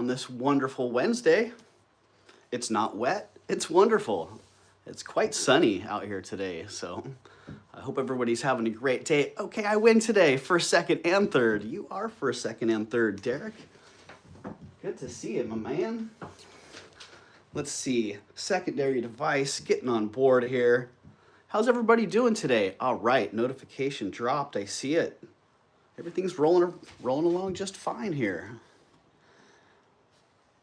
this wonderful Wednesday. It's not wet, it's wonderful. It's quite sunny out here today, so I hope everybody's having a great day. Okay, I win today, first, second, and third. You are first, second, and third, Derek. Good to see you, my man. Let's see, secondary device, getting on board here. How's everybody doing today? All right, notification dropped, I see it. Everything's rolling along just fine here.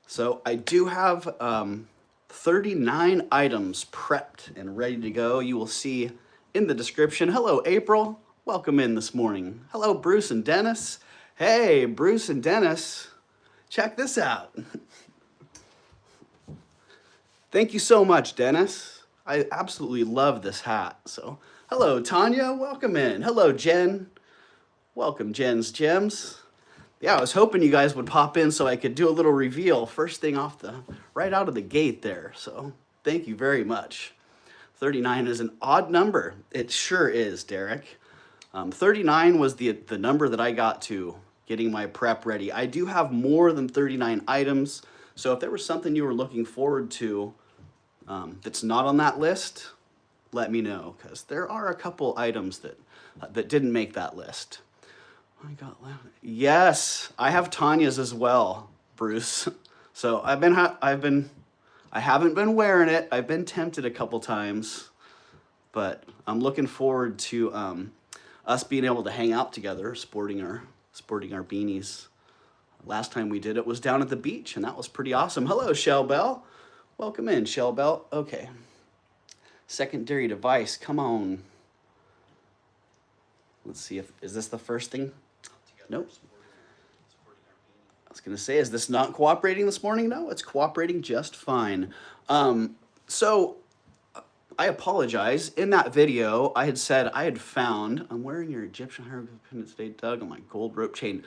So I do have 39 items prepped and ready to go. You will see in the description. Hello, April. Welcome in this morning. Hello, Bruce and Dennis. Hey, Bruce and Dennis. Check this out. Thank you so much, Dennis. I absolutely love this hat. So, hello, Tanya. Welcome in. Hello, Jen. Welcome, Jen's Gems. Yeah, I was hoping you guys would pop in so I could do a little reveal first thing right out of the gate there. So, thank you very much. 39 is an odd number. It sure is, Derek. 39 was the number that I got to getting my prep ready. I do have more than 39 items. So if there was something you were looking forward to that's not on that list, let me know, because there are a couple items that didn't make that list. I got loud. Yes, I have Tanya's as well, Bruce. So I haven't been wearing it. I've been tempted a couple times, but I'm looking forward to us being able to hang out together, sporting our beanies. Last time we did it was down at the beach, and that was pretty awesome. Hello, Shell Bell. Welcome in, Shell Bell. Okay. Secondary device, come on. Let's see is this the first thing? Nope. I was gonna say, is this not cooperating this morning? No, it's cooperating just fine. So I apologize. In that video, I had said I had found, I'm wearing your Egyptian Independence Day Doug on my gold rope chain.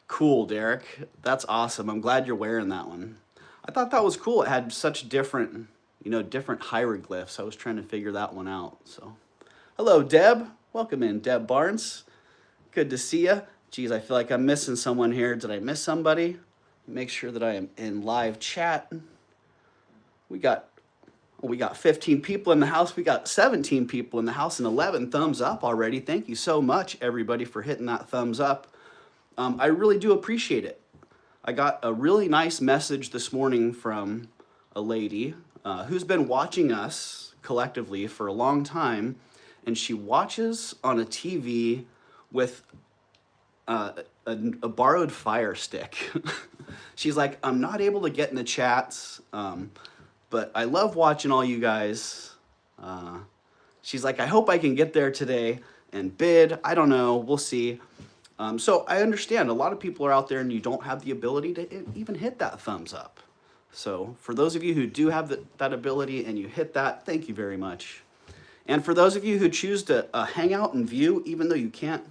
Cool, Derek. That's awesome. I'm glad you're wearing that one. I thought that was cool. It had such different, different hieroglyphs. I was trying to figure that one out. So, hello, Deb. Welcome in, Deb Barnes. Good to see you. Geez, I feel like I'm missing someone here. Did I miss somebody? Make sure that I am in live chat. We got 15 people in the house. We got 17 people in the house and 11 thumbs up already. Thank you so much, everybody, for hitting that thumbs up. I really do appreciate it. I got a really nice message this morning from a lady who's been watching us collectively for a long time, and she watches on a TV with a borrowed Fire Stick. She's like, I'm not able to get in the chats, but I love watching all you guys. She's like, I hope I can get there today and bid. I don't know, we'll see. So I understand a lot of people are out there and you don't have the ability to even hit that thumbs up. So for those of you who do have that ability and you hit that, thank you very much. And for those of you who choose to hang out and view, even though you can't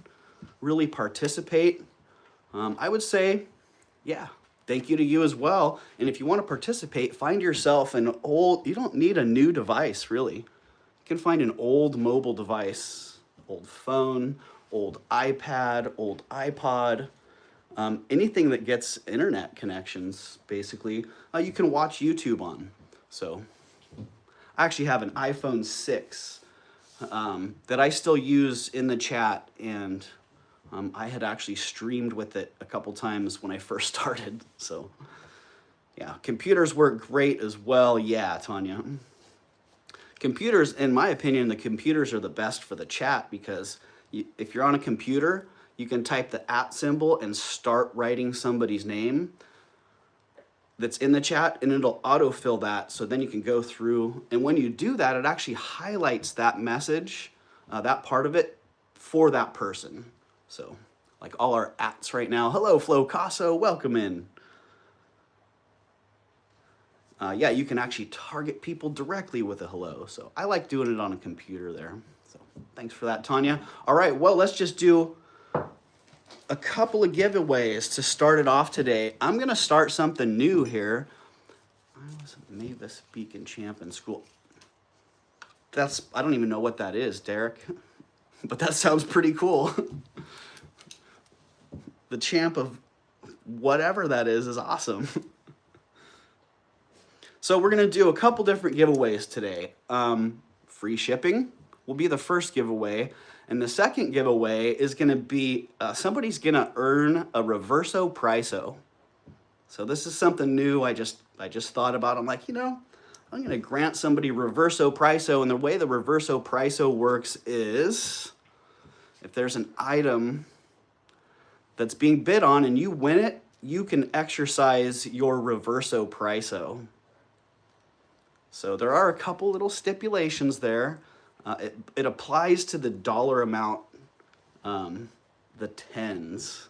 really participate, I would say, yeah, thank you to you as well. And if you want to participate, find yourself an old, you don't need a new device, really. You can find an old mobile device, old phone, old iPad, old iPod, anything that gets internet connections, basically, you can watch YouTube on. So I actually have an iPhone 6 that I still use in the chat, and I had actually streamed with it a couple times when I first started. So yeah, computers work great as well. Yeah, Tanya. Computers, in my opinion, the computers are the best for the chat, because if you're on a computer, you can type the @ symbol and start writing somebody's name that's in the chat, and it'll autofill that. So then you can go through, and when you do that, it actually highlights that message, that part of it, for that person. So, like all our ats right now. Hello, Flo Casso, welcome in. Yeah, you can actually target people directly with a hello. So I like doing it on a computer there. So thanks for that, Tanya. All right, well, let's just do a couple of giveaways to start it off today. I'm gonna start something new here. I was made this beacon champ in school. I don't even know what that is, Derek, but that sounds pretty cool. The champ of whatever that is awesome. So we're gonna do a couple different giveaways today. Free shipping will be the first giveaway. And the second giveaway is gonna be, somebody's gonna earn a Reverso Priso. So this is something new I just thought about. I'm like, you know, I'm gonna grant somebody Reverso Priso, and the way the Reverso Priso works is, if there's an item that's being bid on and you win it, you can exercise your Reverso Priso. So there are a couple little stipulations there. It applies to the dollar amount, the tens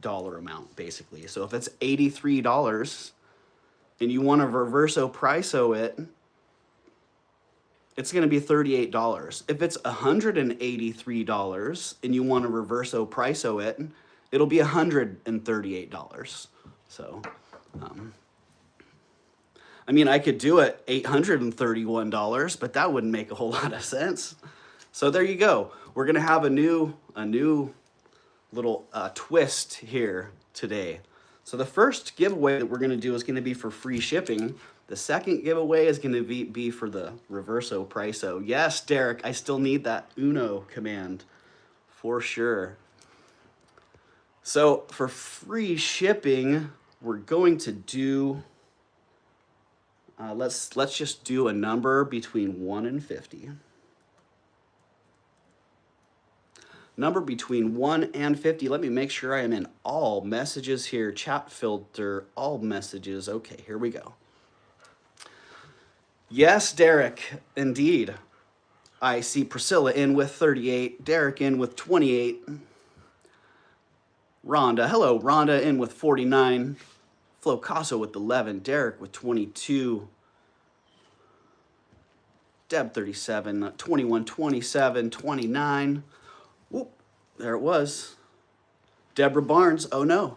dollar amount, basically. So if it's $83 and you want to Reverso Priso it, it's going to be $38. If it's $183 and you want to Reverso Priso it, it'll be $138. So, I mean, I could do it $831, but that wouldn't make a whole lot of sense. So there you go. We're gonna have a new little twist here today. So the first giveaway that we're gonna do is gonna be for free shipping. The second giveaway is gonna be for the Reverso Priso. Yes, Derek, I still need that Uno command for sure. So for free shipping, we're going to do, let's just do a number between 1 and 50. Number between 1 and 50. Let me make sure I am in all messages here. Chat filter, all messages. Okay, here we go. Yes, Derek, indeed. I see Priscilla in with 38, Derek in with 28. Rhonda, hello, Rhonda in with 49. Flo Casso with 11, Derek with 22. Deb 37, 21, 27, 29. Whoop, there it was. Deborah Barnes, oh no,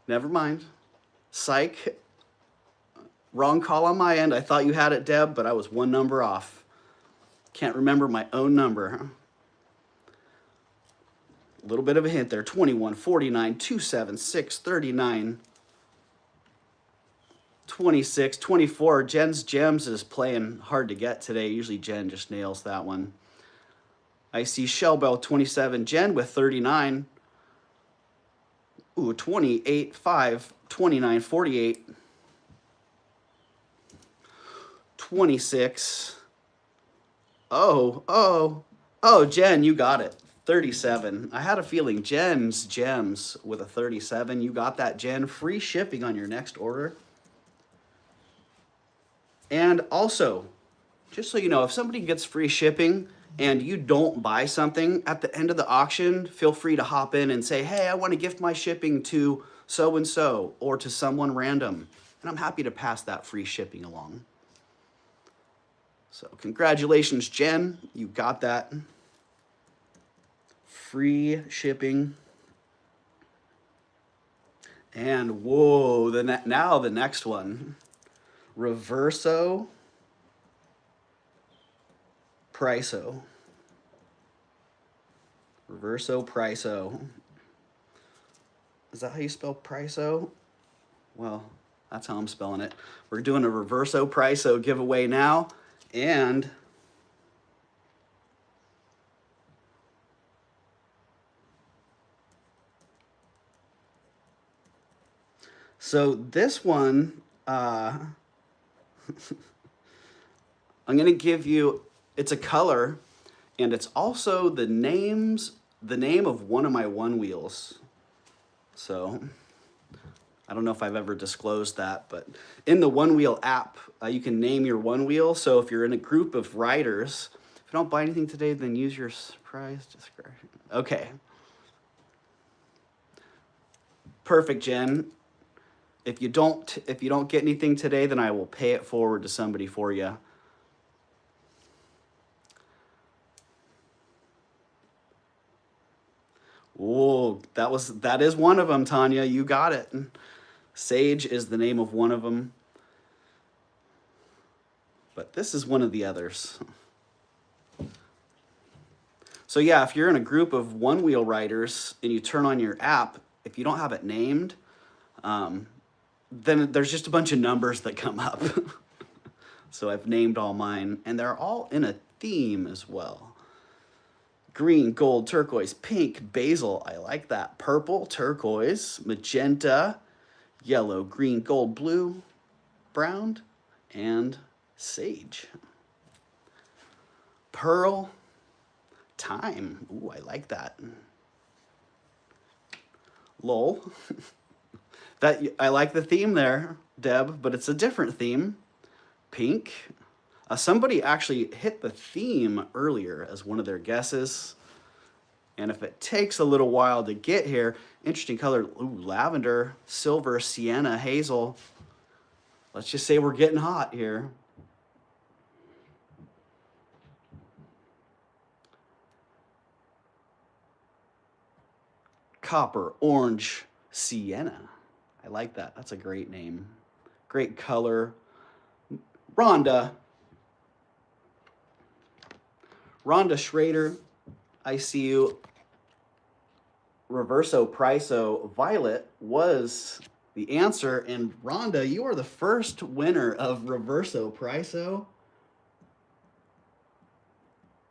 never mind. Psych, wrong call on my end. I thought you had it, Deb, but I was one number off. Can't remember my own number, huh? A little bit of a hint there. 21, 49, 276, 39, 26, 24. Jen's Gems is playing hard to get today. Usually Jen just nails that one. I see Shellbell 27, Jen with 39. Ooh, 28, 5, 29, 48. 26. Oh, Jen, you got it. 37. I had a feeling. Jen's Gems with a 37. You got that, Jen. Free shipping on your next order. And also, just so you know, if somebody gets free shipping and you don't buy something at the end of the auction, feel free to hop in and say, hey, I want to gift my shipping to so-and-so or to someone random. And I'm happy to pass that free shipping along. So congratulations, Jen. You got that. Free shipping. And whoa, now the next one. Reverso Priso. Reverso Priso. Is that how you spell Priso? Well, that's how I'm spelling it. We're doing a Reverso Priso giveaway now. And so this one, I'm going to give you, it's a color, and it's also the name of one of my one wheels. So I don't know if I've ever disclosed that, but in the One Wheel app, you can name your one wheel. So if you're in a group of riders, if you don't buy anything today, then use your surprise discretion. Okay. Perfect, Jen. If you don't get anything today, then I will pay it forward to somebody for you. Whoa, that is one of them, Tanya. You got it. Sage is the name of one of them. But this is one of the others. So yeah, if you're in a group of one-wheel riders and you turn on your app, if you don't have it named, then there's just a bunch of numbers that come up. So I've named all mine, and they're all in a theme as well. Green, gold, turquoise, pink, basil, I like that. Purple, turquoise, magenta, yellow, green, gold, blue, brown, and sage. Pearl, thyme, ooh, I like that. Lol, I like the theme there, Deb, but it's a different theme. Pink. Somebody actually hit the theme earlier as one of their guesses. And if it takes a little while to get here, interesting color, ooh, lavender, silver, sienna, hazel. Let's just say we're getting hot here. Copper, orange, sienna. I like that. That's a great name. Great color. Rhonda. Rhonda Schrader, I see you. Reverso Priso Violet was the answer. And Rhonda, you are the first winner of Reverso Priso.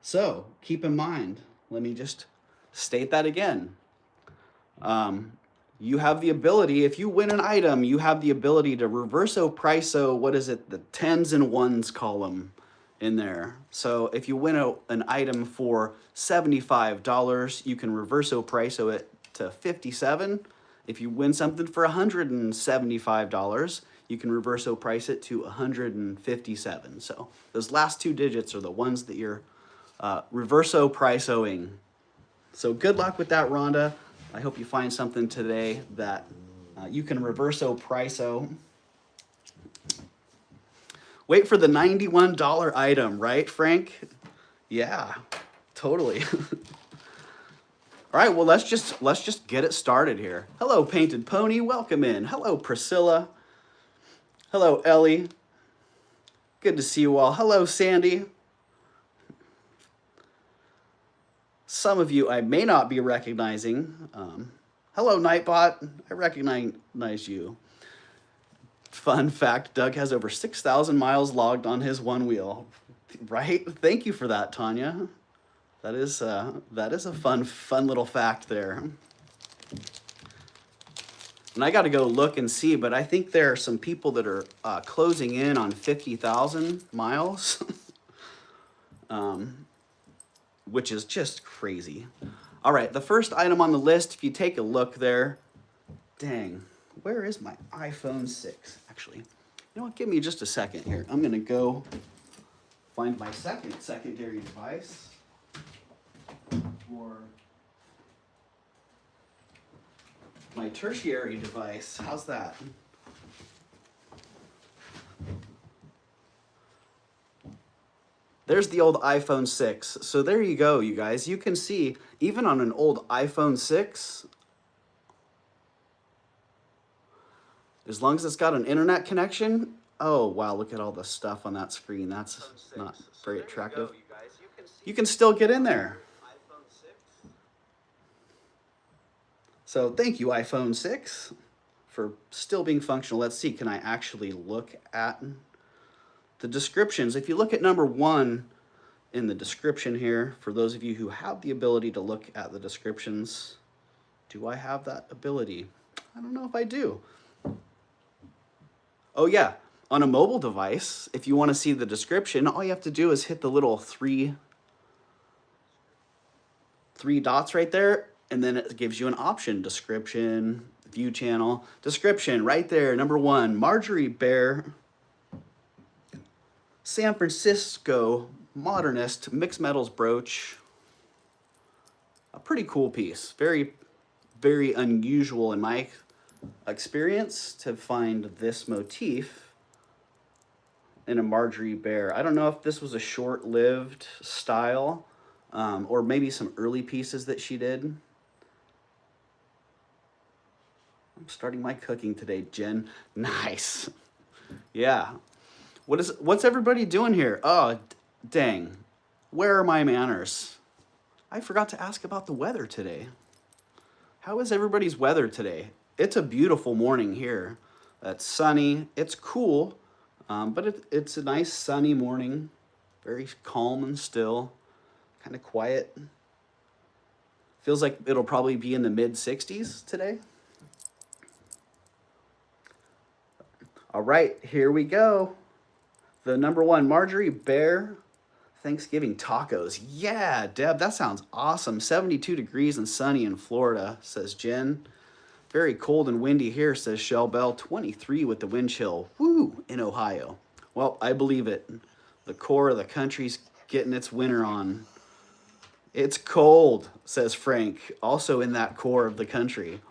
So keep in mind, let me just state that again. You have the ability, if you win an item, you have the ability to reverso priso, what is it, the tens and ones column in there. So if you win an item for $75, you can reverso priso it to $57. If you win something for $175, you can reverso price it to $157. So those last two digits are the ones that you're reverso prisoing. So good luck with that, Rhonda. I hope you find something today that you can reverso priso. Wait for the $91 item, right, Frank? Yeah, totally. All right, well, let's just get it started here. Hello, Painted Pony, welcome in. Hello, Priscilla. Hello, Ellie. Good to see you all. Hello, Sandy. Some of you I may not be recognizing. Hello, Nightbot. I recognize you. Fun fact, Doug has over 6,000 miles logged on his one wheel. Right? Thank you for that, Tanya. That is a fun little fact there. And I got to go look and see, but I think there are some people that are closing in on 50,000 miles. Which is just crazy. All right, the first item on the list, if you take a look there, dang, where is my iPhone 6? Actually, you know what, give me just a second here. I'm gonna go find my secondary device for my tertiary device. How's that? There's the old iPhone 6. So there you go, you guys. You can see, even on an old iPhone 6, as long as it's got an internet connection, oh, wow, look at all the stuff on that screen. That's not very attractive. You can still get in there. So thank you, iPhone 6, for still being functional. Let's see, can I actually look at the descriptions? If you look at number 1 in the description here, for those of you who have the ability to look at the descriptions, do I have that ability? I don't know if I do. Oh yeah, on a mobile device, if you want to see the description, all you have to do is hit the little three dots right there, and then it gives you an option, description, view channel, description right there, number 1, Marjorie BAER, San Francisco Modernist mixed metals brooch. A pretty cool piece. Very, very unusual in my experience to find this motif in a Marjorie BAER. I don't know if this was a short-lived style or maybe some early pieces that she did. I'm starting my cooking today, Jen. Nice. Yeah. What's everybody doing here? Oh, dang. Where are my manners? I forgot to ask about the weather today. How is everybody's weather today? It's a beautiful morning here. It's sunny. It's cool. But it's a nice sunny morning, very calm and still, kind of quiet. Feels like it'll probably be in the mid 60s today. All right, here we go. The #1 Marjorie BAER Thanksgiving tacos. Yeah, Deb, that sounds awesome. 72 degrees and sunny in Florida, says Jen. Very cold and windy here, says Shell Bell. 23 with the wind chill. Woo, in Ohio. Well, I believe it. The core of the country's getting its winter on. It's cold, says Frank, also in that core of the country.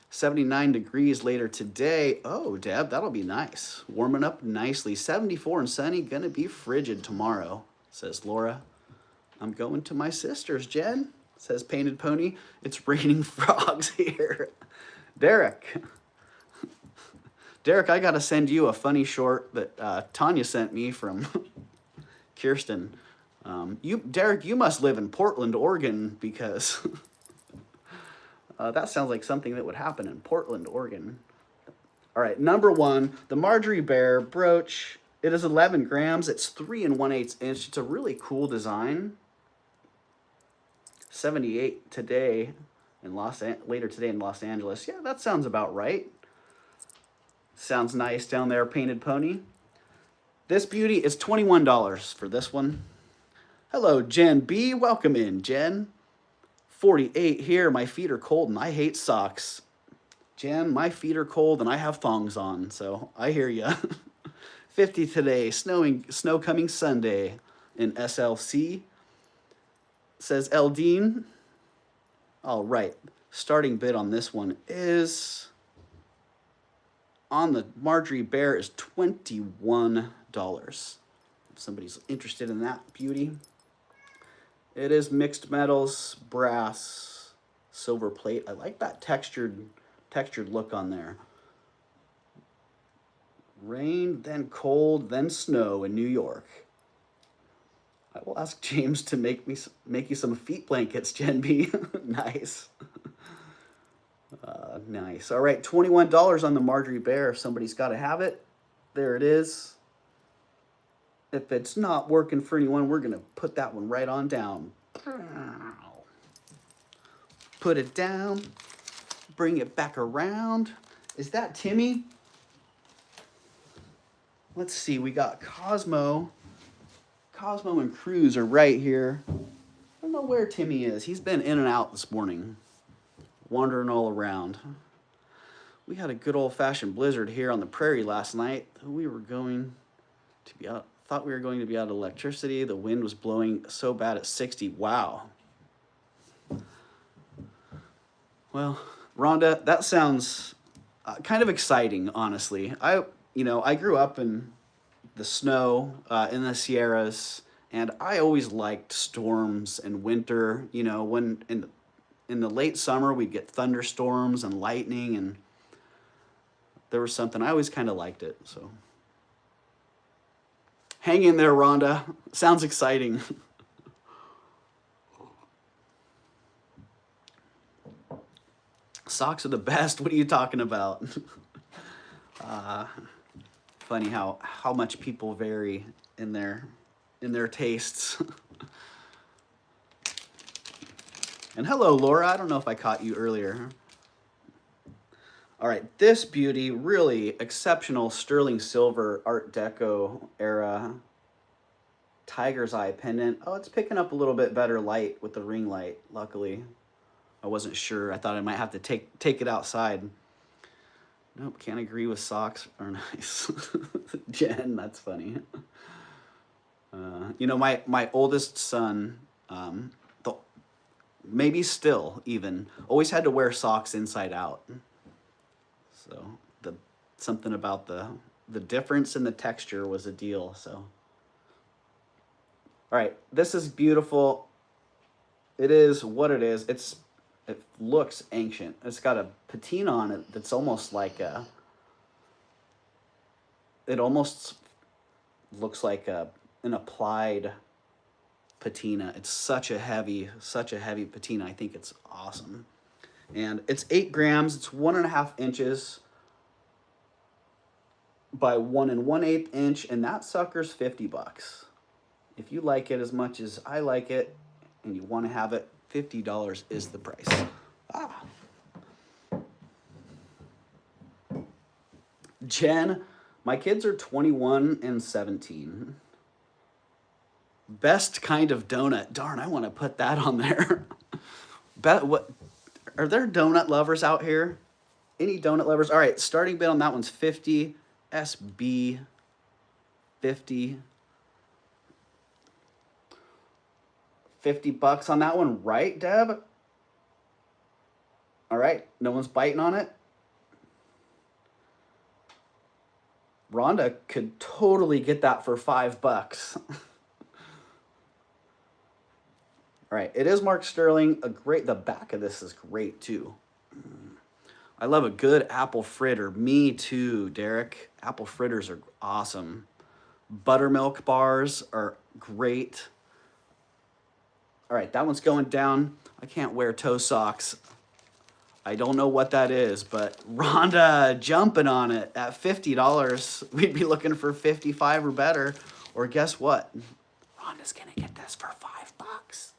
79 degrees later today. Oh, Deb, that'll be nice. Warming up nicely. 74 and sunny, gonna be frigid tomorrow, says Laura. I'm going to my sister's, Jen, says Painted Pony. It's raining frogs here. Derek, I gotta send you a funny short that Tanya sent me from Kirsten. Derek, you must live in Portland, Oregon, because that sounds like something that would happen in Portland, Oregon. All right, #1, the Marjorie BAER brooch. It is 11 grams. It's 3 1/8 inch. It's a really cool design. 78 today in later today in Los Angeles. Yeah, that sounds about right. Sounds nice down there, Painted Pony. This beauty is $21 for this one. Hello, Jen B. Welcome in, Jen. 48 here. My feet are cold and I hate socks. Jen, my feet are cold and I have thongs on, so I hear ya. 50 today. Snow coming Sunday in SLC, says Eldine. All right. Starting bid on this one is, on the Marjorie BAER, is $21. If somebody's interested in that beauty. It is mixed metals, brass, silver plate. I like that textured look on there. Rain, then cold, then snow in New York. I will ask James to make you some feet blankets, Jen B. Nice. Nice. All right, $21 on the Marjorie BAER. If somebody's got to have it, there it is. If it's not working for anyone, we're going to put that one right on down. Put it down. Bring it back around. Is that Timmy? Let's see. We got Cosmo. Cosmo and Cruz are right here. I don't know where Timmy is. He's been in and out this morning, wandering all around. We had a good old-fashioned blizzard here on the prairie last night. We were going to be out. Thought we were going to be out of electricity. The wind was blowing so bad at 60. Wow. Well, Rhonda, that sounds kind of exciting, honestly. I grew up in the snow in the Sierras, and I always liked storms and winter. You know, when in the late summer we'd get thunderstorms and lightning, and there was something, I always kind of liked it. So hang in there, Rhonda. Sounds exciting. Socks are the best. What are you talking about? Funny how much people vary in their tastes. And hello, Laura. I don't know if I caught you earlier. All right, this beauty, really exceptional sterling silver Art Deco era tiger's eye pendant. Oh, it's picking up a little bit better light with the ring light, luckily. I wasn't sure. I thought I might have to take it outside. Nope, can't agree with socks are nice. Jen, that's funny. You know, my oldest son, maybe still even, always had to wear socks inside out. So something about the difference in the texture was a deal. So, all right, this is beautiful. It is what it is. It looks ancient. It's got a patina on it that's almost like it almost looks like an applied patina. It's such a heavy patina. I think it's awesome. And it's 8 grams. It's 1.5 inches. by 1 1/8 inch, and that sucker's 50 bucks. If you like it as much as I like it, and you want to have it, $50 is the price. Ah. Jen, my kids are 21 and 17. Best kind of donut. Darn, I want to put that on there. What are there donut lovers out here? Any donut lovers? All right, starting bid on that one's 50. SB 50. 50 bucks on that one, right, Deb? All right, no one's biting on it. Rhonda could totally get that for $5. All right, it is Mark Sterling. The back of this is great too. I love a good apple fritter. Me too, Derek. Apple fritters are awesome. Buttermilk bars are great. All right, that one's going down. I can't wear toe socks. I don't know what that is, but Rhonda jumping on it at $50. We'd be looking for 55 or better. Or guess what? Rhonda's gonna get this for $5.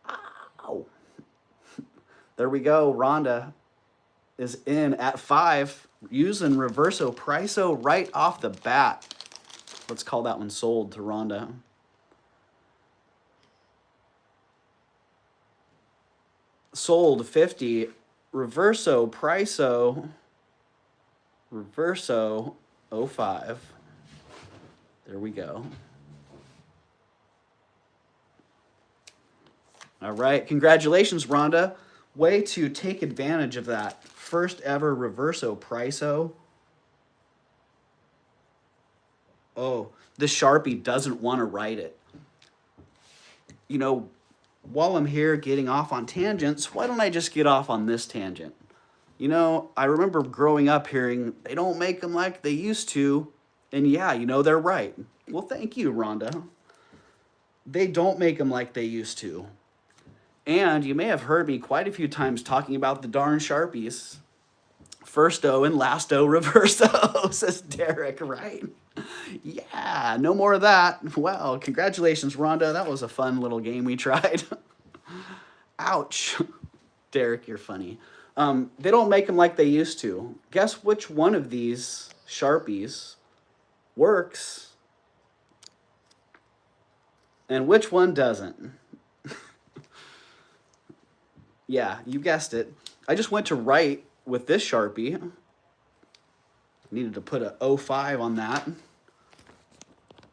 Ow. There we go. Rhonda is in at 5, using Reverso Priso right off the bat. Let's call that one sold to Rhonda. Sold 50. Reverso Priso. Reverso 05. There we go. All right, congratulations, Rhonda. Way to take advantage of that first ever Reverso Priso. Oh, the Sharpie doesn't want to write it. You know, while I'm here getting off on tangents, why don't I just get off on this tangent? You know, I remember growing up hearing, they don't make them like they used to. And yeah, you know, they're right. Well, thank you, Rhonda. They don't make them like they used to. And you may have heard me quite a few times talking about the darn Sharpies. First O and last O Reverso, says Derek, right? Yeah, no more of that. Wow, congratulations, Rhonda. That was a fun little game we tried. Ouch. Derek, you're funny. They don't make them like they used to. Guess which one of these Sharpies works and which one doesn't? Yeah, you guessed it. I just went to write with this Sharpie. Needed to put a 05 on that.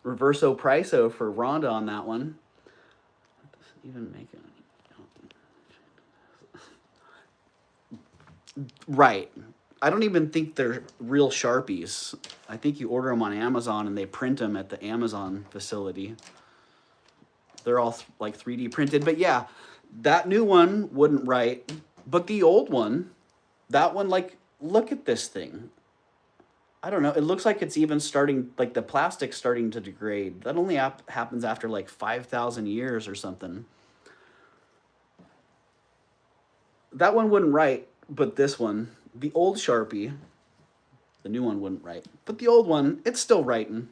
Reverso Priso for Rhonda on that one. It doesn't even make it. Right. I don't even think they're real Sharpies. I think you order them on Amazon and they print them at the Amazon facility. They're all like 3D printed. But yeah, that new one wouldn't write. But the old one, that one, like, look at this thing. I don't know. It looks like it's even starting, like the plastic's starting to degrade. That only happens after like 5,000 years or something. That one wouldn't write, but this one, the old Sharpie, the new one wouldn't write. But the old one, it's still writing.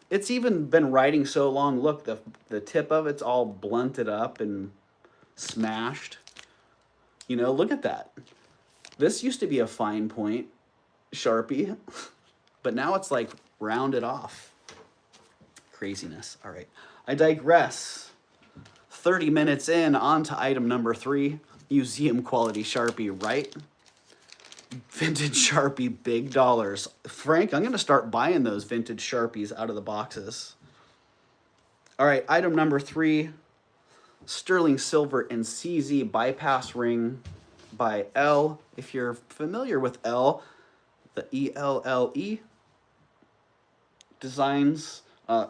It's even been writing so long. Look, the tip of it's all blunted up and smashed. You know, look at that. This used to be a fine point Sharpie, but now it's like rounded off. Craziness. All right, I digress. 30 minutes in, on to item number 3. Museum quality Sharpie, right? Vintage Sharpie, big dollars. Frank, I'm going to start buying those vintage Sharpies out of the boxes. All right, item number 3. Sterling Silver and CZ bypass ring by ELLE. If you're familiar with ELLE, the ELLE designs,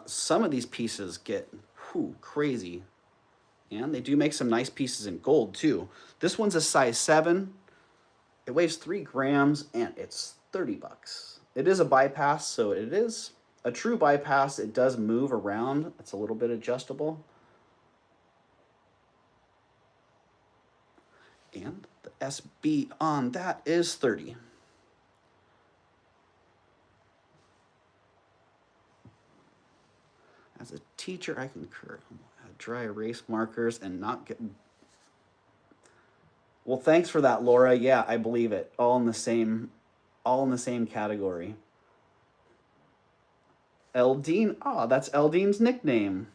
some of these pieces get crazy. And they do make some nice pieces in gold too. This one's a size 7. It weighs 3 grams and it's 30 bucks. It is a bypass, so it is a true bypass. It does move around. It's a little bit adjustable. And the SB on that is 30. As a teacher, I concur. Dry erase markers and not get... Well, thanks for that, Laura. Yeah, I believe it. All in the same category. Eldine. Oh, that's Eldine's nickname.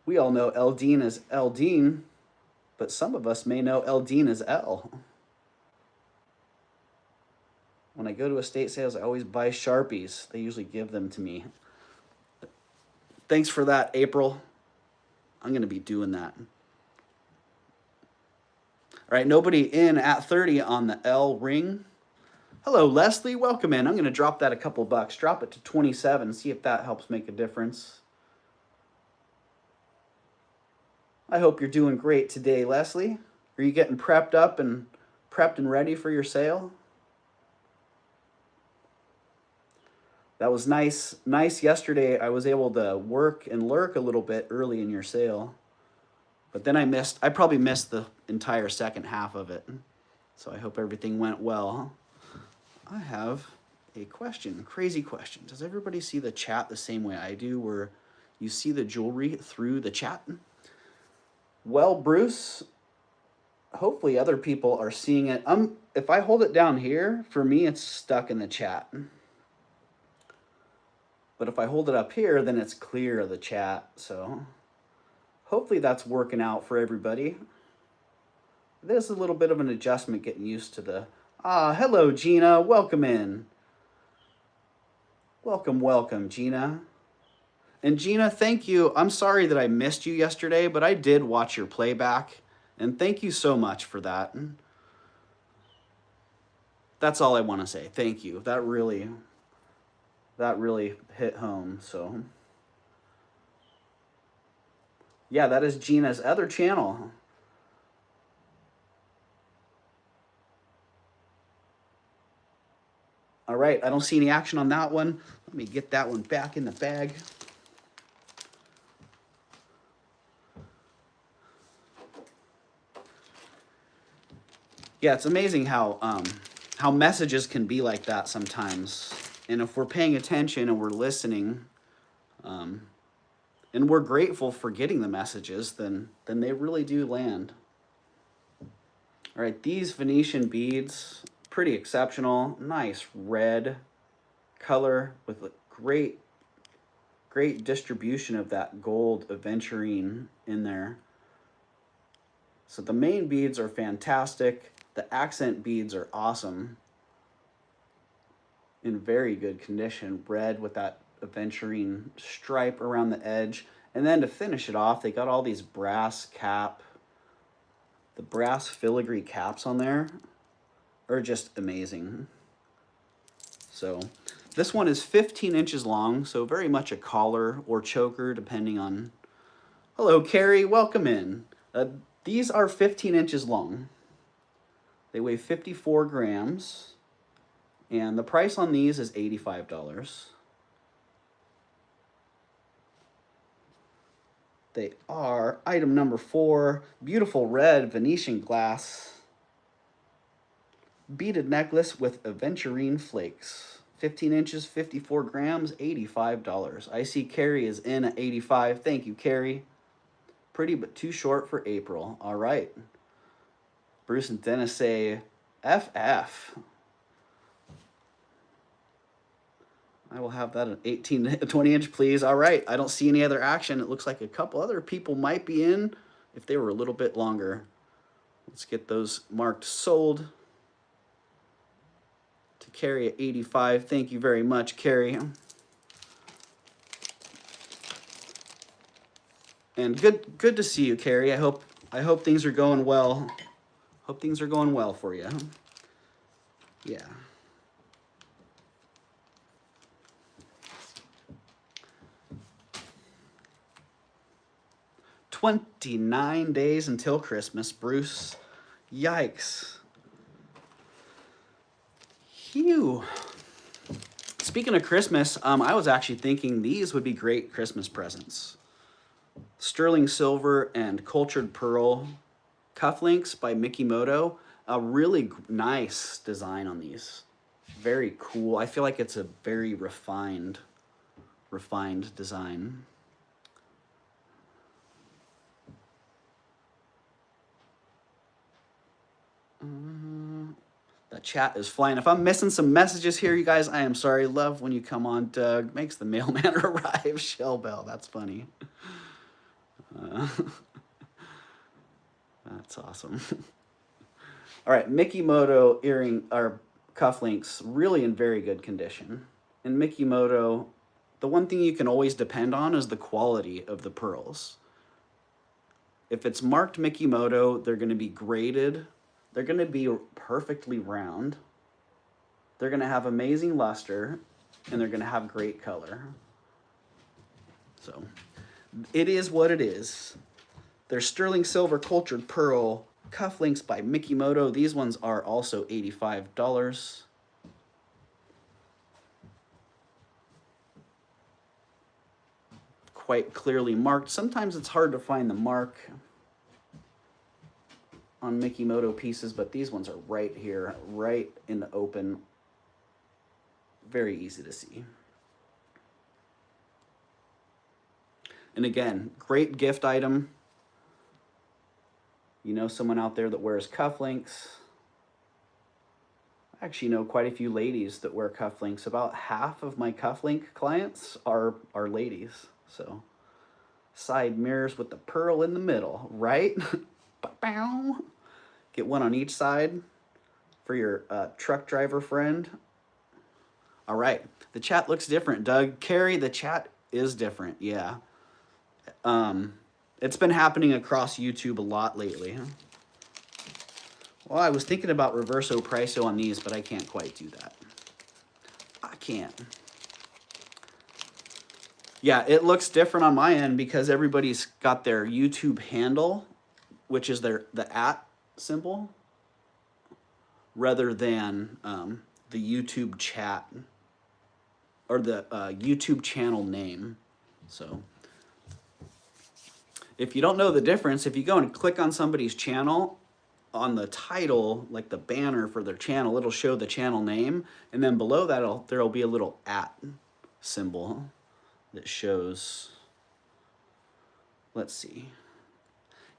We all know Eldine as Eldine, but some of us may know Eldine as Elle. When I go to estate sales, I always buy Sharpies. They usually give them to me. Thanks for that, April. I'm going to be doing that. All right, nobody in at 30 on the Elle ring. Hello, Leslie. Welcome in. I'm going to drop that a couple bucks. Drop it to 27. See if that helps make a difference. I hope you're doing great today, Leslie. Are you getting prepped and ready for your sale? That was nice. Nice yesterday. I was able to work and lurk a little bit early in your sale. But then I probably missed the entire second half of it. So I hope everything went well. I have a question, crazy question. Does everybody see the chat the same way I do, where you see the jewelry through the chat? Well, Bruce, hopefully other people are seeing it. If I hold it down here, for me, it's stuck in the chat. But if I hold it up here, then it's clear of the chat. So hopefully that's working out for everybody. There's a little bit of an adjustment getting used to the... hello, Gina. Welcome in. Welcome, Gina. And Gina, thank you. I'm sorry that I missed you yesterday, but I did watch your playback. And thank you so much for that. That's all I want to say. Thank you. That really hit home. So yeah, that is Gina's other channel. All right, I don't see any action on that one. Let me get that one back in the bag. Yeah, it's amazing how messages can be like that sometimes. And if we're paying attention and we're listening, and we're grateful for getting the messages, then they really do land. All right, these Venetian beads, pretty exceptional. Nice red color with a great distribution of that gold aventurine in there. So the main beads are fantastic. The accent beads are awesome. In very good condition. Red with that aventurine stripe around the edge. And then to finish it off, they got all these brass cap. The brass filigree caps on there are just amazing. So this one is 15 inches long, so very much a collar or choker depending on... Hello, Carrie. Welcome in. These are 15 inches long. They weigh 54 grams. And the price on these is $85. They are item number 4, beautiful red Venetian glass beaded necklace with aventurine flakes. 15 inches, 54 grams, $85. I see Carrie is in at 85. Thank you, Carrie. Pretty but too short for April. All right. Bruce and Dennis say FF. I will have that at 18 to 20 inch, please. All right. I don't see any other action. It looks like a couple other people might be in if they were a little bit longer. Let's get those marked sold. To Carrie at 85. Thank you very much, Carrie. And good to see you, Carrie. I hope things are going well. Hope things are going well for you. Yeah. 29 days until Christmas, Bruce. Yikes. Phew. Speaking of Christmas, I was actually thinking these would be great Christmas presents. Sterling silver and cultured pearl cufflinks by MIKIMOTO. A really nice design on these. Very cool. I feel like it's a very refined refined design. The chat is flying. If I'm missing some messages here, you guys, I am sorry. Love when you come on, Doug. Makes the mailman arrive. Shell Bell, that's funny. That's awesome. All right, Mikimoto earring or cufflinks, really in very good condition. In Mikimoto, the one thing you can always depend on is the quality of the pearls. If it's marked Mikimoto, they're going to be graded. They're going to be perfectly round. They're going to have amazing luster, and they're going to have great color. So it is what it is. They're sterling silver cultured pearl cufflinks by Mikimoto. These ones are also $85. Quite clearly marked. Sometimes it's hard to find the mark on Mikimoto pieces, but these ones are right here, right in the open. Very easy to see. And again, great gift item. You know someone out there that wears cufflinks. I actually know quite a few ladies that wear cufflinks. About half of my cufflink clients are ladies. So side mirrors with the pearl in the middle, right? Get one on each side for your truck driver friend. All right, the chat looks different. Doug, Carrie, the chat is different, yeah. It's been happening across YouTube a lot lately. Well, I was thinking about reverso priso on these, but I can't quite do that. I can't. Yeah, it looks different on my end because everybody's got their YouTube handle, which is the @ symbol, rather than the YouTube chat or the YouTube channel name. So if you don't know the difference, if you go and click on somebody's channel, on the title, like the banner for their channel, it'll show the channel name, and then below that there'll be a little @ symbol that shows, let's see.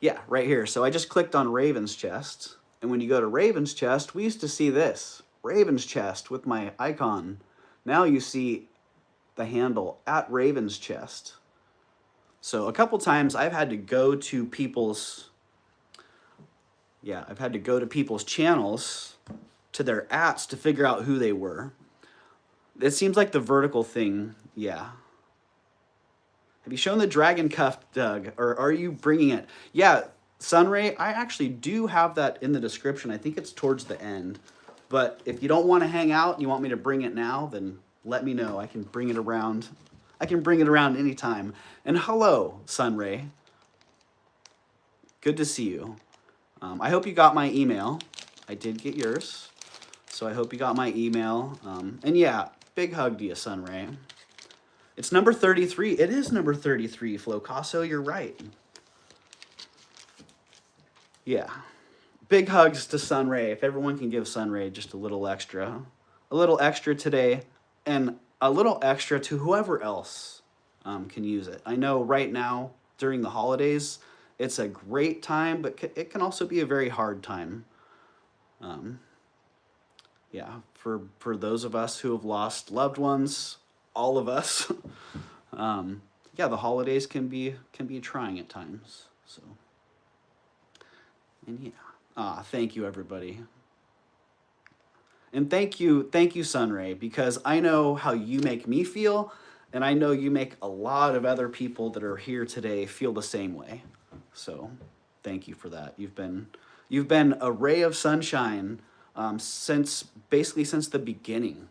Yeah, right here. So I just clicked on Raven's Chest, and when you go to Raven's Chest, we used to see this, Raven's Chest with my icon. Now you see the handle @Raven's Chest. So a couple times I've had to go to people's, I've had to go to people's channels, to their @ to figure out who they were. It seems like the vertical thing, yeah. Have you shown the dragon cuff, Doug, or are you bringing it? Yeah, Sunray, I actually do have that in the description. I think it's towards the end. But if you don't want to hang out and you want me to bring it now, then let me know. I can bring it around. I can bring it around anytime. And hello, Sunray. Good to see you. I hope you got my email. I did get yours. So I hope you got my email. And yeah, big hug to you, Sunray. It's number 33. It is number 33, Flocasso. You're right. Yeah. Big hugs to Sunray. If everyone can give Sunray just a little extra today, and a little extra to whoever else can use it. I know right now, during the holidays, it's a great time, but it can also be a very hard time. Yeah, for those of us who have lost loved ones, all of us, yeah, the holidays can be trying at times. So, and yeah, thank you everybody, and thank you Sunray, because I know how you make me feel, and I know you make a lot of other people that are here today feel the same way. So, thank you for that. You've been a ray of sunshine since the beginning.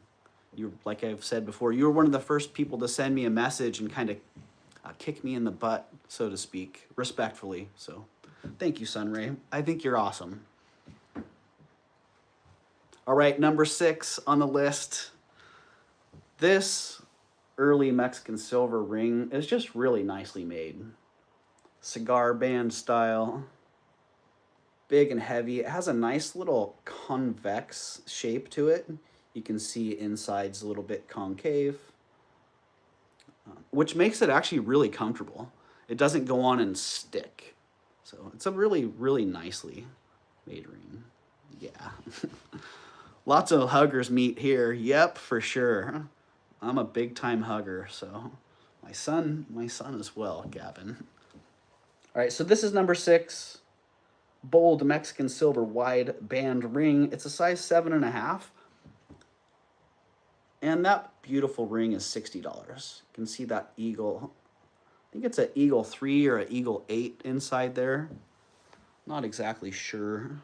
You, like I've said before, you were one of the first people to send me a message and kind of kick me in the butt, so to speak, respectfully. So thank you, Sunray. I think you're awesome. All right, number 6 on the list. This early Mexican silver ring is just really nicely made. Cigar band style. Big and heavy. It has a nice little convex shape to it. You can see inside's a little bit concave. which makes it actually really comfortable. It doesn't go on and stick. So it's a really, really nicely made ring. Yeah. Lots of huggers meet here. Yep, for sure. I'm a big time hugger, so my son as well, Gavin. All right, so this is number 6. Bold Mexican silver wide band ring. It's a size 7.5. And that beautiful ring is $60. You can see that eagle. I think it's an eagle 3 or an eagle 8 inside there. Not exactly sure.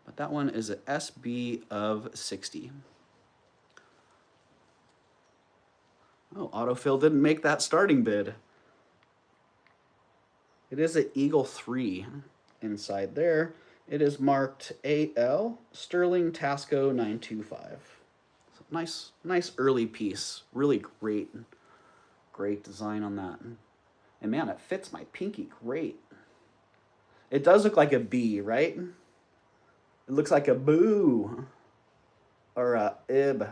But that one is an SB of 60. Oh, autofill didn't make that starting bid. It is an eagle 3 inside there. It is marked AL Sterling Tasco 925. So nice early piece. Really great design on that. And man, it fits my pinky great. It does look like a B, right? It looks like a boo or a ib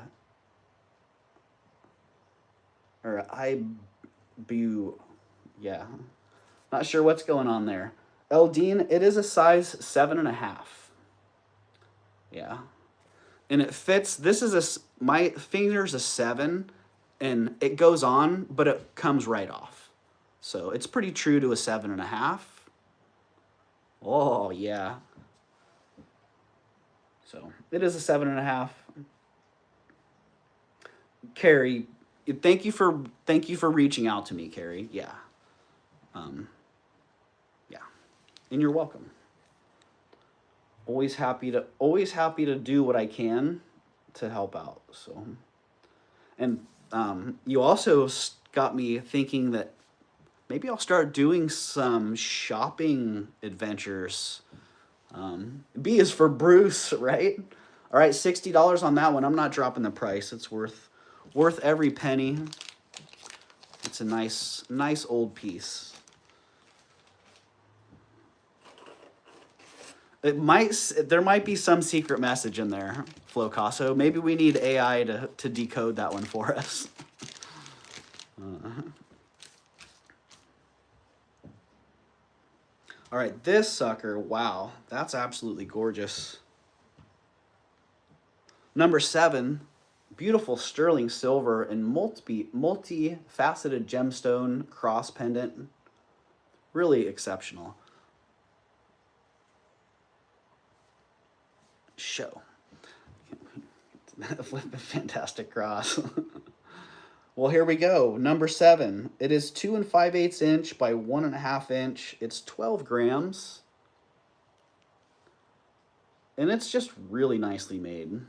or a ibu. Yeah, not sure what's going on there. Eldine, it is a size 7.5. Yeah, and it fits. This is my finger's a 7, and it goes on, but it comes right off. So it's pretty true to a 7.5. Oh yeah. So it is a 7.5. Carrie, thank you for reaching out to me, Carrie. Yeah. Yeah. And you're welcome. Always happy to do what I can to help out. So, and you also got me thinking that maybe I'll start doing some shopping adventures. B is for Bruce, right? All right, $60 on that one. I'm not dropping the price. It's worth every penny. It's a nice old piece. There might be some secret message in there, Flocasso. Maybe we need AI to decode that one for us. All right, this sucker, wow, that's absolutely gorgeous. Number 7, beautiful sterling silver and multi-faceted gemstone cross pendant. Really exceptional. Show. Fantastic cross. Well, here we go. Number 7. It is 2 5/8 inch by 1.5 inch. It's 12 grams. And it's just really nicely made.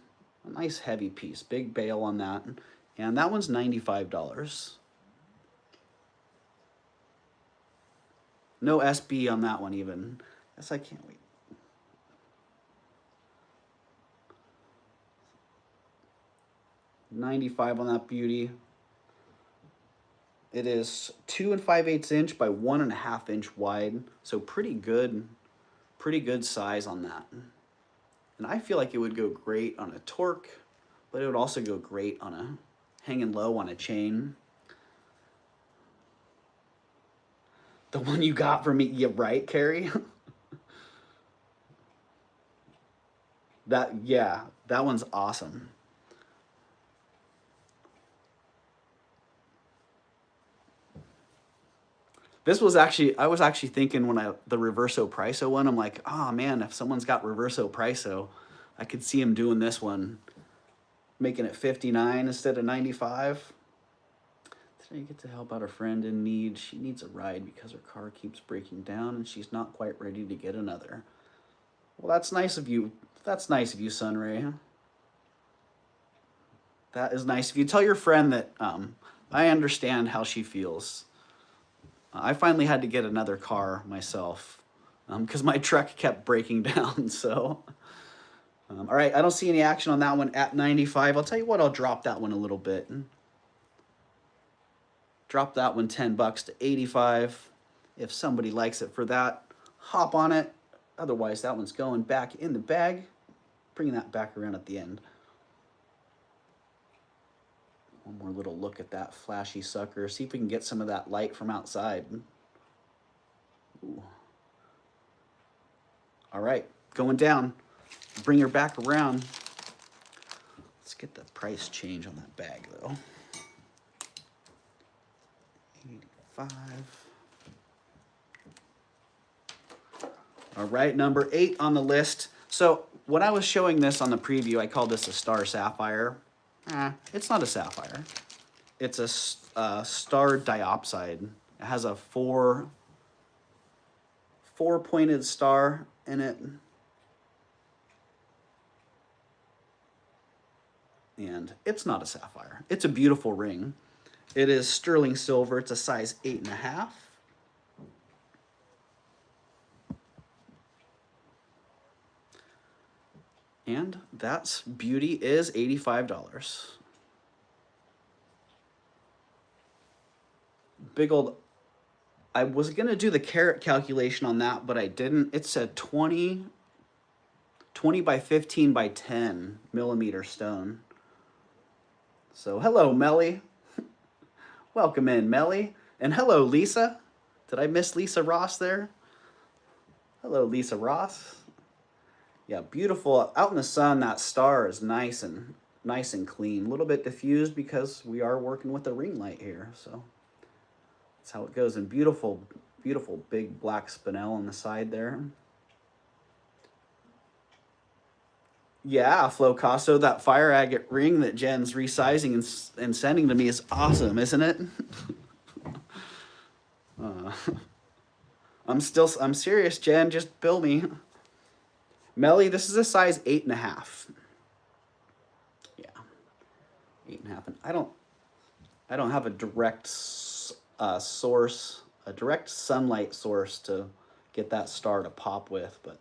A nice heavy piece. Big bail on that. And that one's $95. No SB on that one even. Yes, I can't wait. $95 on that beauty. It is 2 5/8 inch by 1.5 inch wide, so pretty good size on that. And I feel like it would go great on a torque, but it would also go great on a hanging low on a chain. The one you got for me, yeah, right, Carrie? Yeah, that one's awesome. This was actually, I was actually thinking when the Reverso Priso one, I'm like, oh man, if someone's got Reverso Priso, I could see him doing this one, making it 59 instead of 95. Today I get to help out a friend in need. She needs a ride because her car keeps breaking down and she's not quite ready to get another. Well, that's nice of you. That's nice of you, Sunray. That is nice of you. Tell your friend that I understand how she feels. I finally had to get another car myself because my truck kept breaking down. So, all right, I don't see any action on that one at 95. I'll tell you what, I'll drop that one a little bit. Drop that one $10 to 85. If somebody likes it for that, hop on it. Otherwise, that one's going back in the bag. Bringing that back around at the end. One more little look at that flashy sucker. See if we can get some of that light from outside. Ooh. All right, going down. Bring her back around. Let's get the price change on that bag though. 85. All right, number 8 on the list. So when I was showing this on the preview, I called this a star sapphire. It's not a sapphire. It's a star diopside. It has a four-pointed star in it. And it's not a sapphire. It's a beautiful ring. It is sterling silver. It's a size 8.5. And that's beauty is $85. Big old, I was gonna do the carat calculation on that, but I didn't. It said 20 by 15 by 10 millimeter stone. So hello, Melly. Welcome in, Melly. And hello, Lisa. Did I miss Lisa Ross there? Hello, Lisa Ross. Yeah, beautiful. Out in the sun, that star is nice and clean. A little bit diffused because we are working with a ring light here. So that's how it goes. And beautiful, beautiful big black spinel on the side there. Yeah, Flocasso, that fire agate ring that Jen's resizing and sending to me is awesome, isn't it? I'm serious, Jen. Just bill me. Melly, this is a size 8.5. Yeah, 8.5. And I don't have a direct source, a direct sunlight source to get that star to pop with, but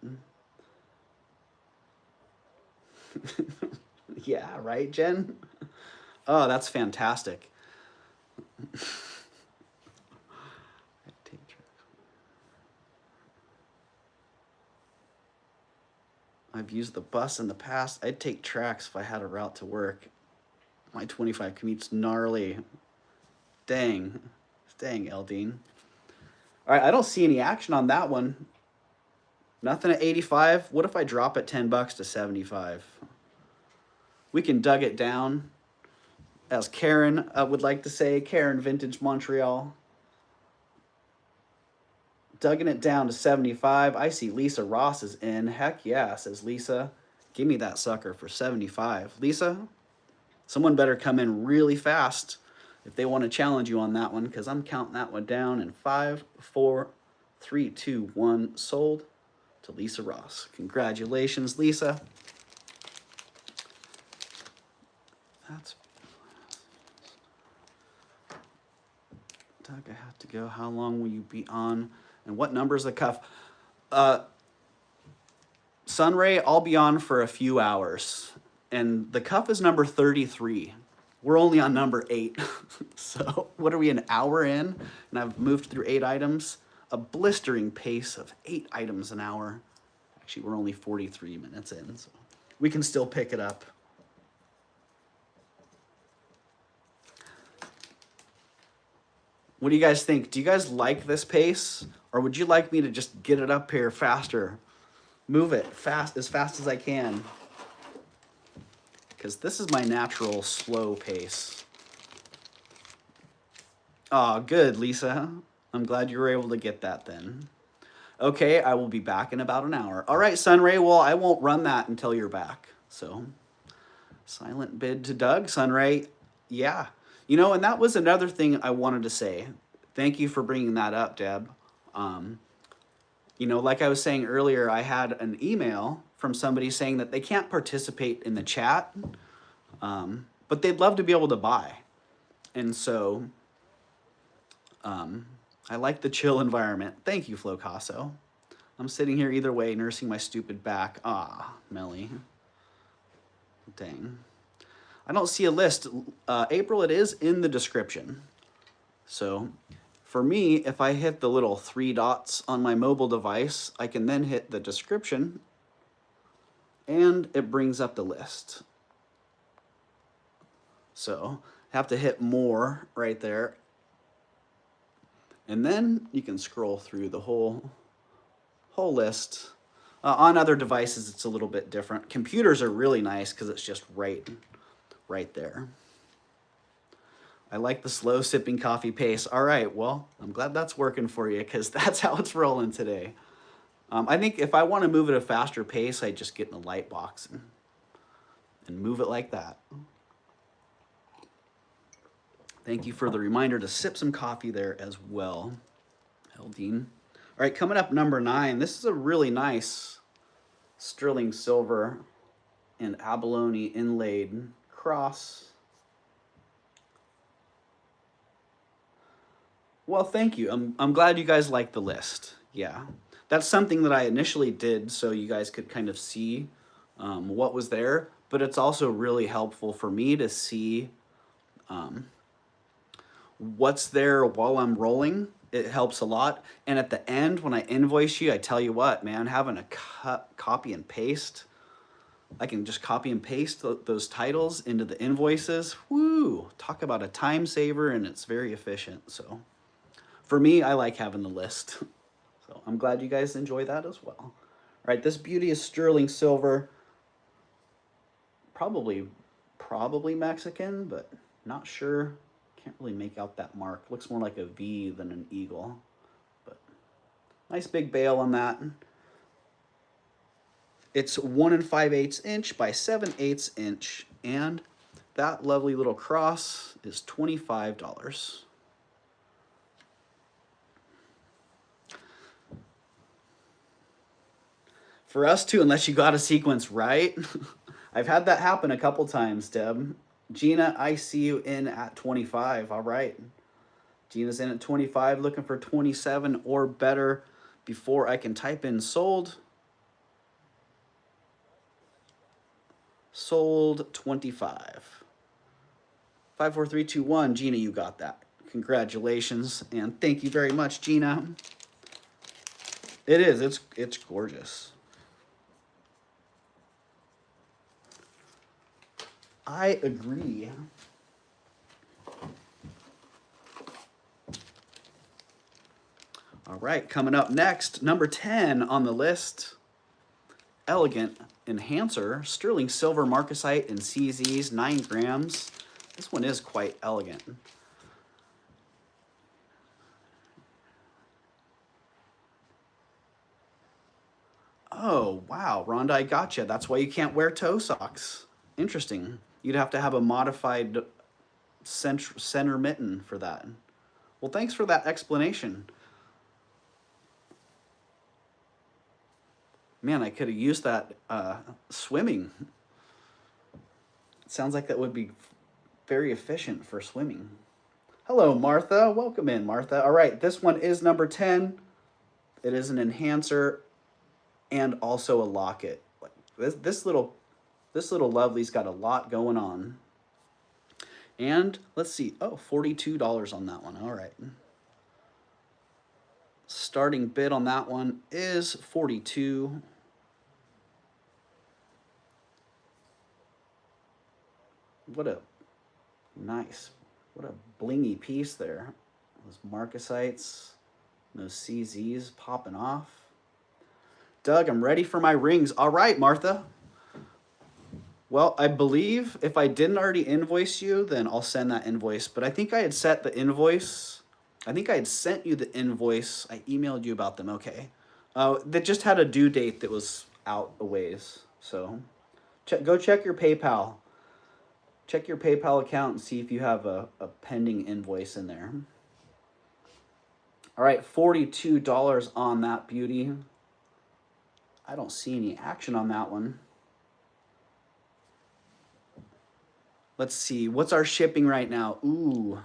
yeah, right, Jen? Oh, that's fantastic. I've used the bus in the past. I'd take tracks if I had a route to work. My 25 commute's gnarly. Dang. Dang, Eldine. All right, I don't see any action on that one. Nothing at 85. What if I drop it 10 bucks to 75? We can dug it down. As Karen would like to say, Karen Vintage Montreal. Dugging it down to 75. I see Lisa Ross is in. Heck yeah, says Lisa. Give me that sucker for 75. Lisa, someone better come in really fast if they want to challenge you on that one, because I'm counting that one down in 5, 4, 3, 2, 1. Sold to Lisa Ross. Congratulations, Lisa. That's... Doug, I have to go. How long will you be on? And what number is the cuff? Sunray, I'll be on for a few hours. And the cuff is number 33. We're only on number 8. So what are we, an hour in? And I've moved through 8 items. A blistering pace of 8 items an hour. Actually, we're only 43 minutes in, so we can still pick it up. What do you guys think? Do you guys like this pace? Or would you like me to just get it up here faster? Move it as fast as I can. Because this is my natural slow pace. Oh, good, Lisa. I'm glad you were able to get that then. Okay, I will be back in about an hour. All right, Sunray, well, I won't run that until you're back. So, silent bid to Doug. Sunray, yeah. You know, and that was another thing I wanted to say. Thank you for bringing that up, Deb. You know, like I was saying earlier, I had an email from somebody saying that they can't participate in the chat, but they'd love to be able to buy. And so I like the chill environment. Thank you, Flocasso. I'm sitting here either way, nursing my stupid back. Ah, Melly. Dang. I don't see a list. April, it is in the description. So for me, if I hit the little 3 dots on my mobile device, I can then hit the description and it brings up the list. So Have to hit more right there. And then you can scroll through the whole list. On other devices, it's a little bit different. Computers are really nice because it's just right there. I like the slow sipping coffee pace. All right, well, I'm glad that's working for you because that's how it's rolling today. I think if I want to move at a faster pace, I just get in the light box and move it like that. Thank you for the reminder to sip some coffee there as well, Eldine. All right, coming up number 9. This is a really nice sterling silver and abalone inlaid cross. Well, thank you. I'm glad you guys like the list. Yeah, that's something that I initially did so you guys could kind of see what was there, but it's also really helpful for me to see what's there while I'm rolling. It helps a lot. And at the end, when I invoice you, I tell you what, man, having a copy and paste, I can just copy and paste those titles into the invoices. Woo, talk about a time saver, and it's very efficient. So for me, I like having the list. So I'm glad you guys enjoy that as well. All right, this beauty is sterling silver. Probably Mexican, but not sure. Can't really make out that mark. Looks more like a V than an eagle. But nice big bail on that. It's 1 5/8 inch by 7/8 inch, and that lovely little cross is $25. For us too, unless you got a sequence right. I've had that happen a couple times, Deb. Gina, I see you in at 25. All right. Gina's in at 25, looking for 27 or better before I can type in sold. Sold 25. 5, 4, 3, 2, 1. Gina, you got that. Congratulations, and thank you very much, Gina. It is. It's gorgeous. I agree. All right, coming up next, number 10 on the list, Elegant Enhancer, sterling silver marcasite and CZs, 9 grams. This one is quite elegant. Oh, wow, Rhonda, I gotcha. That's why you can't wear toe socks. Interesting. You'd have to have a modified center mitten for that. Well, thanks for that explanation. Man, I could have used that swimming. It sounds like that would be very efficient for swimming. Hello, Martha. Welcome in, Martha. All right, this one is number 10. It is an enhancer and also a locket. This little lovely's got a lot going on. And let's see. Oh, $42 on that one. All right. Starting bid on that one is $42. What a blingy piece there. Those marcasites, those CZs popping off. Doug, I'm ready for my rings. All right, Martha. Well, I believe if I didn't already invoice you, then I'll send that invoice. But I think I had set the invoice. I think I had sent you the invoice. I emailed you about them. Okay. That just had a due date that was out a ways. So go check your PayPal. Check your PayPal account and see if you have a pending invoice in there. All right, $42 on that beauty. I don't see any action on that one. Let's see, what's our shipping right now? Ooh,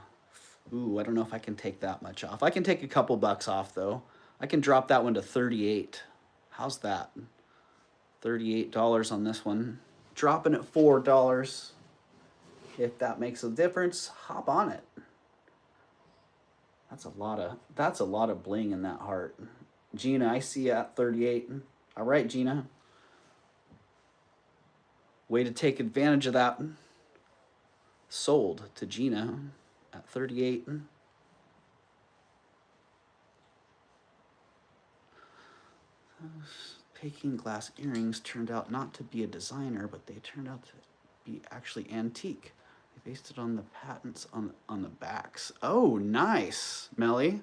I don't know if I can take that much off. I can take a couple bucks off though. I can drop that one to 38. How's that? $38 on this one. Dropping at $4. If that makes a difference, hop on it. That's a lot of bling in that heart. Gina, I see you at 38. All right, Gina. Way to take advantage of that sold to Gina at 38. Peking glass earrings turned out not to be a designer, but they turned out to be actually antique. They based it on the patents on the backs. Oh, nice, Melly.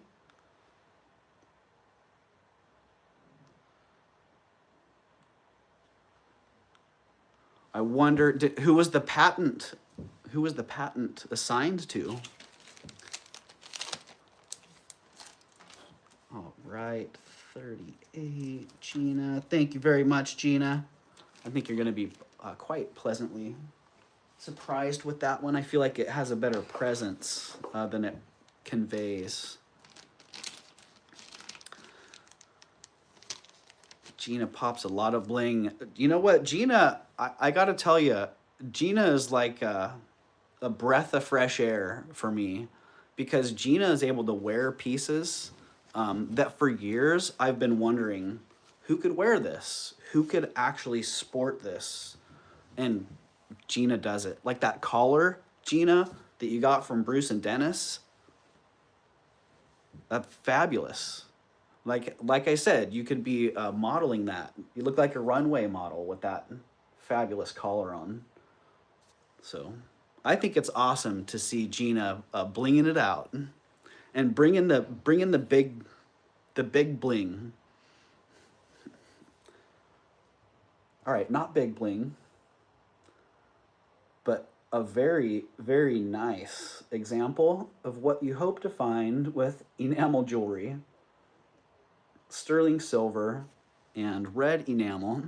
I wonder who was the patent? Who was the patent assigned to? All right, 38, Gina. Thank you very much, Gina. I think you're going to be quite pleasantly surprised with that one. I feel like it has a better presence than it conveys. Gina pops a lot of bling. You know what, Gina, I got to tell you, Gina is like a breath of fresh air for me, because Gina is able to wear pieces that for years I've been wondering who could wear this, who could actually sport this, and Gina does it. Like that collar, Gina, that you got from Bruce and Dennis, that's fabulous. Like I said, you could be modeling that. You look like a runway model with that fabulous collar on. So I think it's awesome to see Gina blinging it out and bringing the big bling. All right, not big bling, but a very, very nice example of what you hope to find with enamel jewelry. Sterling silver and red enamel.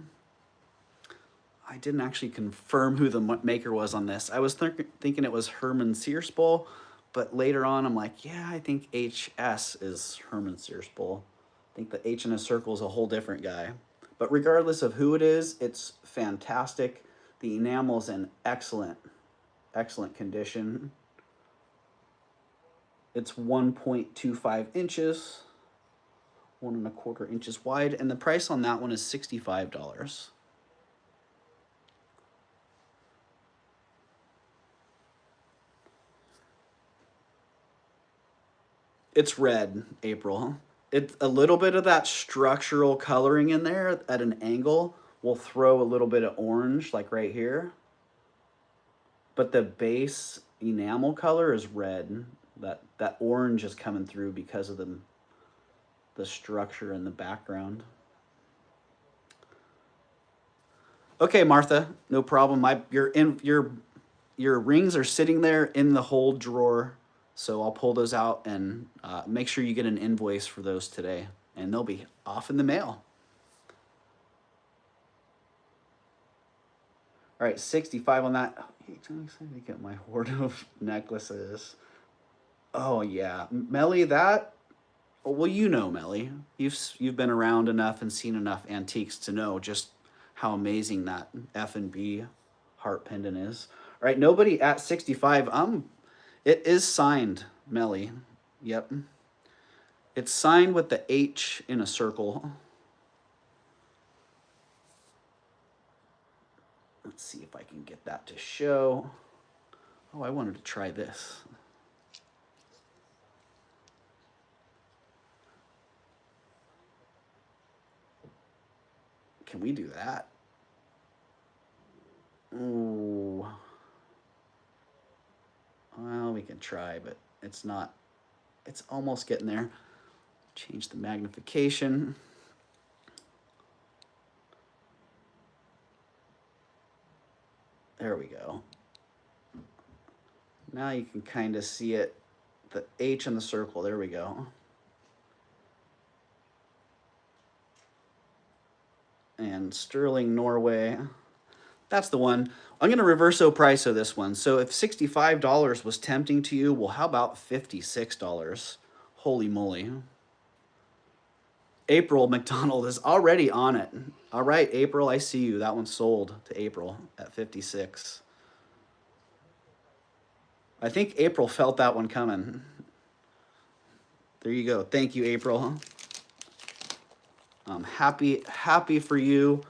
I didn't actually confirm who the maker was on this. I was thinking it was Herman Searspole, but later on I'm like, yeah, I think HS is Herman Searspole. I think the H in a circle is a whole different guy. But regardless of who it is, it's fantastic. The enamel's in excellent condition. It's 1.25 inches. 1¼ inches wide, and the price on that one is $65. It's red, April. It's a little bit of that structural coloring in there at an angle will throw a little bit of orange, like right here. But the base enamel color is red. That orange is coming through because of the structure in the background. Okay, Martha, no problem. Your rings are sitting there in the hold drawer, so I'll pull those out and make sure you get an invoice for those today, and they'll be off in the mail. All right, 65 on that. I'm excited to get my hoard of necklaces. Oh yeah, Melly, that. Well, you know, Melly, you've been around enough and seen enough antiques to know just how amazing that F&B heart pendant is. All right, nobody at 65. It is signed, Melly. Yep. It's signed with the H in a circle. Let's see if I can get that to show. Oh, I wanted to try this. Can we do that? Ooh. Well, we can try, but it's not. It's almost getting there. Change the magnification. There we go. Now you can kind of see it. The H in the circle. There we go. And Sterling, Norway. That's the one. I'm going to reverso price of this one. So if $65 was tempting to you, well, how about $56? Holy moly. April McDonald is already on it. All right, April, I see you. That one's sold to April at 56. I think April felt that one coming. There you go. Thank you, April. I'm happy for you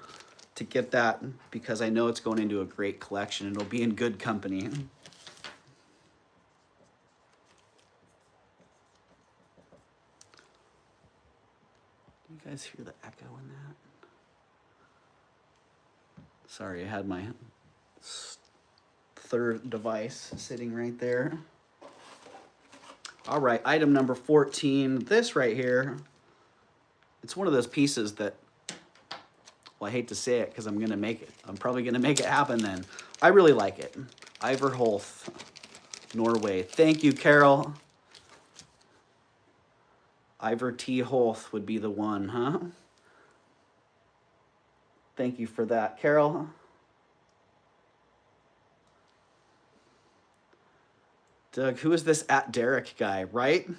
to get that, because I know it's going into a great collection. It'll be in good company. You guys hear the echo in that? Sorry, I had my third device sitting right there. All right, item number 14, this right here. It's one of those pieces that, well, I hate to say it because I'm probably gonna make it happen then. I really like it. Ivar Holth, Norway. Thank you, Carol. Ivar T. Holth would be the one, huh? Thank you for that, Carol. Doug, who is this at Derek guy, right?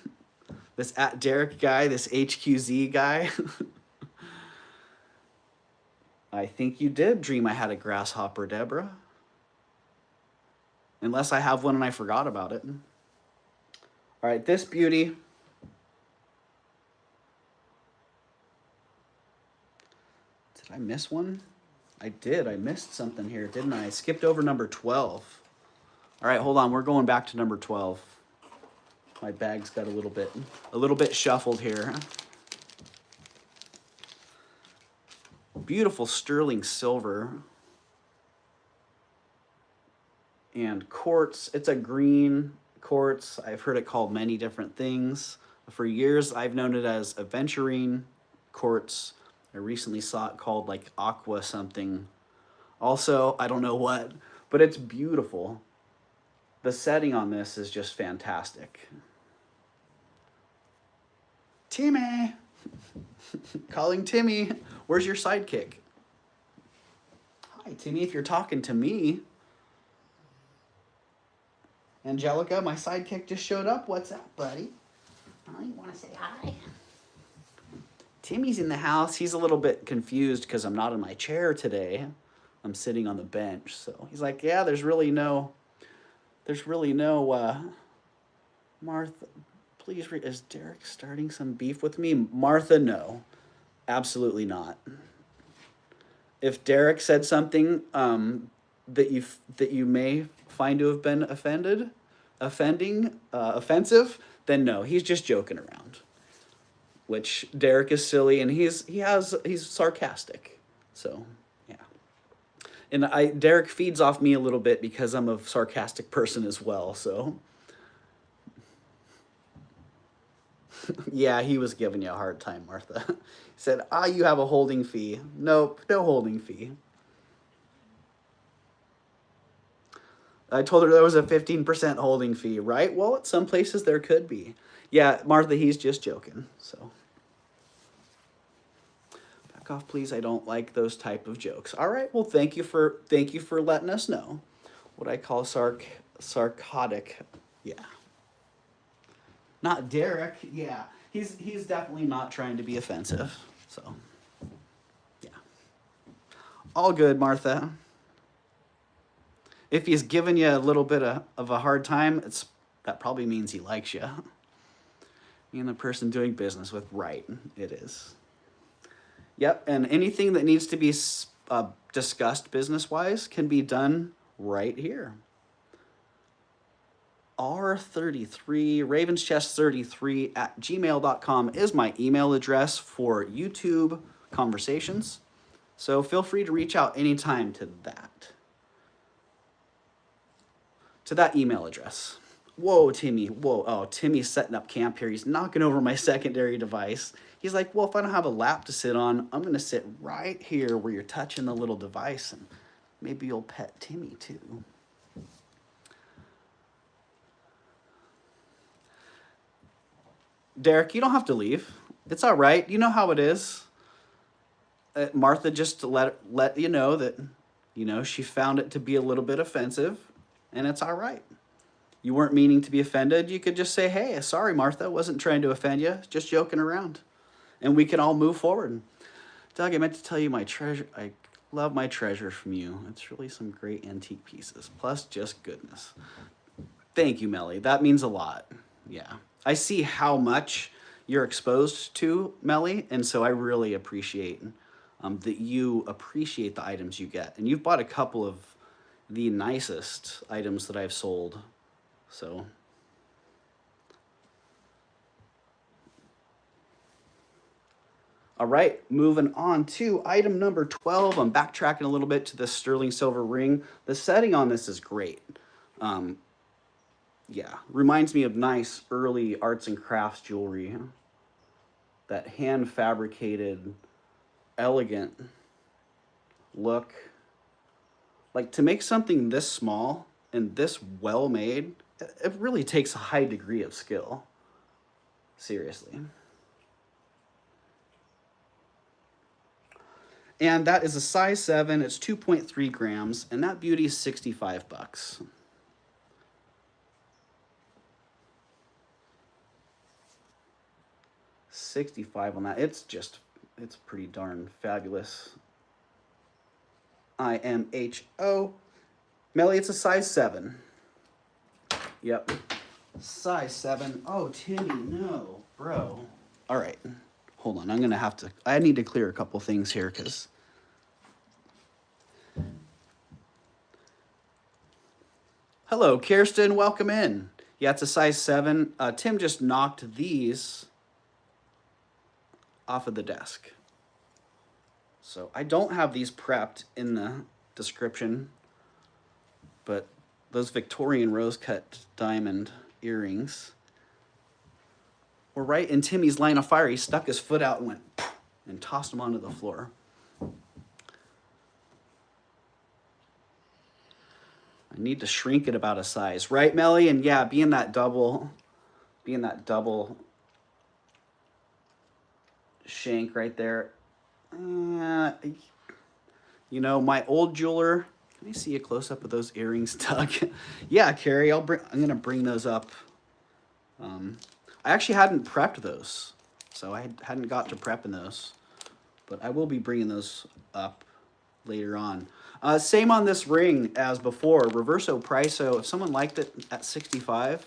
This at Derek guy, this HQZ guy. I think you did dream I had a grasshopper, Deborah. Unless I have one and I forgot about it. All right, this beauty. Did I miss one? I did. I missed something here, didn't I? I skipped over number 12. All right, hold on. We're going back to number 12. My bag's got a little bit shuffled here. Beautiful sterling silver and quartz. It's a green quartz. I've heard it called many different things. For years, I've known it as aventurine quartz. I recently saw it called like aqua something. Also, I don't know what, but it's beautiful. The setting on this is just fantastic. Timmy! Calling Timmy. Where's your sidekick? Hi, Timmy, if you're talking to me. Angelica, my sidekick just showed up. What's up, buddy? Oh, you want to say hi? Timmy's in the house. He's a little bit confused because I'm not in my chair today. I'm sitting on the bench. So he's like, yeah, there's really no, Martha, please read. Is Derek starting some beef with me? Martha, no, absolutely not. If Derek said something that you may find to have been offensive, then no, he's just joking around. Which Derek is silly and he's sarcastic. So yeah. And Derek feeds off me a little bit because I'm a sarcastic person as well, so. Yeah, he was giving you a hard time, Martha. He said, you have a holding fee. Nope, no holding fee. I told her there was a 15% holding fee, right? Well, at some places there could be. Yeah, Martha, he's just joking, so. Back off, please. I don't like those type of jokes. All right, well, thank you for letting us know. What I call sarcastic, yeah. Not Derek, yeah. He's definitely not trying to be offensive, so, yeah. All good, Martha. If he's giving you a little bit of a hard time, that probably means he likes you. And the person doing business with, right, it is. Yep, and anything that needs to be discussed business-wise can be done right here. R33, ravenschest33 @gmail.com is my email address for YouTube conversations. So feel free to reach out anytime to that email address. Whoa, Timmy, whoa. Oh, Timmy's setting up camp here. He's knocking over my secondary device. He's like, well, if I don't have a lap to sit on, I'm going to sit right here where you're touching the little device, and maybe you'll pet Timmy too. Derek, you don't have to leave. It's all right. You know how it is. Martha just let you know that, she found it to be a little bit offensive, and it's all right. You weren't meaning to be offended. You could just say, hey, sorry, Martha. Wasn't trying to offend you. Just joking around. And we can all move forward. Doug, I meant to tell you my treasure. I love my treasure from you. It's really some great antique pieces. Plus, just goodness. Thank you, Melly. That means a lot. Yeah. I see how much you're exposed to, Melly, and so I really appreciate that you appreciate the items you get. And you've bought a couple of the nicest items that I've sold. So All right, moving on to item number 12. I'm backtracking a little bit to the sterling silver ring. The setting on this is great. Yeah, reminds me of nice early arts and crafts jewelry. That hand fabricated, elegant look. Like, to make something this small and this well made, it really takes a high degree of skill. Seriously. And that is a size 7, it's 2.3 grams, and that beauty is 65 bucks. $65 on that. It's pretty darn fabulous. IMHO. Melly, it's a size 7. Yep. Size 7. Oh, Timmy, no, bro. All right. Hold on. I need to clear a couple things here because hello, Kirsten. Welcome in. Yeah, it's a size 7. Tim just knocked these off of the desk. So I don't have these prepped in the description, but those Victorian rose cut diamond earrings were right in Timmy's line of fire. He stuck his foot out and went and tossed them onto the floor. I need to shrink it about a size, right, Melly? And yeah, being that double shank right there. You know, my old jeweler. Let me see a close up of those earrings, Doug. Yeah, Carrie, I'm gonna bring those up. I actually hadn't prepped those, so I hadn't got to prepping those, but I will be bringing those up later on. Same on this ring as before, reverso price. So if someone liked it at 65,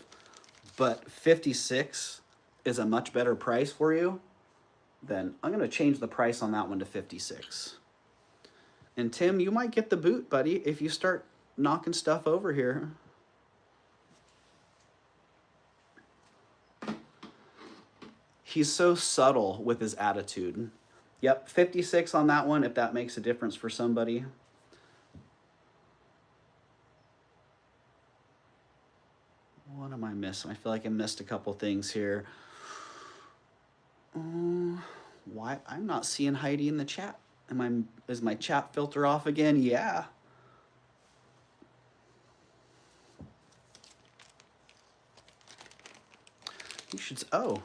but 56 is a much better price for you, then I'm gonna change the price on that one to 56. And Tim, you might get the boot, buddy, if you start knocking stuff over here. He's so subtle with his attitude. Yep, 56 on that one, if that makes a difference for somebody. What am I missing? I feel like I missed a couple things here. Why? I'm not seeing Heidi in the chat. Is my chat filter off again? Yeah. You should, oh,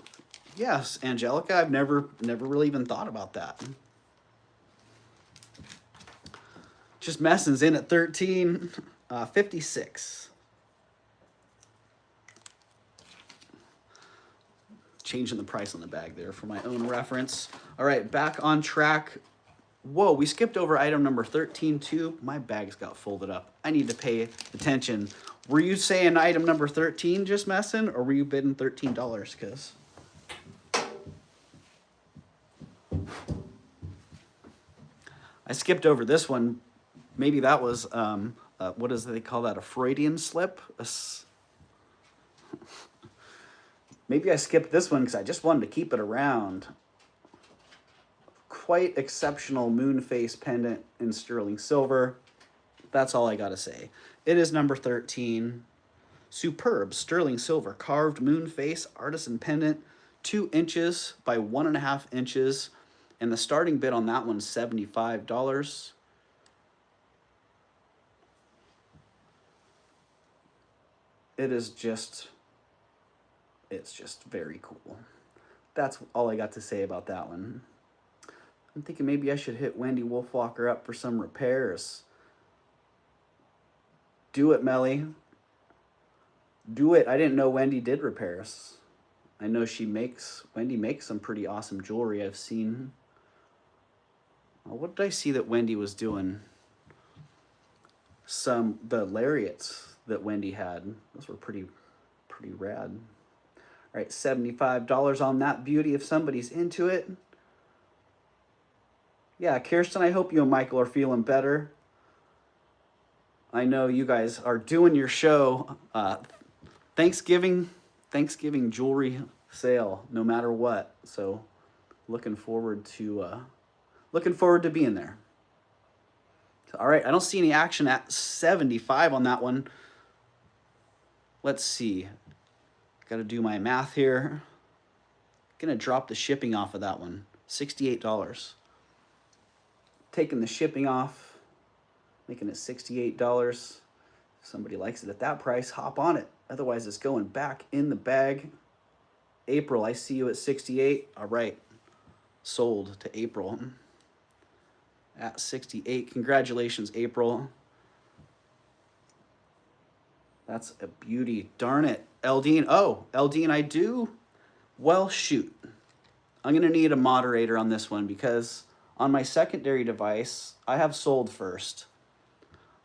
yes, Angelica, I've never really even thought about that. Just messing's in at 13, 56. Changing the price on the bag there for my own reference. All right, back on track. Whoa, we skipped over item number 13 too. My bags got folded up. I need to pay attention. Were you saying item number 13 just messing, or were you bidding $13? Because I skipped over this one. Maybe that was, what do they call that? A Freudian slip? Maybe I skipped this one because I just wanted to keep it around. Quite exceptional moon face pendant in sterling silver. That's all I gotta say. It is number 13. Superb sterling silver carved moon face artisan pendant, 2 inches by 1.5 inches. And the starting bid on that one's $75. It's just very cool. That's all I got to say about that one. I'm thinking maybe I should hit Wendy Wolfwalker up for some repairs. Do it, Melly. Do it. I didn't know Wendy did repairs. I know Wendy makes some pretty awesome jewelry I've seen. What did I see that Wendy was doing? The lariats that Wendy had. Those were pretty rad. All right, $75 on that beauty if somebody's into it. Yeah, Kirsten, I hope you and Michael are feeling better. I know you guys are doing your show. Thanksgiving jewelry sale, no matter what. So looking forward to being there. So, all right, I don't see any action at 75 on that one. Let's see. Got to do my math here. Gonna drop the shipping off of that one. $68. Taking the shipping off, making it $68. If somebody likes it at that price, hop on it. Otherwise, it's going back in the bag. April, I see you at 68. All right, sold to April at 68. Congratulations, April. That's a beauty. Darn it. Eldine. Oh, Eldine, I do. Well, shoot. I'm going to need a moderator on this one because on my secondary device, I have sold first.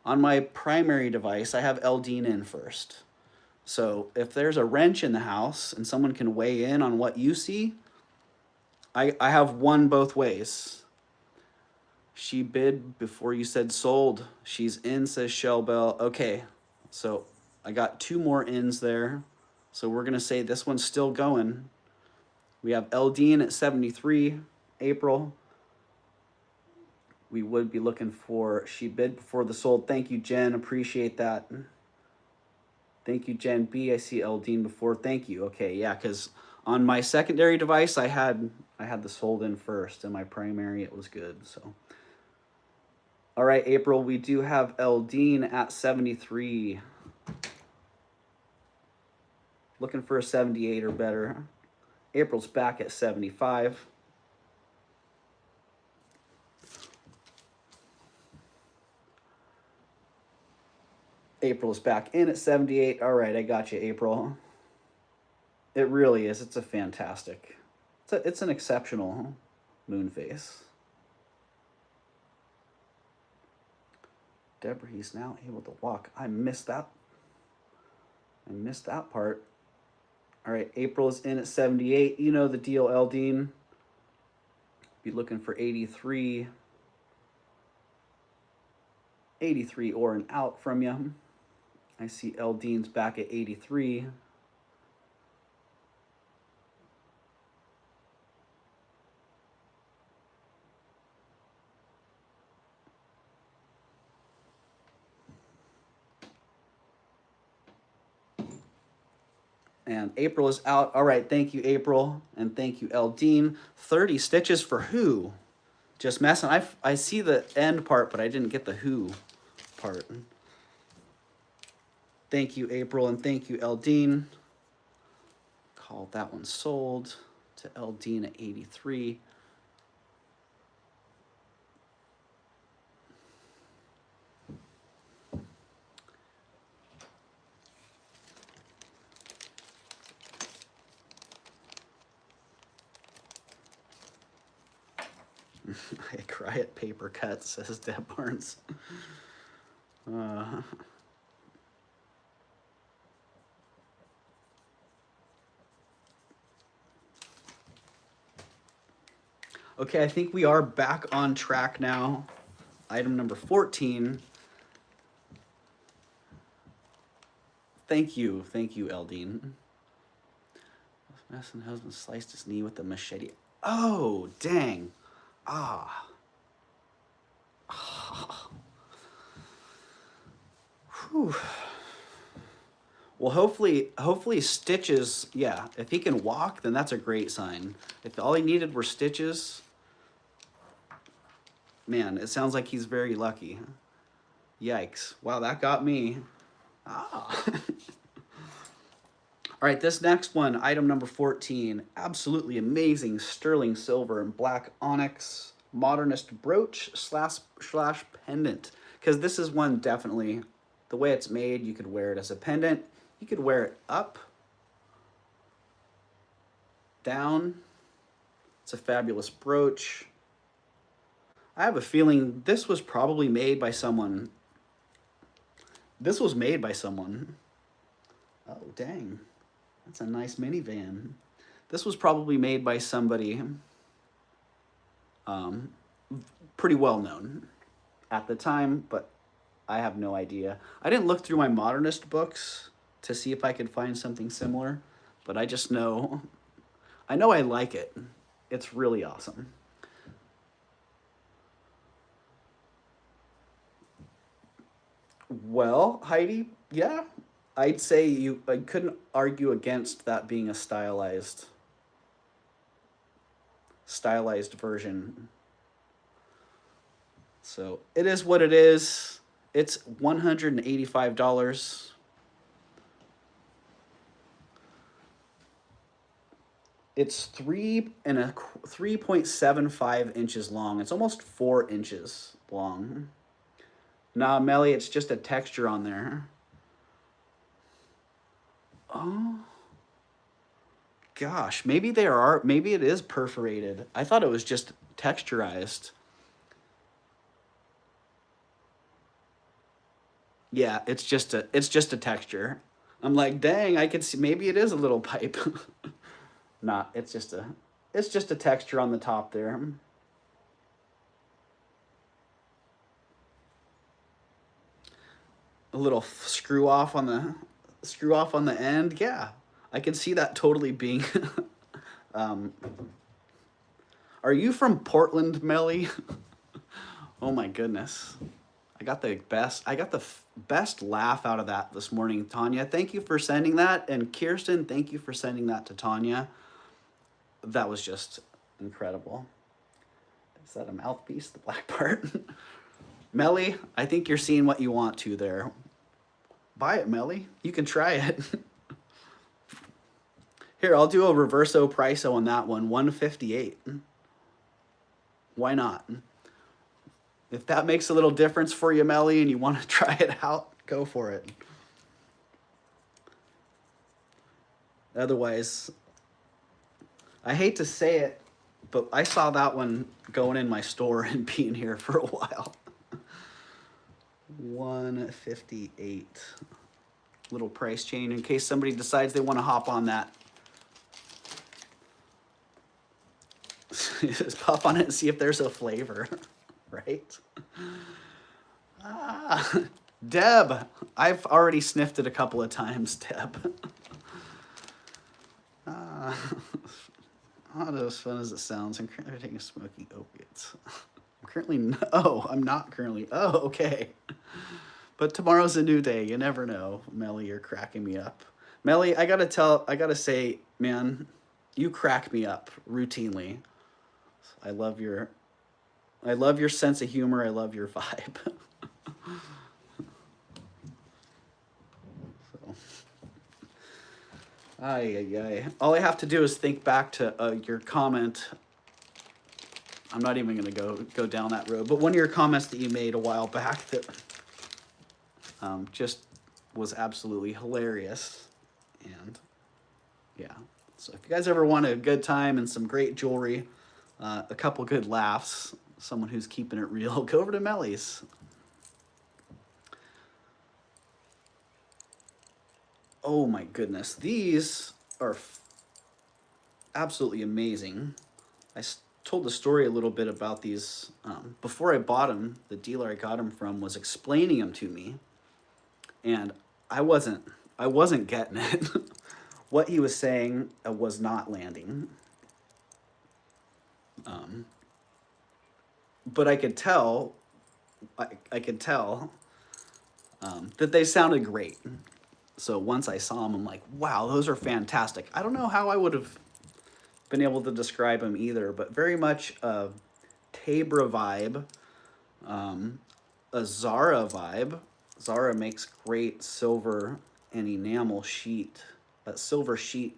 On my primary device, I have Eldine in first. So if there's a wrench in the house and someone can weigh in on what you see, I have won both ways. She bid before you said sold. She's in, says Shell Bell. Okay, so I got 2 more ins there. So we're going to say this one's still going. We have Eldine at 73, April. We would be looking for, she bid before the sold. Thank you, Jen. Appreciate that. Thank you, Jen B. I see Eldine before. Thank you. Okay, yeah, because on my secondary device, I had the sold in first. And my primary, it was good. So, all right, April, we do have Eldine at 73. Looking for a 78 or better. April's back at 75. April's back in at 78. All right, I got you, April. It really is. It's a fantastic. It's an exceptional moon face. Deborah, he's now able to walk. I missed that. I missed that part. All right, April is in at 78. You know the deal, Eldine. Be looking for 83. 83 or an out from you. I see Eldine's back at 83. And April is out. All right, thank you, April. And thank you, Eldine. 30 stitches for who? Just messing. I see the end part, but I didn't get the who part. Thank you, April, and thank you, Eldine. Called that one sold to Eldine at 83. I cry at paper cuts, says Deb Barnes. Okay, I think we are back on track now. Item number 14. Thank you, Eldine. Madison husband sliced his knee with a machete. Oh, dang. Ah. Whew. Well, hopefully stitches, yeah, if he can walk, then that's a great sign. If all he needed were stitches, man, it sounds like he's very lucky. Yikes. Wow, that got me. Ah. All right, this next one, item number 14, absolutely amazing sterling silver and black onyx modernist brooch slash pendant. Because this is one definitely, the way it's made, you could wear it as a pendant. You could wear it up, down. It's a fabulous brooch. I have a feeling this was probably made by someone. This was made by someone. Oh, dang. That's a nice minivan. This was probably made by somebody pretty well known at the time, but I have no idea. I didn't look through my Modernist books to see if I could find something similar, but I just know, I know I like it. It's really awesome. Well, Heidi, yeah, I'd say I couldn't argue against that being a stylized version. So it is what it is. It's $185. It's 3.75 inches long. It's almost 4 inches long. Nah, Melly, it's just a texture on there. Oh. Gosh, maybe maybe it is perforated. I thought it was just texturized. Yeah, it's just a texture. I'm like, dang, I could see maybe it is a little pipe. Nah, it's just a texture on the top there. A little screw off on the end. Yeah, I can see that totally being. Are you from Portland, Melly? Oh my goodness. I got the best laugh out of that this morning, Tanya. Thank you for sending that. And Kirsten, thank you for sending that to Tanya. That was just incredible. Is that a mouthpiece, the black part? Melly, I think you're seeing what you want to there. Buy it, Melly. You can try it. Here, I'll do a reverso priso on that one, $158. Why not? If that makes a little difference for you, Melly, and you want to try it out, go for it. Otherwise, I hate to say it, but I saw that one going in my store and being here for a while. 158. Little price change in case somebody decides they want to hop on that. Just pop on it and see if there's a flavor, right? Ah, Deb, I've already sniffed it a couple of times, Deb. Not as fun as it sounds. I'm currently taking smoky opiates. I'm not currently. Oh, okay. But tomorrow's a new day. You never know. Melly, you're cracking me up. Melly, I gotta say, man, you crack me up routinely. I love your sense of humor. I love your vibe. So, all I have to do is think back to your comment. I'm not even gonna go down that road, but one of your comments that you made a while back that just was absolutely hilarious. And yeah, so if you guys ever want a good time and some great jewelry, a couple good laughs, someone who's keeping it real, go over to Melly's. Oh my goodness, these are absolutely amazing. I told the story a little bit about these before I bought them. The dealer I got them from was explaining them to me, and I wasn't getting it. What he was saying was not landing. But I could tell that they sounded great. So once I saw them, I'm like, wow, those are fantastic. I don't know how I would have been able to describe them either, but very much a Tabra vibe, a Zara vibe. Zara makes great silver and enamel sheet, silver sheet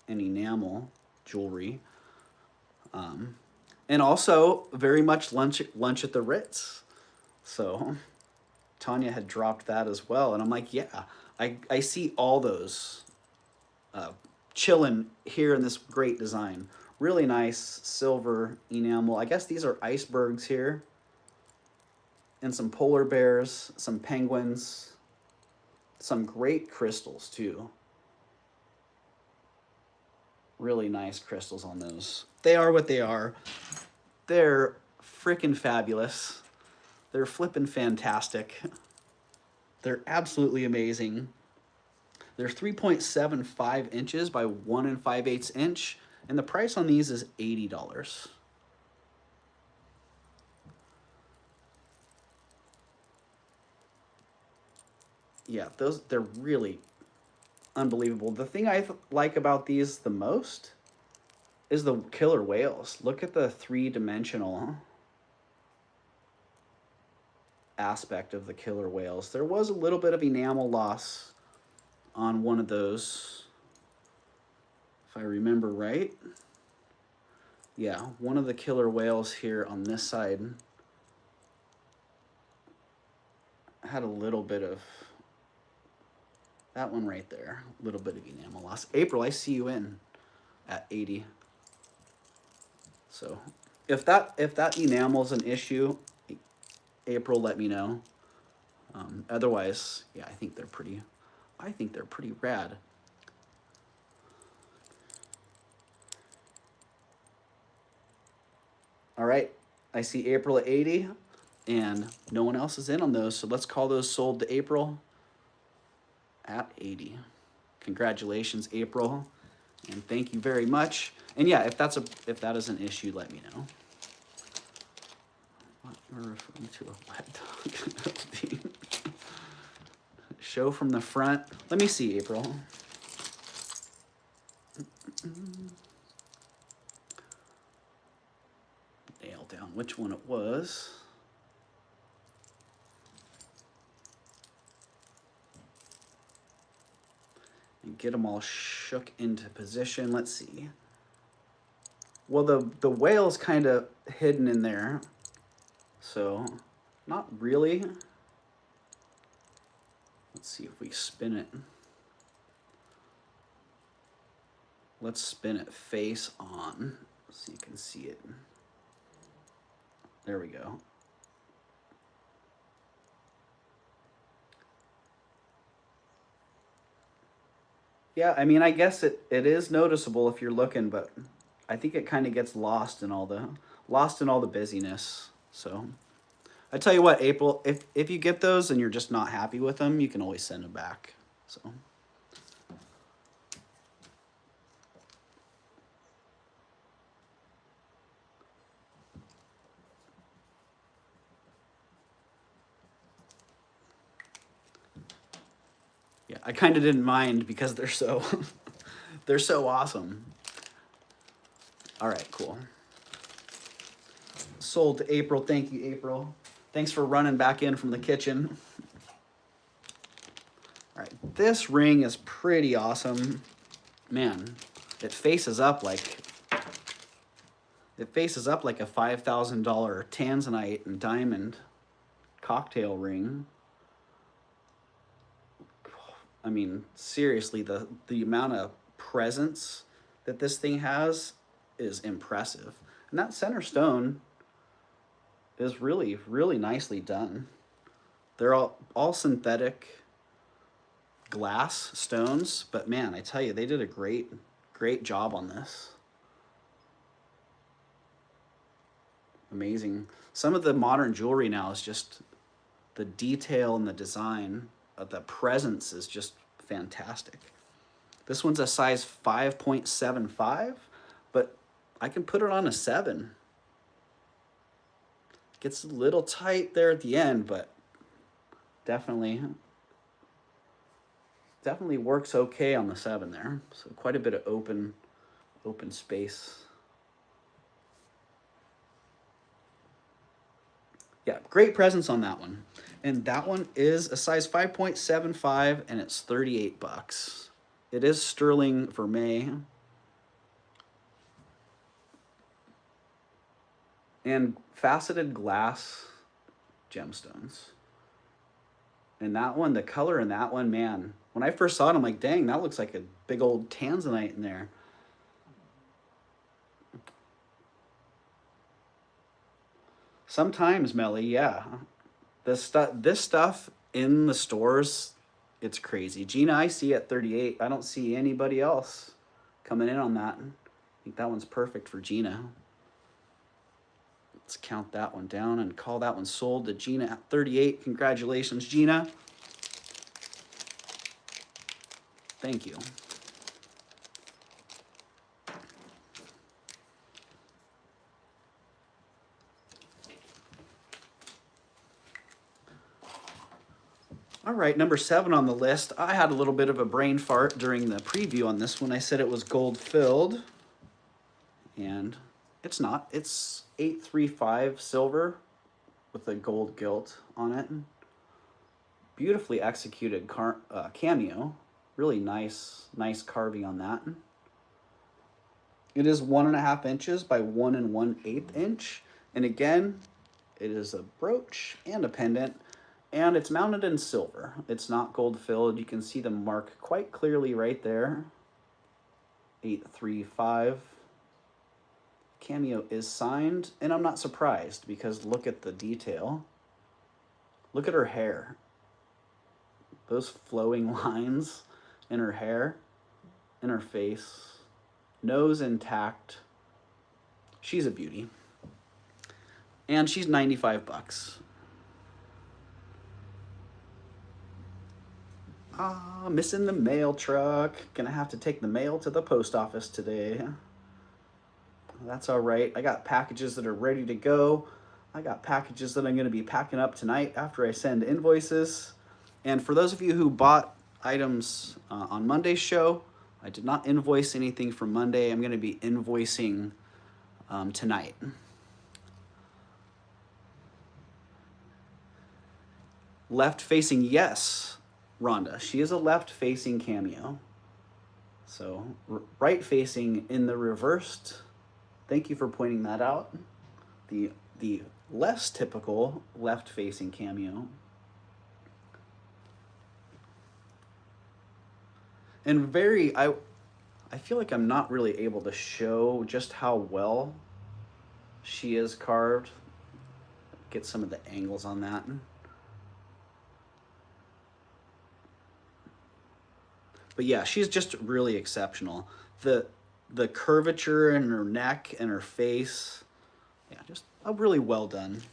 and enamel jewelry. And also very much lunch at the Ritz. So Tanya had dropped that as well. And I'm like, yeah, I see all those chilling here in this great design. Really nice silver enamel. I guess these are icebergs here. And some polar bears, some penguins, some great crystals too. Really nice crystals on those. They are what they are. They're freaking fabulous. They're flippin' fantastic. They're absolutely amazing. They're 3.75 inches by 1 5/8 inch, And the price on these is $80. Yeah, they're really unbelievable. The thing I like about these the most is the killer whales. Look at the three-dimensional aspect of the killer whales. There was a little bit of enamel loss on one of those, if I remember right. Yeah, one of the killer whales here on this side had a little bit of, that one right there, a little bit of enamel loss. April, I see you in at 80. So if that enamel's an issue, April, let me know. Otherwise, yeah, I think they're pretty rad. All right, I see April at 80, and no one else is in on those, so let's call those sold to April at 80. Congratulations, April, and thank you very much. And yeah, if that is an issue, let me know. What, you're referring to a wet dog. Show from the front. Let me see, April. Nail down which one it was. And get them all shook into position. Let's see. Well, the whale's kind of hidden in there, so not really. Let's see if we spin it. Let's spin it face on so you can see it. There we go. Yeah, I mean, I guess it is noticeable if you're looking, but I think it kind of gets lost in all the busyness. So I tell you what, April, if you get those and you're just not happy with them, you can always send them back. So yeah, I kind of didn't mind because they're so they're so awesome. All right, cool. Sold to April. Thank you, April. Thanks for running back in from the kitchen. All right, this ring is pretty awesome. Man, it faces up like a $5,000 tanzanite and diamond cocktail ring. I mean, seriously, the amount of presence that this thing has is impressive. And that center stone is really, really nicely done. They're all synthetic glass stones, but man, I tell you, they did a great job on this. Amazing. Some of the modern jewelry now is just the detail and the design of the presence is just fantastic. This one's a size 5.75, but I can put it on a 7. Gets a little tight there at the end, but definitely works okay on the 7 there. So quite a bit of open space. Yeah, great presence on that one. And that one is a size 5.75 and it's 38 bucks. It is sterling vermeil. And faceted glass gemstones. And that one, the color in that one, man, when I first saw it, I'm like, dang, that looks like a big old tanzanite in there. Sometimes, Melly, yeah. This stuff in the stores, it's crazy. Gina, I see at 38. I don't see anybody else coming in on that. I think that one's perfect for Gina. Let's count that one down and call that one sold to Gina at 38. Congratulations, Gina. Thank you. All right, number 7 on the list. I had a little bit of a brain fart during the preview on this one. I said it was gold filled, and it's not. It's 835 silver with a gold gilt on it. Beautifully executed cameo. Really nice carving on that. It is 1.5 inches by 1 1/8 inch. And again, it is a brooch and a pendant. And it's mounted in silver. It's not gold filled. You can see the mark quite clearly right there. 835. Cameo is signed, and I'm not surprised because look at the detail. Look at her hair. Those flowing lines in her hair, in her face, nose intact. She's a beauty. And she's 95 bucks. Ah, missing the mail truck. Gonna have to take the mail to the post office today. That's all right. I got packages that are ready to go. I got packages that I'm gonna be packing up tonight after I send invoices. And for those of you who bought items on Monday's show, I did not invoice anything from Monday. I'm gonna be invoicing tonight. Left facing, yes. Rhonda, she is a left-facing cameo. So right-facing in the reversed. Thank you for pointing that out. The less typical left-facing cameo. And I feel like I'm not really able to show just how well she is carved. Get some of the angles on that. But yeah, she's just really exceptional. The curvature in her neck and her face, yeah, just a really well done,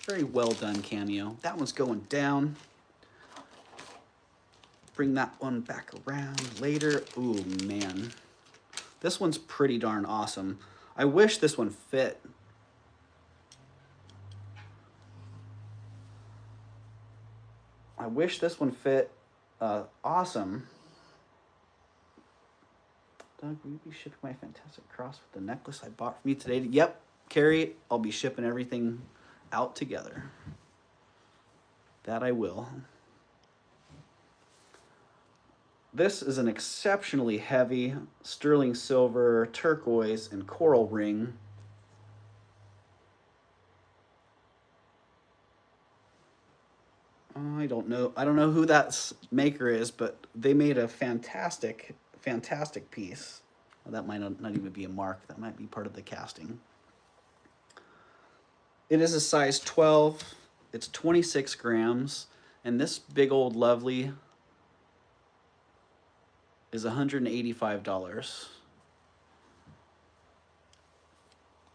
very well done cameo. That one's going down. Bring that one back around later. Ooh, man. This one's pretty darn awesome. I wish this one fit. I wish this one fit awesome. Doug, will you be shipping my fantastic cross with the necklace I bought from you today? Yep, Carrie, I'll be shipping everything out together. That I will. This is an exceptionally heavy sterling silver, turquoise, and coral ring. I don't know who that maker is, but they made a fantastic piece. Well, that might not even be a mark. That might be part of the casting. It is a size 12. It's 26 grams. And this big old lovely is $185.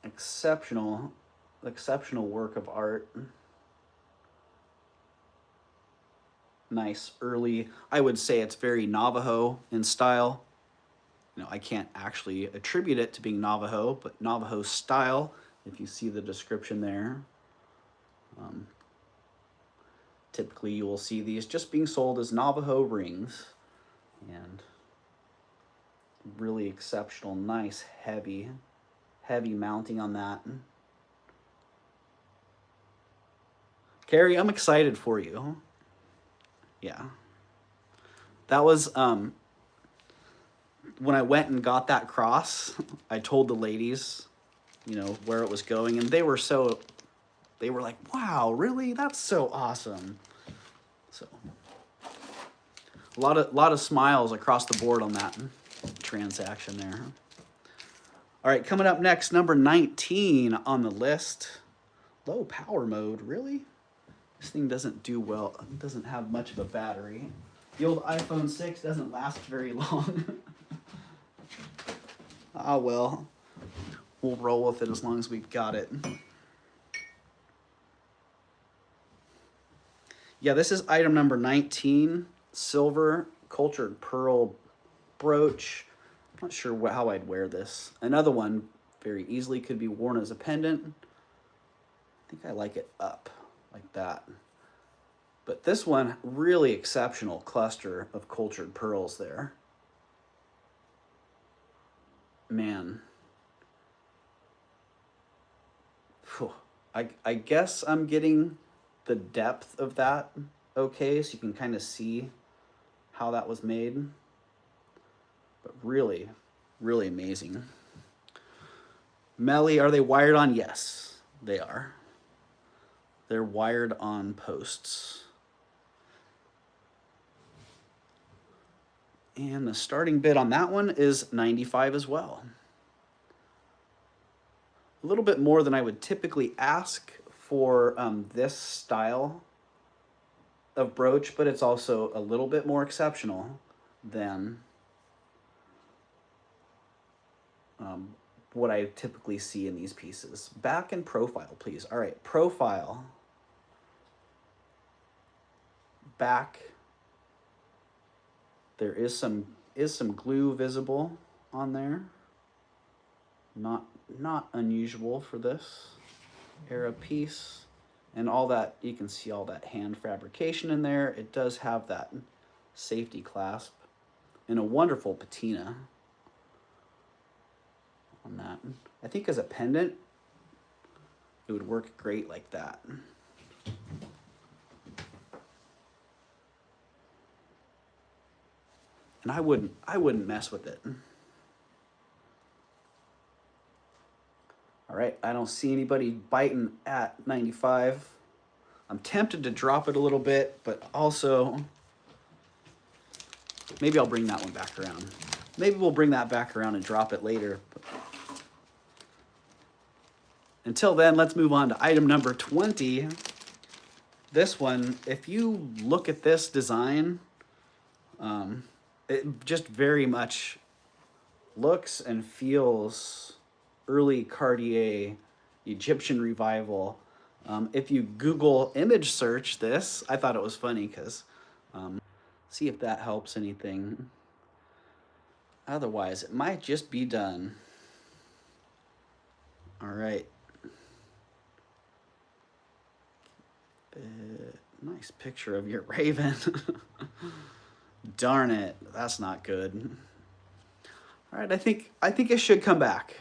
Exceptional work of art. Nice early, I would say it's very Navajo in style. You know, I can't actually attribute it to being Navajo, but Navajo style, if you see the description there. Typically you will see these just being sold as Navajo rings, and really exceptional, nice, heavy mounting on that. Carrie, I'm excited for you. Yeah. That was, when I went and got that cross, I told the ladies, you know, where it was going, and they were like, wow, really? That's so awesome. So, a lot of smiles across the board on that transaction there. All right, coming up next, number 19 on the list. Low power mode, really? This thing doesn't do well. It doesn't have much of a battery. The old iPhone 6 doesn't last very long. Ah, well, we'll roll with it as long as we've got it. Yeah, this is item number 19, silver cultured pearl brooch. I'm not sure how I'd wear this. Another one very easily could be worn as a pendant. I think I like it up like that. But this one, really exceptional cluster of cultured pearls there. Man. Whew. I guess I'm getting the depth of that okay, so you can kind of see how that was made. But really, really amazing. Melly, are they wired on? Yes, they are. They're wired on posts. And the starting bid on that one is $95 as well. A little bit more than I would typically ask for this style of brooch, but it's also a little bit more exceptional than what I typically see in these pieces. Back and profile, please. All right, profile. Back. There is some glue visible on there. Not unusual for this era piece. And all that, you can see all that hand fabrication in there. It does have that safety clasp and a wonderful patina on that. I think as a pendant, it would work great like that. And I wouldn't mess with it. All right, I don't see anybody biting at 95. I'm tempted to drop it a little bit, but also maybe I'll bring that one back around. Maybe we'll bring that back around and drop it later. Until then, let's move on to item number 20. This one, if you look at this design, it just very much looks and feels early Cartier Egyptian revival. If you Google image search this, I thought it was funny because see if that helps anything. Otherwise, it might just be done. All right. Nice picture of your raven. Darn it, that's not good. All right, I think it should come back.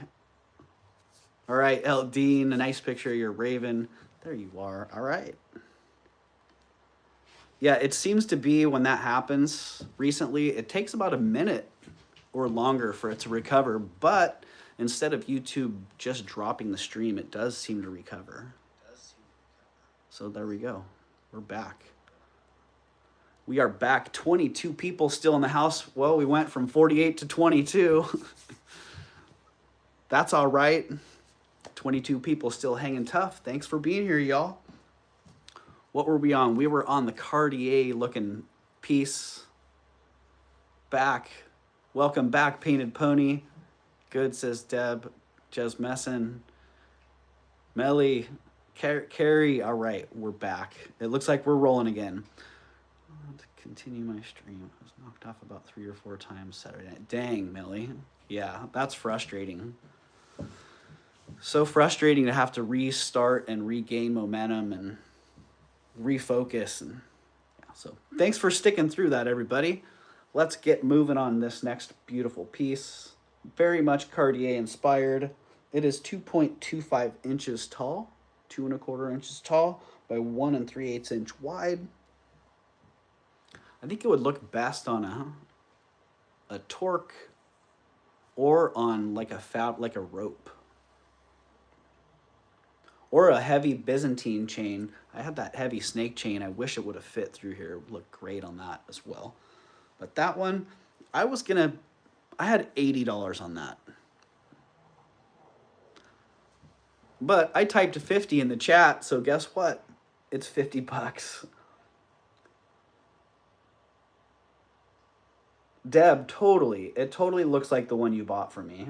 All right, El Dean, a nice picture of your raven. There you are. All right. Yeah, it seems to be when that happens recently, it takes about a minute or longer for it to recover, but instead of YouTube just dropping the stream, it does seem to recover. So there we go. We're back. We are back. 22 people still in the house. Well, we went from 48 to 22. That's all right. 22 people still hanging tough. Thanks for being here, y'all. What were we on? We were on the Cartier looking piece. Back. Welcome back, Painted Pony. Good, says Deb. Jez Messin. Melly. Carrie. All right, we're back. It looks like we're rolling again. To continue my stream, I was knocked off about 3 or 4 times Saturday night. Dang, Melly. Yeah, that's frustrating. So frustrating to have to restart and regain momentum and refocus. And yeah, so thanks for sticking through that, everybody. Let's get moving on this next beautiful piece. Very much Cartier inspired. It is 2.25 inches tall, 2 1/4 inches tall by 1 3/8 inch wide. I think it would look best on a torque or on like a rope. Or a heavy Byzantine chain. I had that heavy snake chain. I wish it would have fit through here. It would look great on that as well. But that one, I had $80 on that. But I typed 50 in the chat, so guess what? It's 50 bucks. Deb, totally. It totally looks like the one you bought for me.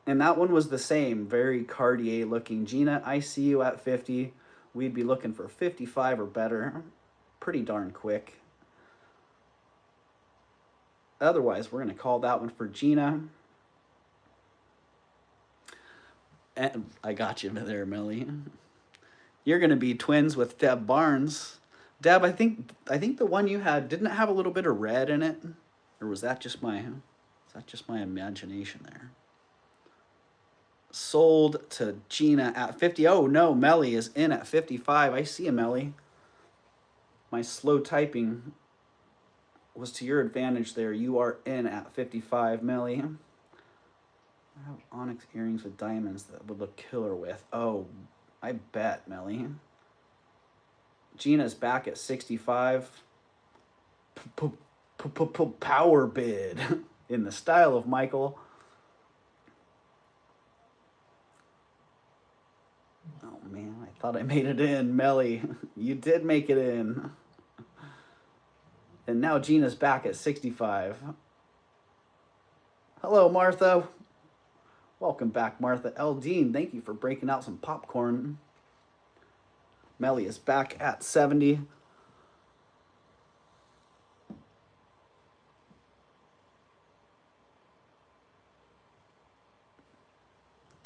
And that one was the same, very Cartier looking. Gina, I see you at 50. We'd be looking for 55 or better. Pretty darn quick. Otherwise, we're going to call that one for Gina. And I got you there, Millie. You're going to be twins with Deb Barnes. Deb, I think the one you had didn't it have a little bit of red in it, or was that just my imagination there? Sold to Gina at 50. Oh no, Melly is in at 55. I see you, Melly. My slow typing was to your advantage there. You are in at 55, Melly. I have onyx earrings with diamonds that would look killer with. Oh, I bet, Melly. Gina's back at 65. Power bid in the style of Michael. Oh man, I thought I made it in, Melly. You did make it in. And now Gina's back at 65. Hello, Martha. Welcome back, Martha. L. Dean, thank you for breaking out some popcorn. Melly is back at 70.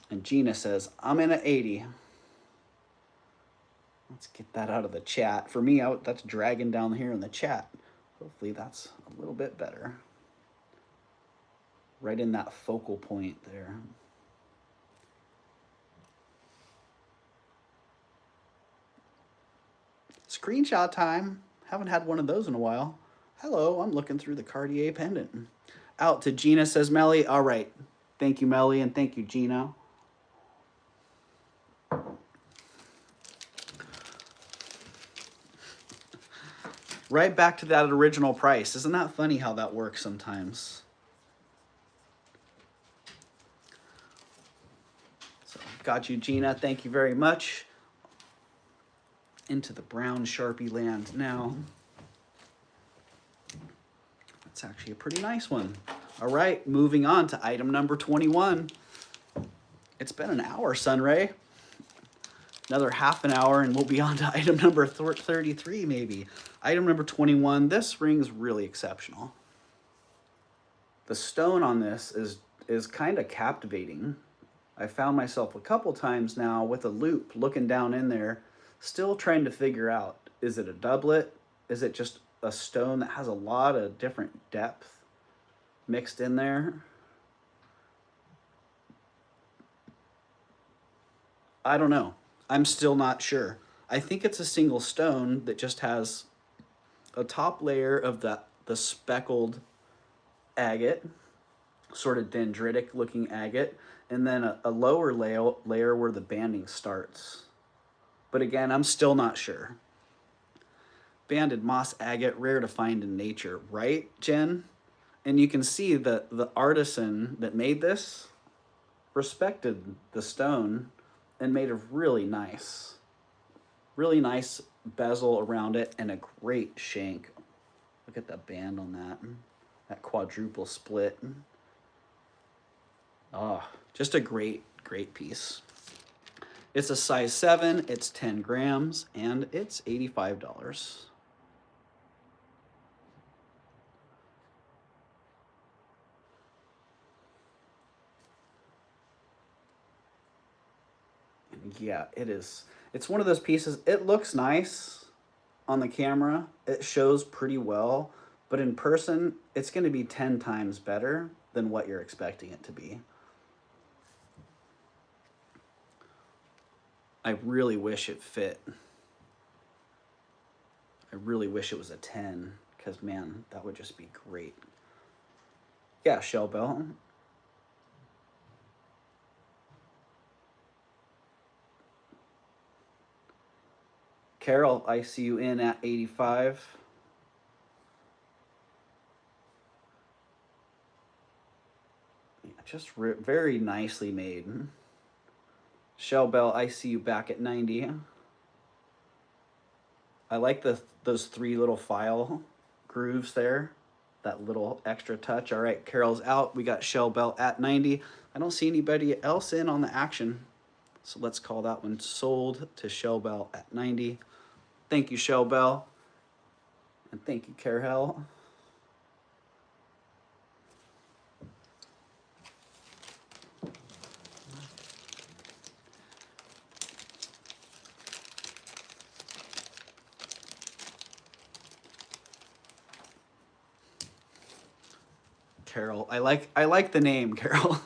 And Gina says, I'm in at 80. Let's get that out of the chat. For me, that's dragging down here in the chat. Hopefully that's a little bit better. Right in that focal point there. Screenshot time. Haven't had one of those in a while. Hello, I'm looking through the Cartier pendant. Out to Gina, says Melly. All right. Thank you, Melly, and thank you, Gina. Right back to that original price. Isn't that funny how that works sometimes? So, got you, Gina. Thank you very much. Into the brown Sharpie land now. That's actually a pretty nice one. All right, moving on to item number 21. It's been an hour, Sunray. Another half an hour and we'll be on to item number 33 maybe. Item number 21, this ring's really exceptional. The stone on this is kind of captivating. I found myself a couple times now with a loop looking down in there, still trying to figure out, is it a doublet? Is it just a stone that has a lot of different depth mixed in there? I don't know. I'm still not sure. I think it's a single stone that just has a top layer of the speckled agate, sort of dendritic looking agate, and then a lower layer where the banding starts. But again, I'm still not sure. Banded moss agate, rare to find in nature, right, Jen? And you can see that the artisan that made this respected the stone and made a really nice bezel around it and a great shank. Look at the band on that quadruple split. Oh, just a great piece. It's a size 7, it's 10 grams, and it's $85. Yeah, it is. It's one of those pieces, it looks nice on the camera. It shows pretty well, but in person, it's going to be 10 times better than what you're expecting it to be. I really wish it fit. I really wish it was a 10, because man, that would just be great. Yeah, Shell Bell. Carol, I see you in at 85. Yeah, just very nicely made. Shell Bell, I see you back at 90. I like those 3 little file grooves there. That little extra touch. All right, Carol's out. We got Shell Bell at 90. I don't see anybody else in on the action. So let's call that one sold to Shell Bell at 90. Thank you, Shell Bell. And thank you, Carol. Carol. I like the name, Carol.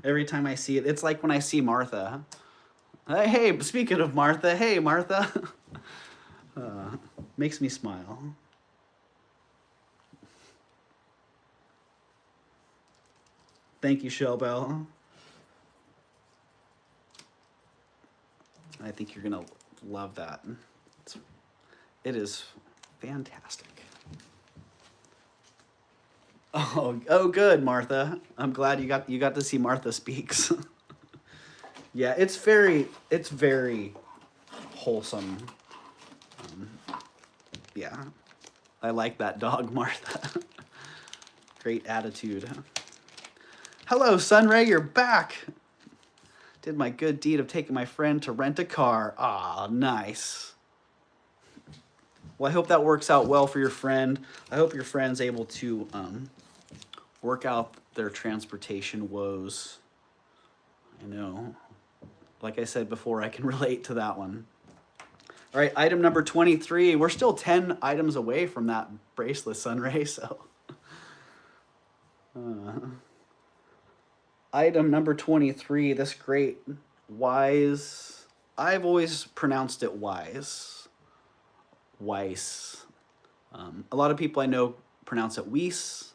Every time I see it, it's like when I see Martha. Hey, speaking of Martha, hey, Martha. Makes me smile. Thank you, Shellbell. I think you're gonna love that. It is fantastic. Oh, good, Martha. I'm glad you got to see Martha Speaks. Yeah, it's very wholesome. Yeah, I like that dog, Martha. Great attitude. Hello, Sunray, you're back. Did my good deed of taking my friend to rent a car. Ah, nice. Well, I hope that works out well for your friend. I hope your friend's able to work out their transportation woes. I know. Like I said before, I can relate to that one. All right, item number 23. We're still 10 items away from that bracelet, Sunray, so. Item number 23, this great Wise. I've always pronounced it Wise. Weiss. A lot of people I know pronounce it Weiss.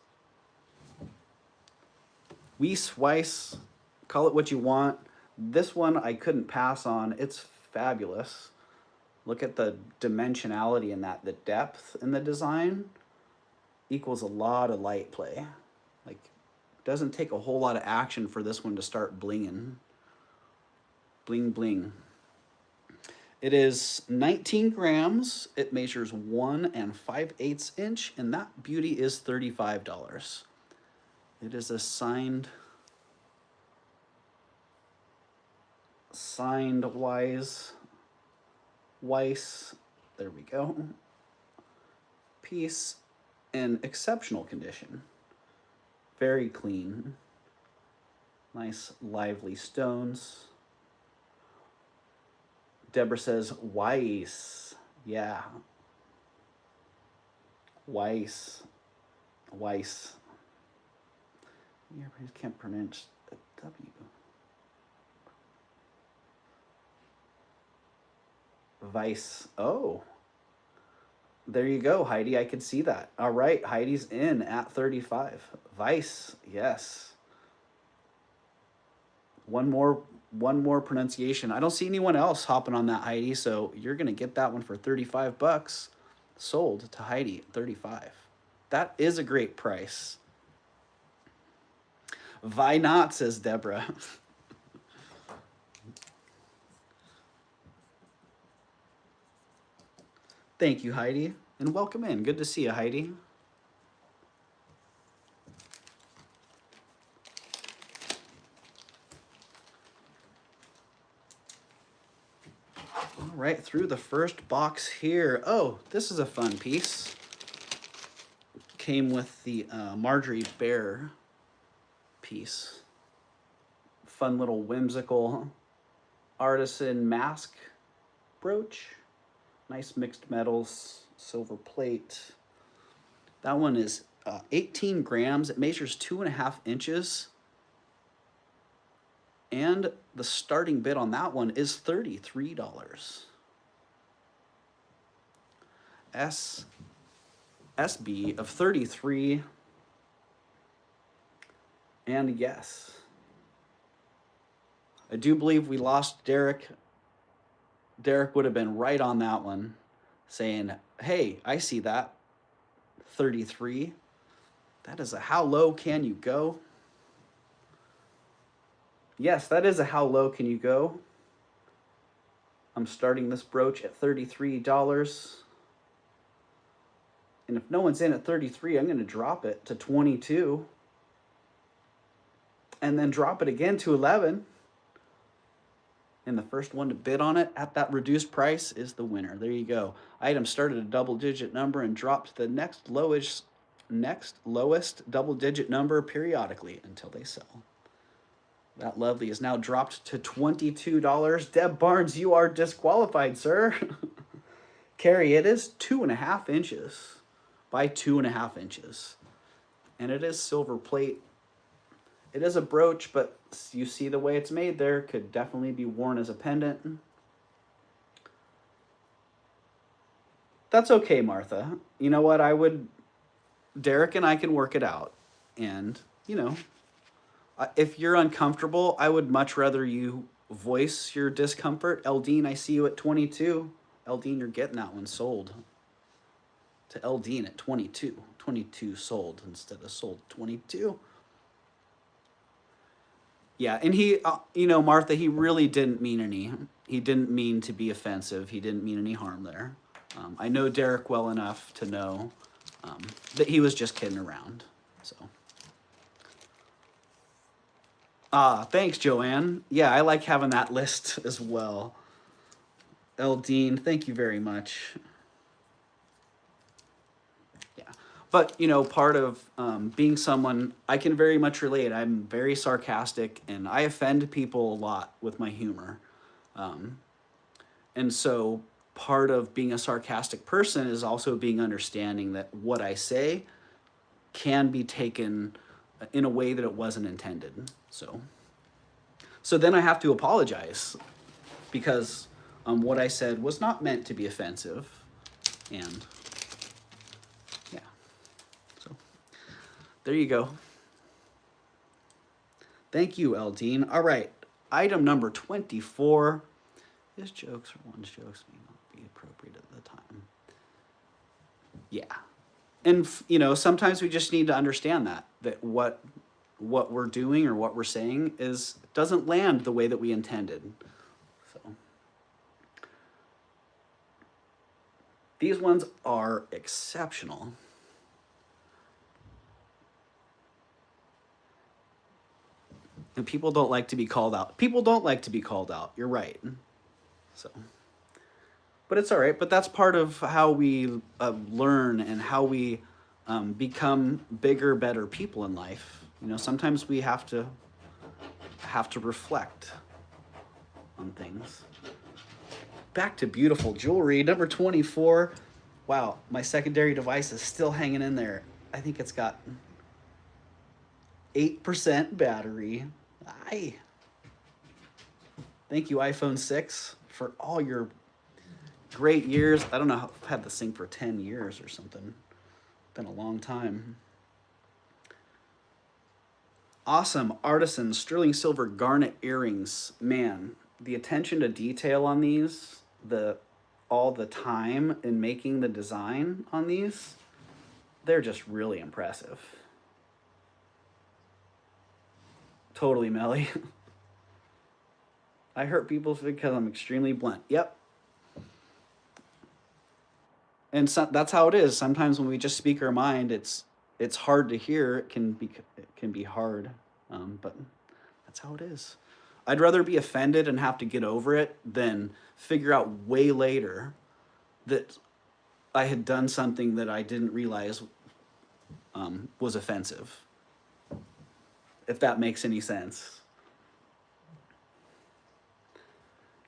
Weiss, call it what you want. This one I couldn't pass on. It's fabulous. Look at the dimensionality in that. The depth in the design equals a lot of light play. Like, doesn't take a whole lot of action for this one to start blinging. Bling, bling. It is 19 grams. It measures 1 5/8 inch, and that beauty is $35. It is a signed Weiss, there we go, piece in exceptional condition. Very clean. Nice lively stones. Deborah says Weiss. Yeah. Weiss. Yeah, I just can't pronounce a W. Weiss. Oh. There you go, Heidi. I could see that. All right, Heidi's in at 35. Weiss, yes. One more pronunciation. I don't see anyone else hopping on that, Heidi, so you're gonna get that one for 35 bucks. Sold to Heidi at 35. That is a great price. Why not, says Deborah. Thank you, Heidi, and welcome in. Good to see you, Heidi. All right, through the first box here. Oh, this is a fun piece. Came with the Marjorie BAER piece. Fun little whimsical Artisan mask brooch. Nice mixed metals, silver plate. That one is 18 grams. It measures 2.5 inches. And the starting bid on that one is $33. SB of 33. And yes, I do believe we lost Derek. Derek would have been right on that one, saying, hey, I see that. 33. That is a how low can you go? Yes, that is a how low can you go. I'm starting this brooch at $33. And if no one's in at 33, I'm going to drop it to 22. And then drop it again to 11. And the first one to bid on it at that reduced price is the winner. There you go. Item started a double-digit number and dropped to the next lowest double-digit number periodically until they sell. That lovely is now dropped to $22. Deb Barnes, you are disqualified, sir. Carrie, it is 2.5 inches by 2.5 inches. And it is silver plate. It is a brooch, but you see the way it's made there. Could definitely be worn as a pendant. That's okay, Martha. You know what? Derek and I can work it out. And, you know, if you're uncomfortable, I would much rather you voice your discomfort. Eldine, I see you at 22. Eldine, you're getting that one sold. To Eldine at 22. 22 sold instead of sold 22. Yeah, and he, you know, Martha, he really didn't mean he didn't mean to be offensive. He didn't mean any harm there. I know Derek well enough to know that he was just kidding around, so. Thanks, Joanne. Yeah, I like having that list as well. Eldine, thank you very much. Yeah, but, you know, part of being someone, I can very much relate. I'm very sarcastic, and I offend people a lot with my humor. And so part of being a sarcastic person is also being understanding that what I say can be taken in a way that it wasn't intended. So then I have to apologize because what I said was not meant to be offensive. And yeah, so there you go. Thank you, Eldine. All right, item number 24. His jokes or one's jokes may not be appropriate at the time. Yeah. And, you know, sometimes we just need to understand that what we're doing or what we're saying doesn't land the way that we intended. So these ones are exceptional. And people don't like to be called out. People don't like to be called out. You're right. So, but it's all right. But that's part of how we learn and how we become bigger, better people in life. You know, sometimes we have to reflect on things. Back to beautiful jewelry, number 24. Wow, my secondary device is still hanging in there. I think it's got 8% battery. Aye. Thank you, iPhone 6, for all your great years. I don't know, I've had this thing for 10 years or something. Been a long time. Awesome Artisan sterling silver garnet earrings. Man, the attention to detail on these, all the time in making the design on these, they're just really impressive. Totally, Melly. I hurt people because I'm extremely blunt. Yep. And so, that's how it is. Sometimes when we just speak our mind, it's hard to hear. It can be hard, but that's how it is. I'd rather be offended and have to get over it than figure out way later that I had done something that I didn't realize was offensive. If that makes any sense.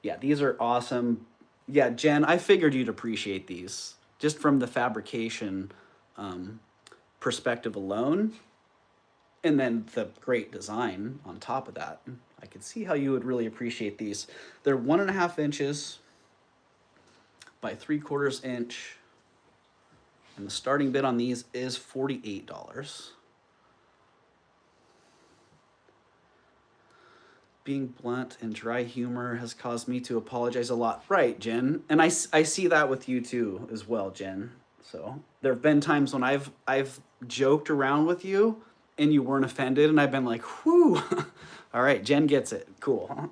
Yeah, these are awesome. Yeah, Jen, I figured you'd appreciate these just from the fabrication perspective alone. And then the great design on top of that. I could see how you would really appreciate these. They're 1.5 inches by 3/4 inch. And the starting bid on these is $48. Being blunt and dry humor has caused me to apologize a lot. Right, Jen. And I see that with you too as well, Jen. So there have been times when I've joked around with you and you weren't offended, and I've been like, whew. All right, Jen gets it. Cool.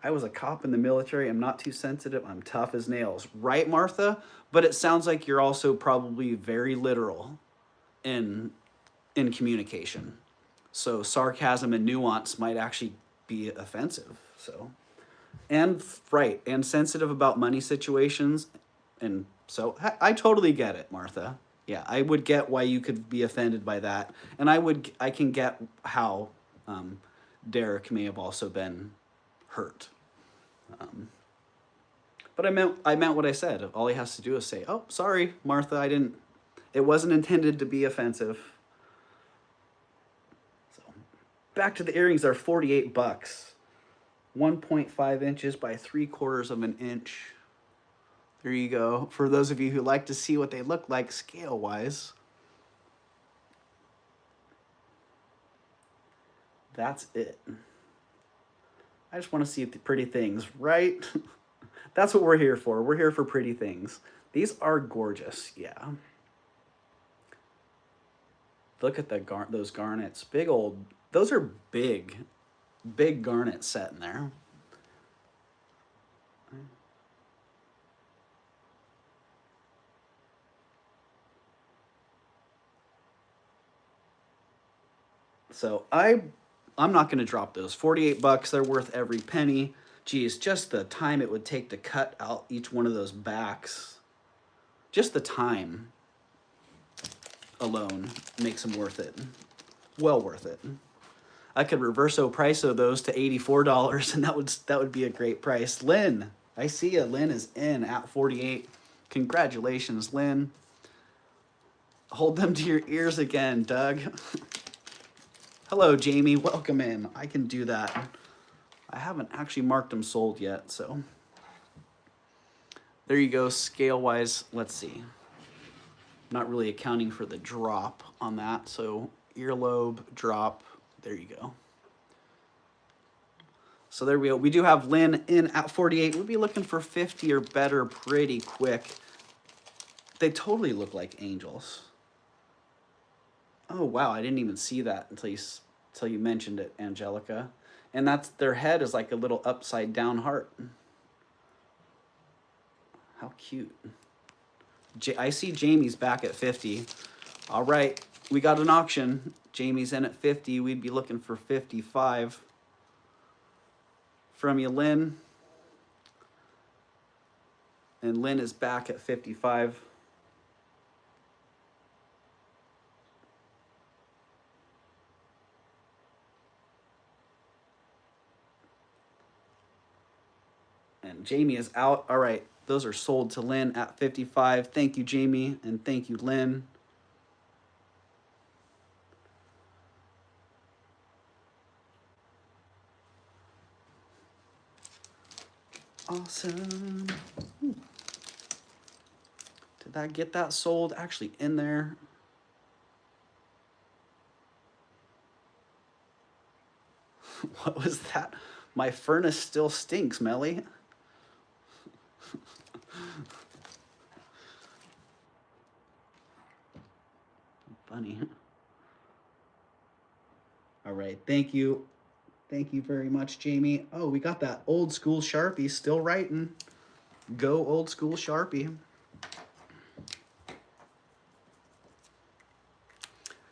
I was a cop in the military. I'm not too sensitive. I'm tough as nails. Right, Martha? But it sounds like you're also probably very literal in communication. So sarcasm and nuance might actually be offensive. So, and right, and sensitive about money situations. And so I totally get it, Martha. Yeah, I would get why you could be offended by that. And I can get how Derek may have also been hurt. But I meant what I said. All he has to do is say, oh, sorry, Martha, it wasn't intended to be offensive. Back to the earrings, they're 48 bucks. 1.5 inches by 3/4 of an inch. There you go. For those of you who like to see what they look like scale-wise. That's it. I just want to see the pretty things, right? That's what we're here for. We're here for pretty things. These are gorgeous, yeah. Look at those garnets. Big old, those are big garnet set in there. So I'm not going to drop those. 48 bucks, they're worth every penny. Geez, just the time it would take to cut out each one of those backs. Just the time alone makes them worth it. Well worth it. I could reverso price those to $84 and that would be a great price. Lynn, I see you. Lynn is in at 48. Congratulations, Lynn. Hold them to your ears again, Doug. Hello, Jamie. Welcome in. I can do that. I haven't actually marked them sold yet, so. There you go, scale-wise. Let's see. Not really accounting for the drop on that, so earlobe, drop. There you go. So there we go. We do have Lynn in at 48. We'll be looking for 50 or better pretty quick. They totally look like angels. Oh, wow, I didn't even see that until you mentioned it, Angelica. And that's, their head is like a little upside down heart. How cute. I see Jamie's back at 50. All right, we got an auction. Jamie's in at 50. We'd be looking for 55. From you, Lynn. And Lynn is back at 55. And Jamie is out. All right, those are sold to Lynn at 55. Thank you, Jamie, and thank you, Lynn. Awesome. Ooh. Did that get that sold actually in there? What was that? My furnace still stinks, Melly. Funny. All right, thank you. Thank you very much, Jamie. Oh, we got that old school Sharpie still writing. Go old school Sharpie.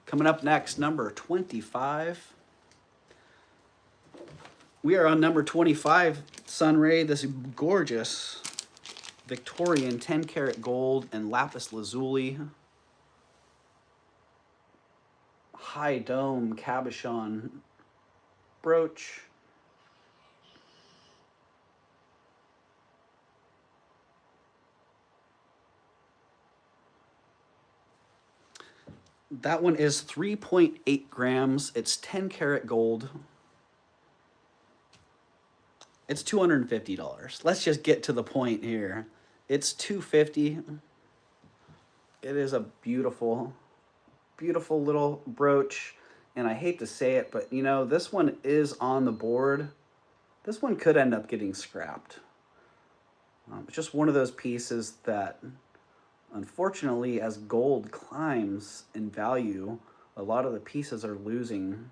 Coming up next, number 25. We are on number 25, Sunray, this gorgeous Victorian 10 karat gold and lapis lazuli. High dome cabochon brooch. That one is 3.8 grams. It's 10 karat gold. It's $250. Let's just get to the point here. It's $250. It is a beautiful, beautiful little brooch. And I hate to say it, but you know, this one is on the board. This one could end up getting scrapped. It's just one of those pieces that, unfortunately, as gold climbs in value, a lot of the pieces are losing.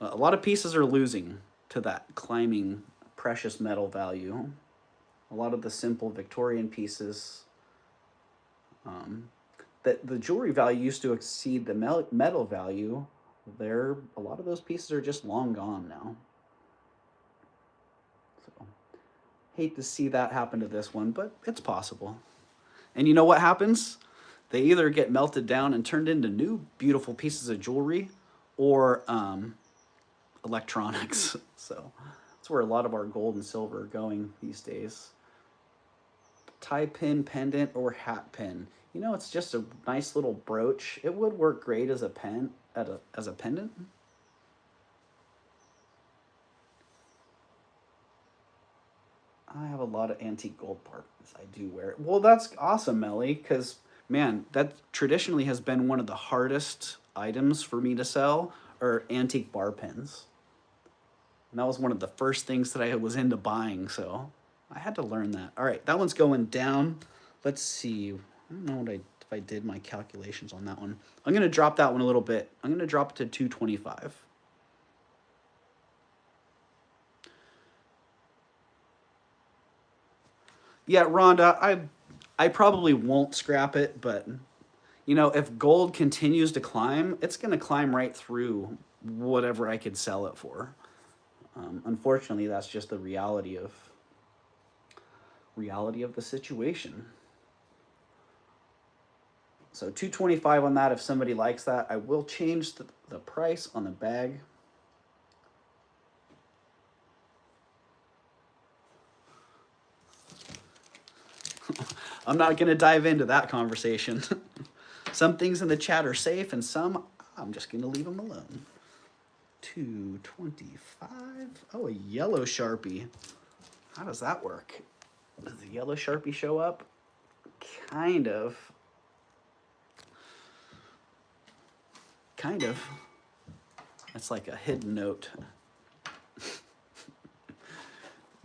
A lot of pieces are losing to that climbing precious metal value. A lot of the simple Victorian pieces, that the jewelry value used to exceed the metal value, a lot of those pieces are just long gone now. So, hate to see that happen to this one, but it's possible. And you know what happens? They either get melted down and turned into new beautiful pieces of jewelry, or electronics. So that's where a lot of our gold and silver are going these days. Tie pin, pendant, or hat pin. You know, it's just a nice little brooch. It would work great as a pen, as a pendant. I have a lot of antique gold parts. I do wear it. Well, that's awesome, Melly, because, man, that traditionally has been one of the hardest items for me to sell, are antique bar pins. And that was one of the first things that I was into buying, so I had to learn that. All right, that one's going down. Let's see. I don't know if I did my calculations on that one. I'm going to drop that one a little bit. I'm going to drop it to 225. Yeah, Rhonda, I probably won't scrap it, but you know, if gold continues to climb, it's going to climb right through whatever I could sell it for. Unfortunately, that's just the reality of the situation. So 225 on that. If somebody likes that, I will change the price on the bag. I'm not going to dive into that conversation. Some things in the chat are safe, and some I'm just going to leave them alone. 225. Oh, a yellow Sharpie. How does that work? Does the yellow Sharpie show up? Kind of. Kind of. That's like a hidden note.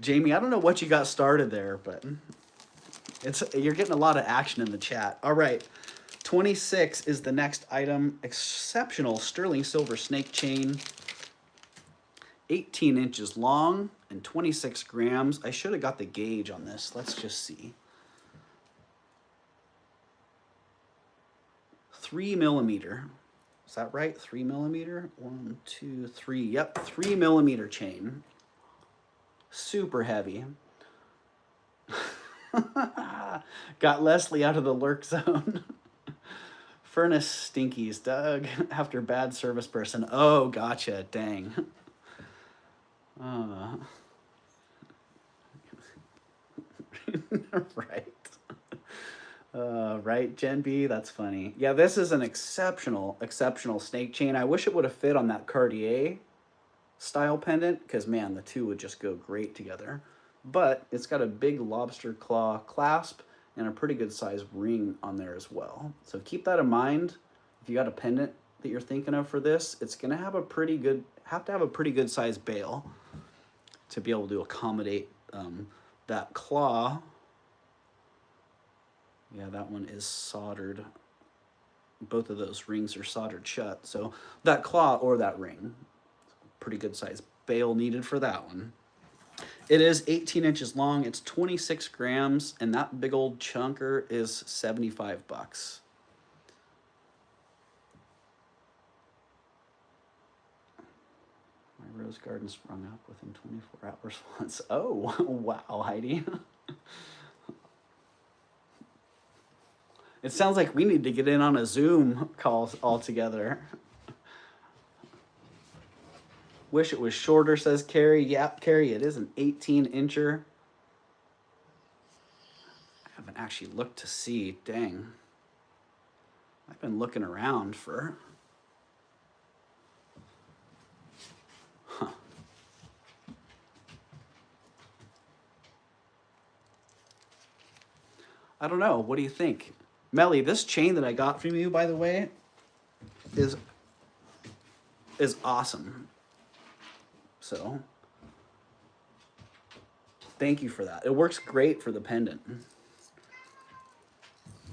Jamie, I don't know what you got started there, but you're getting a lot of action in the chat. All right. 26 is the next item. Exceptional sterling silver snake chain. 18 inches long and 26 grams. I should have got the gauge on this. Let's just see. 3 millimeter. Is that right? 3 millimeter? 1, 2, 3. Yep, 3 millimeter chain. Super heavy. Got Leslie out of the lurk zone. Furnace stinkies, Doug, after bad service person. Oh, gotcha, dang. Right. Right, Gen B, that's funny. Yeah, this is an exceptional snake chain. I wish it would have fit on that Cartier style pendant, because man, the two would just go great together. But it's got a big lobster claw clasp and a pretty good size ring on there as well. So keep that in mind. If you got a pendant that you're thinking of for this, it's gonna have a pretty good, size bail to be able to accommodate that claw. Yeah, that one is soldered. Both of those rings are soldered shut. So that claw or that ring, pretty good size bail needed for that one. It is 18 inches long. It's 26 grams, and that big old chunker is 75 bucks. My rose garden sprung up within 24 hours once. Oh, wow, Heidi. It sounds like we need to get in on a Zoom call all together. Wish it was shorter, says Carrie. Yep, Carrie, it is an 18-incher. I haven't actually looked to see. Dang. I've been looking around for... Huh. I don't know. What do you think? Melly, this chain that I got from you, by the way, is awesome. So, thank you for that. It works great for the pendant.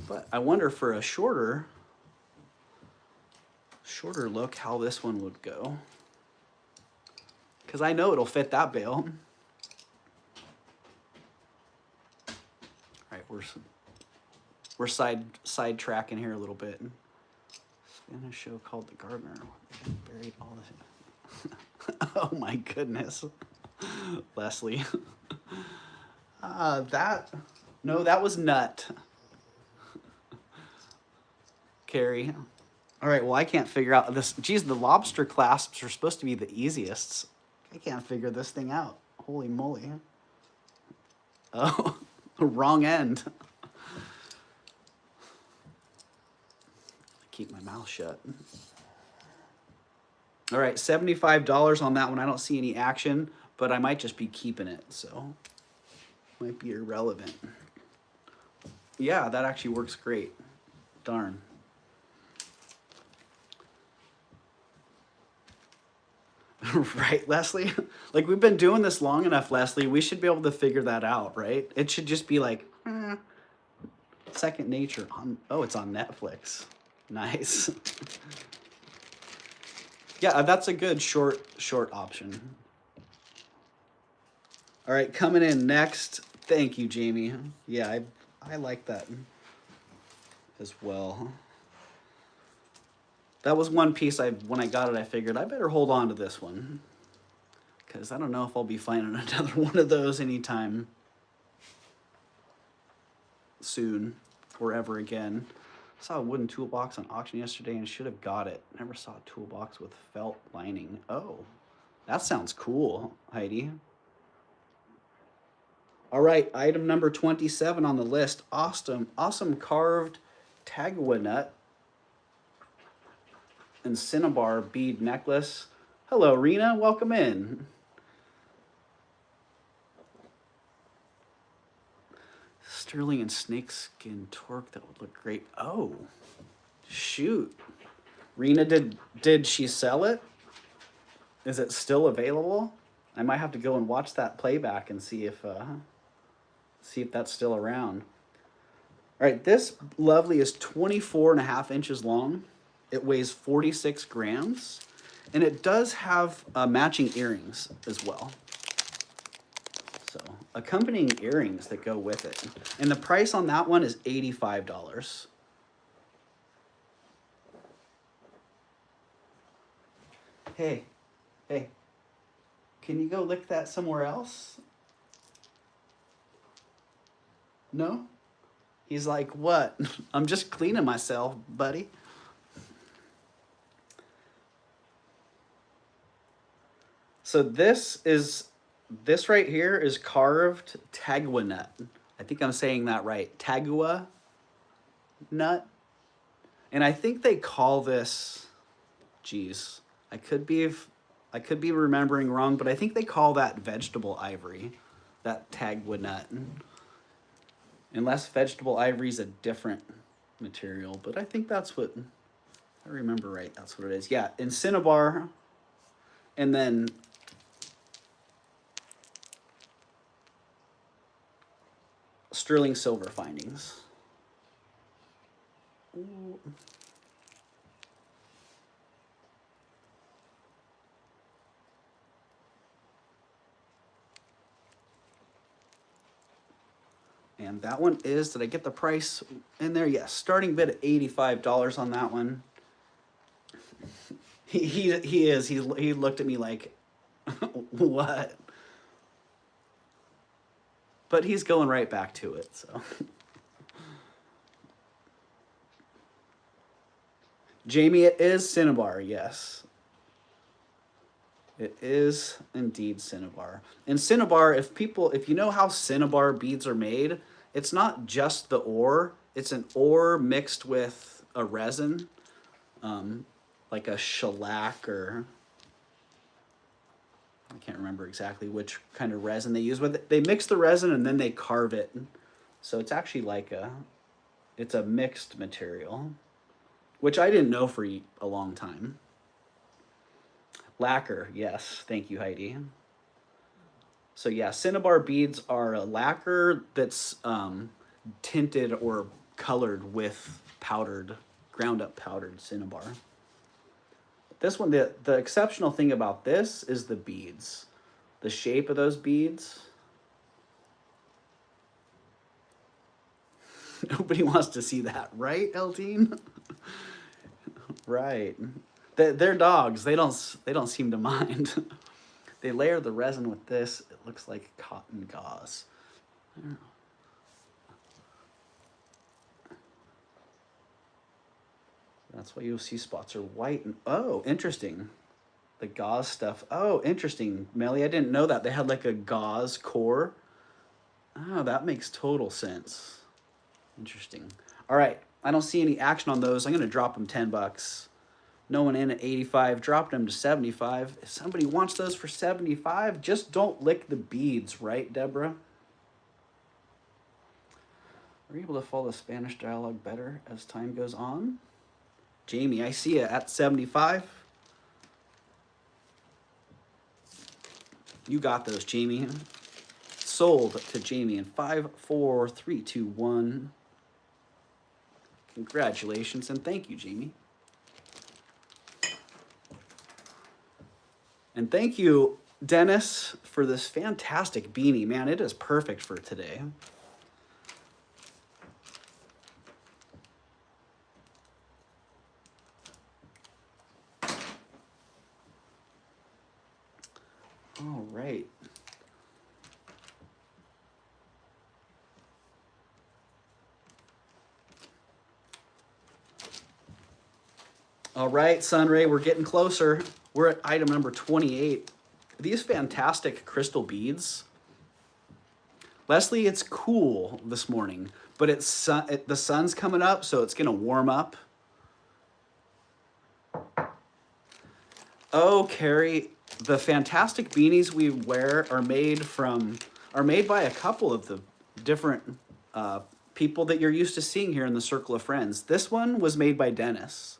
But I wonder for a shorter look how this one would go. Because I know it'll fit that bail. All right, we're side-tracking here a little bit. It's been a show called The Gardener. Buried all this. Oh my goodness. Leslie. No, that was nut. Carrie. All right, well, I can't figure out this. Geez, the lobster clasps are supposed to be the easiest. I can't figure this thing out. Holy moly. Oh, wrong end. Keep my mouth shut. All right, $75 on that one. I don't see any action, but I might just be keeping it, so. Might be irrelevant. Yeah, that actually works great. Darn. Right, Leslie? Like, we've been doing this long enough, Leslie. We should be able to figure that out, right? It should just be like, second nature. Oh, it's on Netflix. Nice. Yeah, that's a good short option. All right, coming in next. Thank you, Jamie. Yeah, I like that as well. That was one piece when I got it, I figured I better hold on to this one, because I don't know if I'll be finding another one of those anytime soon or ever again. I saw a wooden toolbox on auction yesterday and should have got it. Never saw a toolbox with felt lining. Oh, that sounds cool, Heidi. All right, item number 27 on the list. Awesome carved tagua nut and cinnabar bead necklace. Hello, Rena. Welcome in. Sterling and snakeskin torque, that would look great. Oh, shoot. Rena, did she sell it? Is it still available? I might have to go and watch that playback and see if that's still around. All right, this lovely is 24.5 inches long. It weighs 46 grams, and it does have matching earrings as well. So accompanying earrings that go with it. And the price on that one is $85. Hey, can you go lick that somewhere else? No? He's like, what? I'm just cleaning myself, buddy. So this right here is carved tagua nut. I think I'm saying that right. Tagua nut. And I think they call this, geez, I could be remembering wrong, but I think they call that vegetable ivory, that tagua nut. Unless vegetable ivory is a different material, but I think that's what, if I remember right, that's what it is. Yeah, in cinnabar, and then sterling silver findings. Ooh. And that one is, did I get the price in there? Yes, starting bid at $85 on that one. He looked at me like, what? But he's going right back to it, so. Jamie, it is cinnabar, yes. It is indeed cinnabar. And cinnabar, if you know how cinnabar beads are made, it's not just the ore. It's an ore mixed with a resin, like a shellac, or I can't remember exactly which kind of resin they use, but they mix the resin and then they carve it. So it's actually like it's a mixed material, which I didn't know for a long time. Lacquer, yes, thank you, Heidi. So yeah, cinnabar beads are a lacquer that's tinted or colored with ground up powdered cinnabar. This one, the exceptional thing about this is the beads. The shape of those beads. Nobody wants to see that, right, Eldine? Right. They're dogs. They don't seem to mind. They layer the resin with this. It looks like cotton gauze. That's why you'll see spots are white. And oh, interesting. The gauze stuff. Oh, interesting, Melly. I didn't know that. They had like a gauze core. Oh, that makes total sense. Interesting. All right. I don't see any action on those. I'm going to drop them $10. No one in at 85, dropped them to 75. If somebody wants those for 75, just don't lick the beads, right, Deborah? Are you able to follow the Spanish dialogue better as time goes on? Jamie, I see it at 75. You got those, Jamie. Sold to Jamie in 5, 4, 3, 2, 1. Congratulations and thank you, Jamie. And thank you, Dennis, for this fantastic beanie. Man, it is perfect for today. All right. All right, Sunray, we're getting closer. We're at item number 28. These fantastic crystal beads. Leslie, it's cool this morning, but the sun's coming up, so it's gonna warm up. Oh, Carrie, the fantastic beanies we wear are made by a couple of the different people that you're used to seeing here in the Circle of Friends. This one was made by Dennis.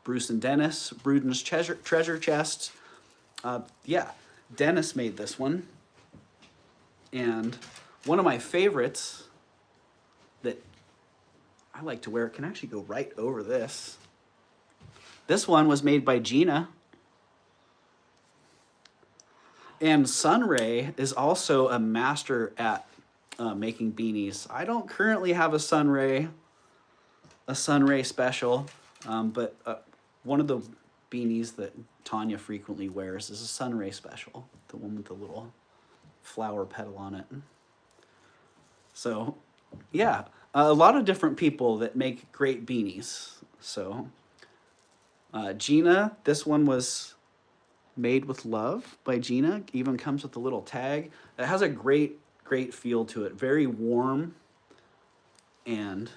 Bruce and Dennis, Bruden's treasure chest. Yeah, Dennis made this one. And one of my favorites that I like to wear, it can actually go right over this. This one was made by Gina. And Sunray is also a master at making beanies. I don't currently have a Sunray special, but one of the beanies that Tanya frequently wears is a Sunray special, the one with the little flower petal on it. So, yeah, a lot of different people that make great beanies. So, Gina, this one was made with love by Gina. Even comes with a little tag. It has a great feel to it. Very warm and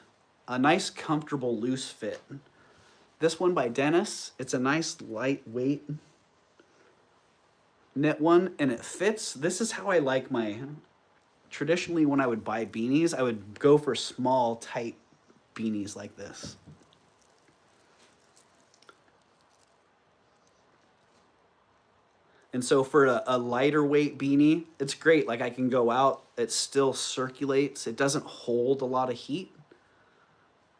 a nice, comfortable, loose fit. This one by Dennis, it's a nice, lightweight knit one, and it fits. This is how I like my, traditionally when I would buy beanies, I would go for small, tight beanies like this. And so for a lighter weight beanie, it's great. Like I can go out, it still circulates. It doesn't hold a lot of heat.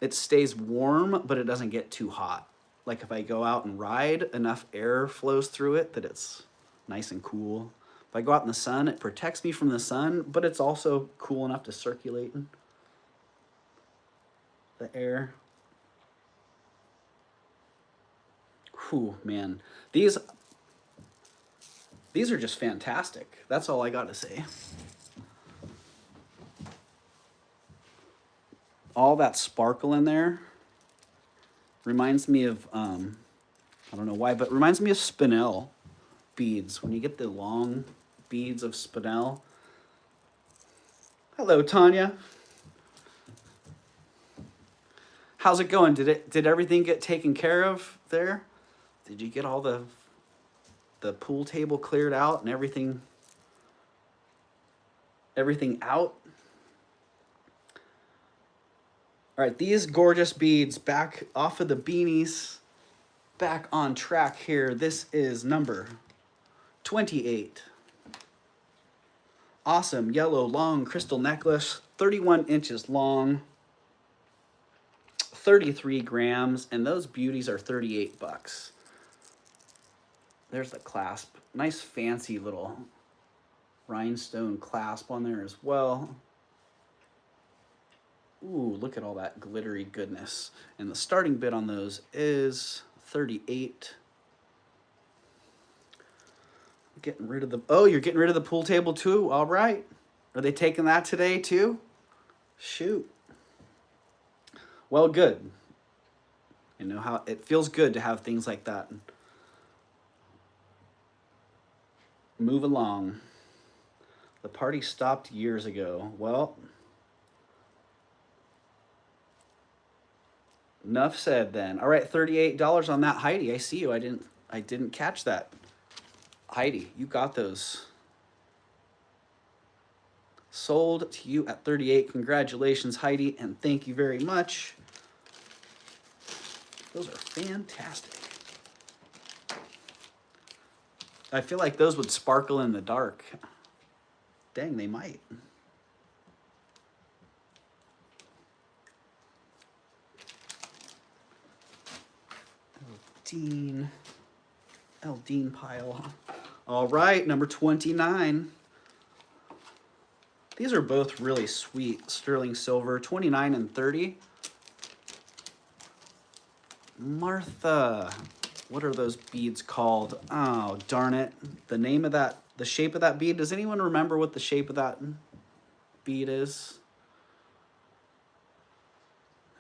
It stays warm, but it doesn't get too hot. Like if I go out and ride, enough air flows through it that it's nice and cool. If I go out in the sun, it protects me from the sun, but it's also cool enough to circulate the air. Whew, man. These are just fantastic. That's all I got to say. All that sparkle in there reminds me of, I don't know why, but reminds me of spinel beads. When you get the long beads of spinel. Hello, Tanya. How's it going? Did everything get taken care of there? Did you get all the pool table cleared out and everything out? All right, these gorgeous beads back off of the beanies, back on track here. This is number 28. Awesome yellow long crystal necklace, 31 inches long, 33 grams, and those beauties are 38 bucks. There's the clasp. Nice fancy little rhinestone clasp on there as well. Ooh, look at all that glittery goodness. And the starting bid on those is 38. Getting rid of the, oh, you're getting rid of the pool table too? All right. Are they taking that today too? Shoot. Well, good. You know how it feels good to have things like that. Move along. The party stopped years ago. Well, enough said then. All right, $38 on that, Heidi. I see you. I didn't catch that. Heidi, you got those. Sold to you at 38. Congratulations, Heidi, and thank you very much. Those are fantastic. I feel like those would sparkle in the dark. Dang, they might. Dean pile. All right, number 29. These are both really sweet. Sterling silver, 29 and 30. Martha, what are those beads called? Oh, darn it. The name of that, the shape of that bead. Does anyone remember what the shape of that bead is?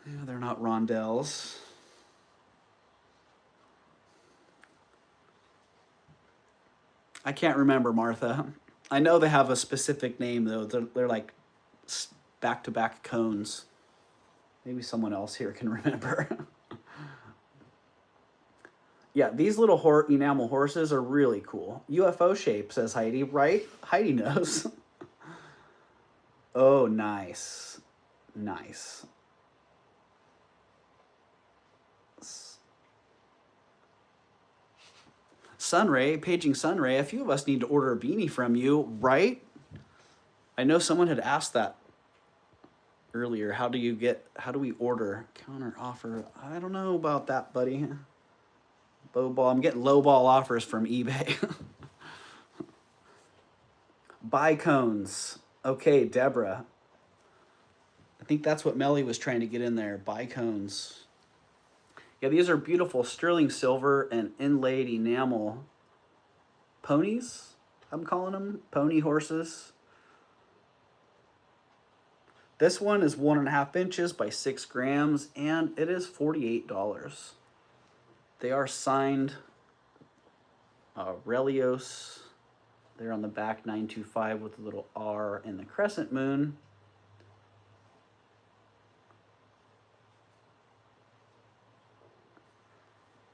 Yeah, they're not rondelles. I can't remember, Martha. I know they have a specific name, though. They're like back-to-back cones. Maybe someone else here can remember. Yeah, these little enamel horses are really cool. UFO shape, says Heidi, right? Heidi knows. Oh, nice. Nice. Sunray, paging Sunray, a few of us need to order a beanie from you, right? I know someone had asked that earlier. How do we order? Counter offer. I don't know about that, buddy. Lowball. I'm getting lowball offers from eBay. Buy cones. Okay, Deborah. I think that's what Melly was trying to get in there. Buy cones. Yeah, these are beautiful sterling silver and inlaid enamel ponies, I'm calling them. Pony horses. This one is 1.5 inches by 6 grams, and it is $48. They are signed Relios. They're on the back 925 with a little R and the crescent moon.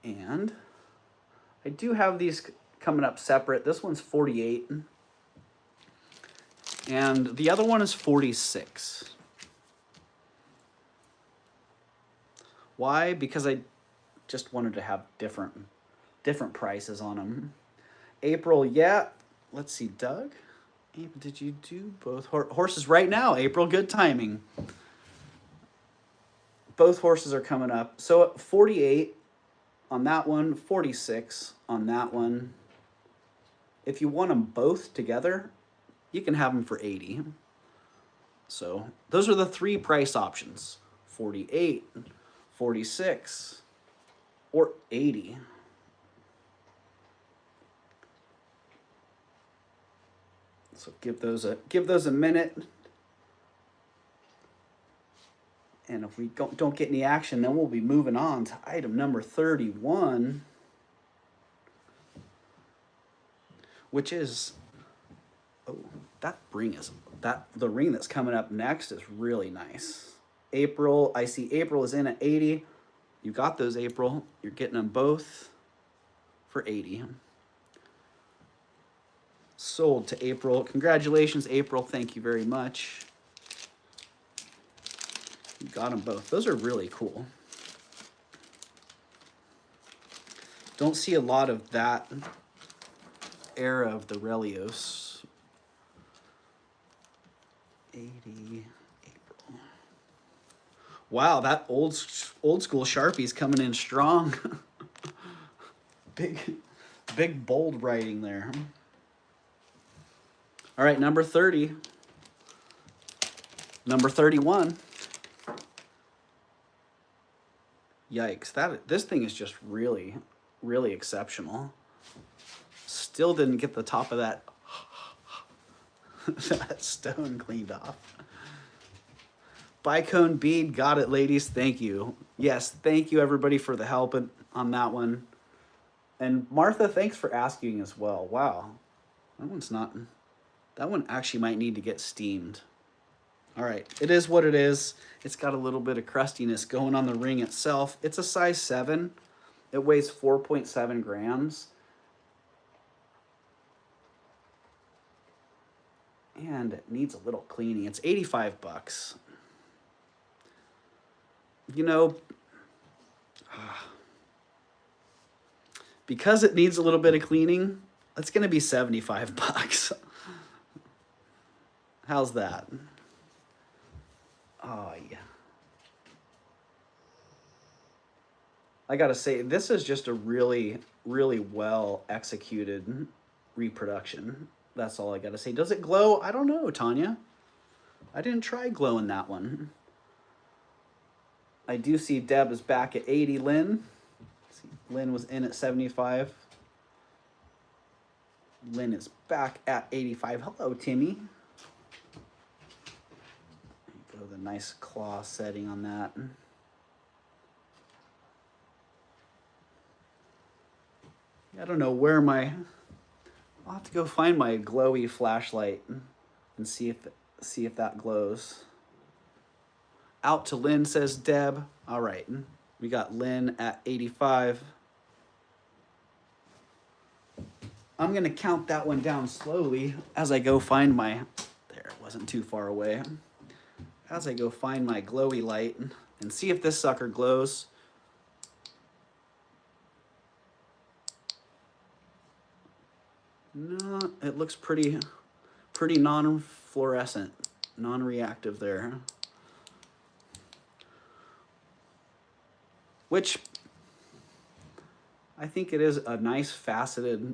And I do have these coming up separate. This one's 48. And the other one is 46. Why? Because I just wanted to have different prices on them. April, yeah. Let's see, Doug. Did you do both horses right now? April, good timing. Both horses are coming up. So 48 on that one, 46 on that one. If you want them both together, you can have them for 80. So those are the 3 price options: 48, 46, or 80. So give those a minute. And if we don't get any action, then we'll be moving on to item number 31, which is, oh, the ring that's coming up next is really nice. April, I see April is in at 80. You got those, April. You're getting them both for 80. Sold to April. Congratulations, April. Thank you very much. You got them both. Those are really cool. Don't see a lot of that era of the Relios. 80 April. Wow, that old school Sharpie's coming in strong. big bold writing there. All right, number 30. Number 31. Yikes, this thing is just really, really exceptional. Still didn't get the top of that, that stone cleaned off. Bicone bead, got it, ladies, thank you. Yes, thank you everybody for the help on that one. And Martha, thanks for asking as well. Wow, that one actually might need to get steamed. All right, it is what it is. It's got a little bit of crustiness going on the ring itself. It's a size 7. It weighs 4.7 grams. And it needs a little cleaning. It's 85 bucks. You know, because it needs a little bit of cleaning, it's going to be 75 bucks. How's that? Oh, yeah. I gotta say, this is just a really, really well executed reproduction. That's all I gotta say. Does it glow? I don't know, Tanya. I didn't try glowing that one. I do see Deb is back at 80. Lynn. See, Lynn was in at 75. Lynn is back at 85. Hello, Timmy. Go the nice claw setting on that. I don't know where my... I'll have to go find my glowy flashlight and see if that glows. Out to Lynn, says Deb. All right, we got Lynn at 85. I'm gonna count that one down slowly as I go find my... There, it wasn't too far away. As I go find my glowy light and see if this sucker glows. No, it looks pretty non-fluorescent, non-reactive there. Which I think it is a nice faceted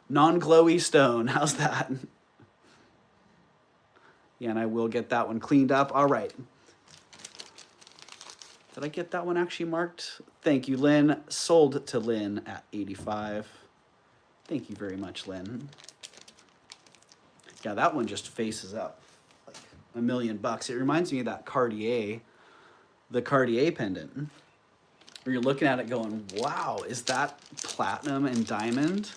non-glowy stone. How's that? Yeah, and I will get that one cleaned up. All right. Did I get that one actually marked? Thank you, Lynn. Sold to Lynn at 85. Thank you very much, Lynn. Yeah, that one just faces up like $1 million bucks. It reminds me of that Cartier, the Cartier pendant, where you're looking at it going, wow, is that platinum and diamond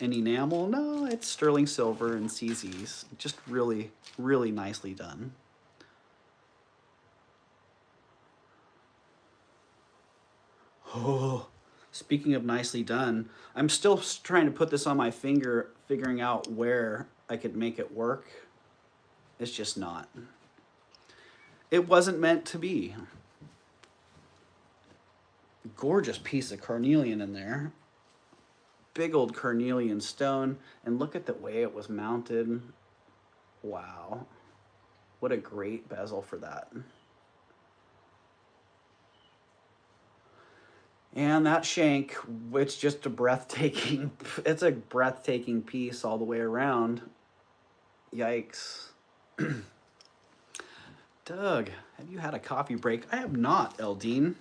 and enamel? No, it's sterling silver and CZs. Just really, really nicely done. Oh, speaking of nicely done, I'm still trying to put this on my finger, figuring out where I could make it work. It's just not. It wasn't meant to be. Gorgeous piece of carnelian in there. Big old carnelian stone. And look at the way it was mounted. Wow. What a great bezel for that. And that shank, it's just a breathtaking, it's a breathtaking piece all the way around. Yikes. Doug, have you had a coffee break? I have not, Eldine.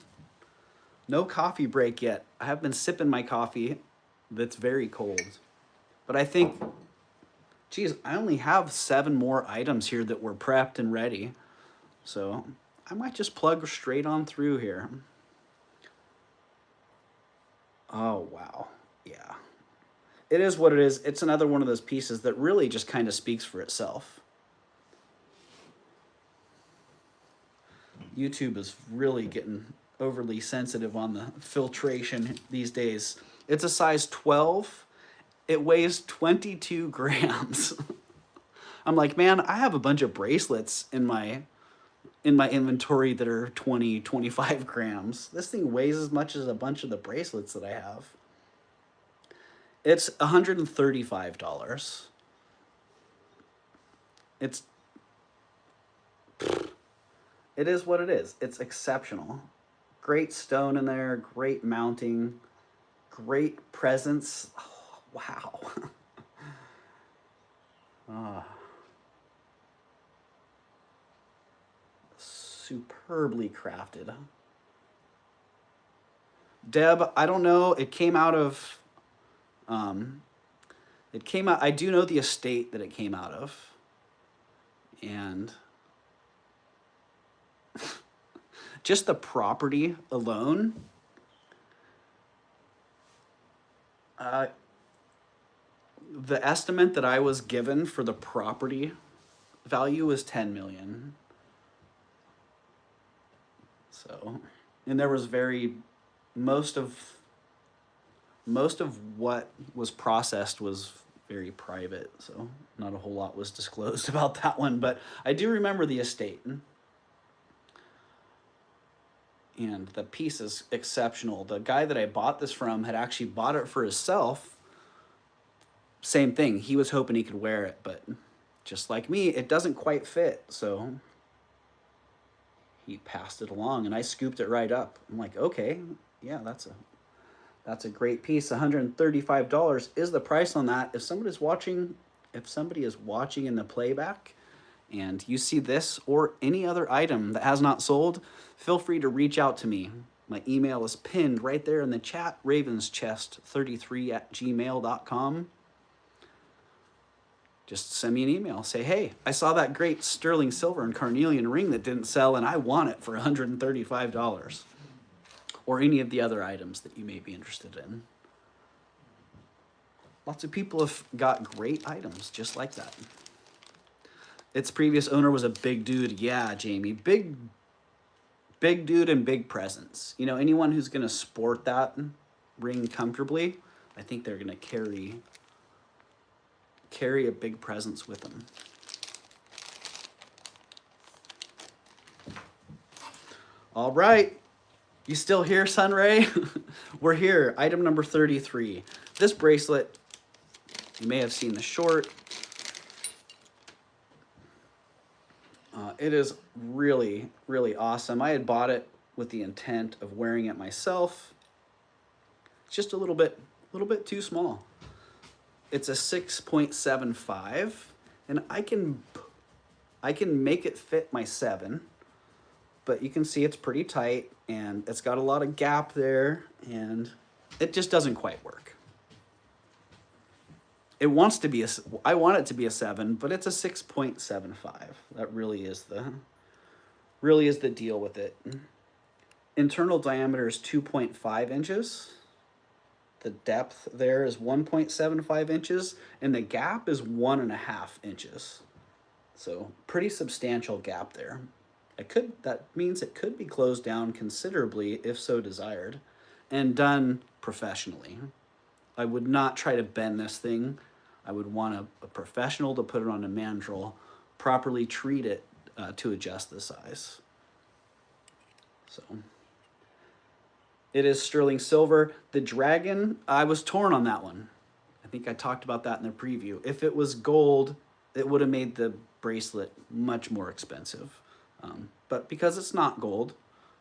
No coffee break yet. I have been sipping my coffee that's very cold. But I think, geez, I only have 7 more items here that were prepped and ready. So I might just plug straight on through here. Oh, wow. Yeah. It is what it is. It's another one of those pieces that really just kind of speaks for itself. YouTube is really getting overly sensitive on the filtration these days. It's a size 12. It weighs 22 grams. I'm like, man, I have a bunch of bracelets in my inventory that are 20, 25 grams. This thing weighs as much as a bunch of the bracelets that I have. It's $135. It is what it is. It's exceptional. Great stone in there, great mounting, great presence. Oh, wow. Superbly crafted. Deb, I don't know. It came out of, I do know the estate that it came out of. And just the property alone, the estimate that I was given for the property value was 10 million. So, and there was most of most of what was processed was very private, so not a whole lot was disclosed about that one, but I do remember the estate. And the piece is exceptional. The guy that I bought this from had actually bought it for himself. Same thing, he was hoping he could wear it, but just like me, it doesn't quite fit, so he passed it along and I scooped it right up. I'm like, okay, yeah, that's a great piece. $135 is the price on that. If somebody is watching in the playback and you see this or any other item that has not sold, feel free to reach out to me. My email is pinned right there in the chat, ravenschest33@gmail.com. Just send me an email. Say, hey, I saw that great sterling silver and carnelian ring that didn't sell and I want it for $135. Or any of the other items that you may be interested in. Lots of people have got great items just like that. Its previous owner was a big dude. Yeah, Jamie, big dude and big presence. You know, anyone who's gonna sport that ring comfortably, I think they're gonna carry a big presence with them. All right. You still here, Sunray? We're here, item number 33. This bracelet, you may have seen the short. It is really, really awesome. I had bought it with the intent of wearing it myself. It's just a little bit too small. It's a 6.75, and I can make it fit my 7. But you can see it's pretty tight and it's got a lot of gap there and it just doesn't quite work. It wants to be I want it to be a 7, but it's a 6.75. That really is the deal with it. Internal diameter is 2.5 inches. The depth there is 1.75 inches and the gap is 1.5 inches. So pretty substantial gap there. That means it could be closed down considerably if so desired and done professionally. I would not try to bend this thing. I would want a professional to put it on a mandrel, properly treat it to adjust the size. So it is sterling silver. The dragon, I was torn on that one. I think I talked about that in the preview. If it was gold, it would have made the bracelet much more expensive. But because it's not gold,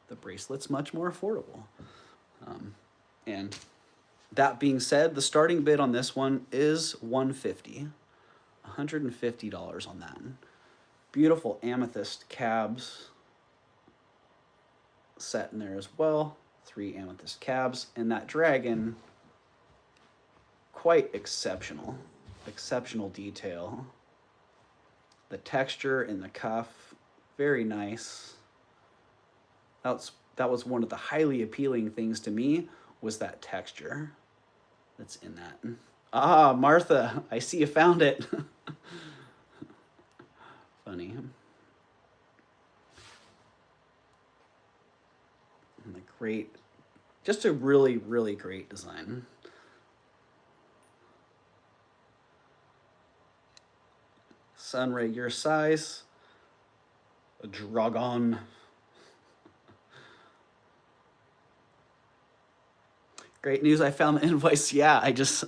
the bracelet's much more affordable. And that being said, the starting bid on this one is $150 on that. Beautiful amethyst cabs set in there as well. 3 amethyst cabs, and that dragon, quite exceptional detail. The texture in the cuff, very nice. That was one of the highly appealing things to me, was that texture that's in that. Ah, Martha, I see you found it. Funny. And the great, just a really, really great design. Sunray, your size. A dragon. Great news, I found the invoice. Yeah, invoice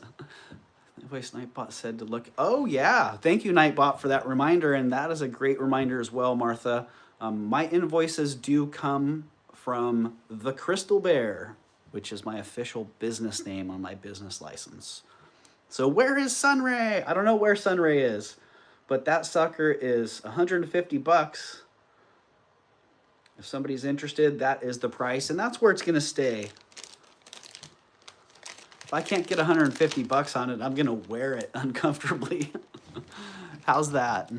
Nightbot said to look. Oh yeah, thank you Nightbot for that reminder, and that is a great reminder as well, Martha. My invoices do come from the Crystal Bear, which is my official business name on my business license. So where is Sunray? I don't know where Sunray is, but that sucker is 150 bucks. If somebody's interested, that is the price, and that's where it's gonna stay. If I can't get 150 bucks on it, I'm gonna wear it uncomfortably. How's that?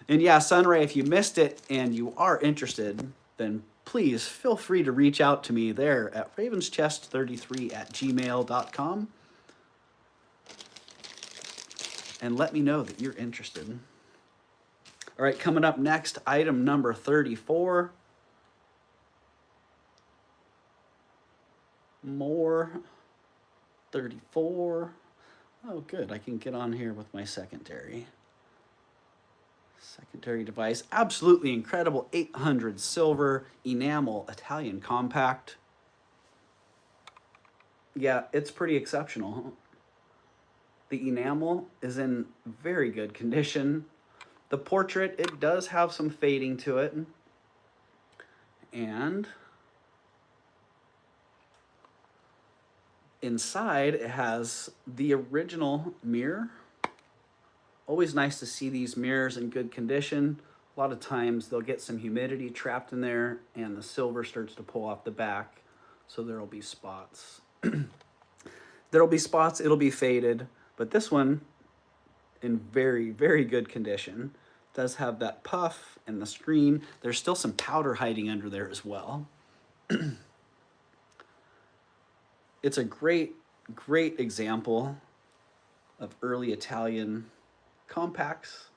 And yeah, Sunray, if you missed it and you are interested, then please feel free to reach out to me there at ravenschest33@gmail.com and let me know that you're interested. All right, coming up next, item number 34. more, 34. Oh, good, I can get on here with my secondary. Secondary device, absolutely incredible, 800 silver, enamel, Italian compact. Yeah, it's pretty exceptional. The enamel is in very good condition. The portrait, it does have some fading to it. And inside, it has the original mirror. Always nice to see these mirrors in good condition. A lot of times they'll get some humidity trapped in there and the silver starts to pull off the back. So there'll be spots. There'll be spots, it'll be faded, but this one in very, very good condition. Does have that puff and the screen. There's still some powder hiding under there as well. It's a great, great example of early Italian compacts.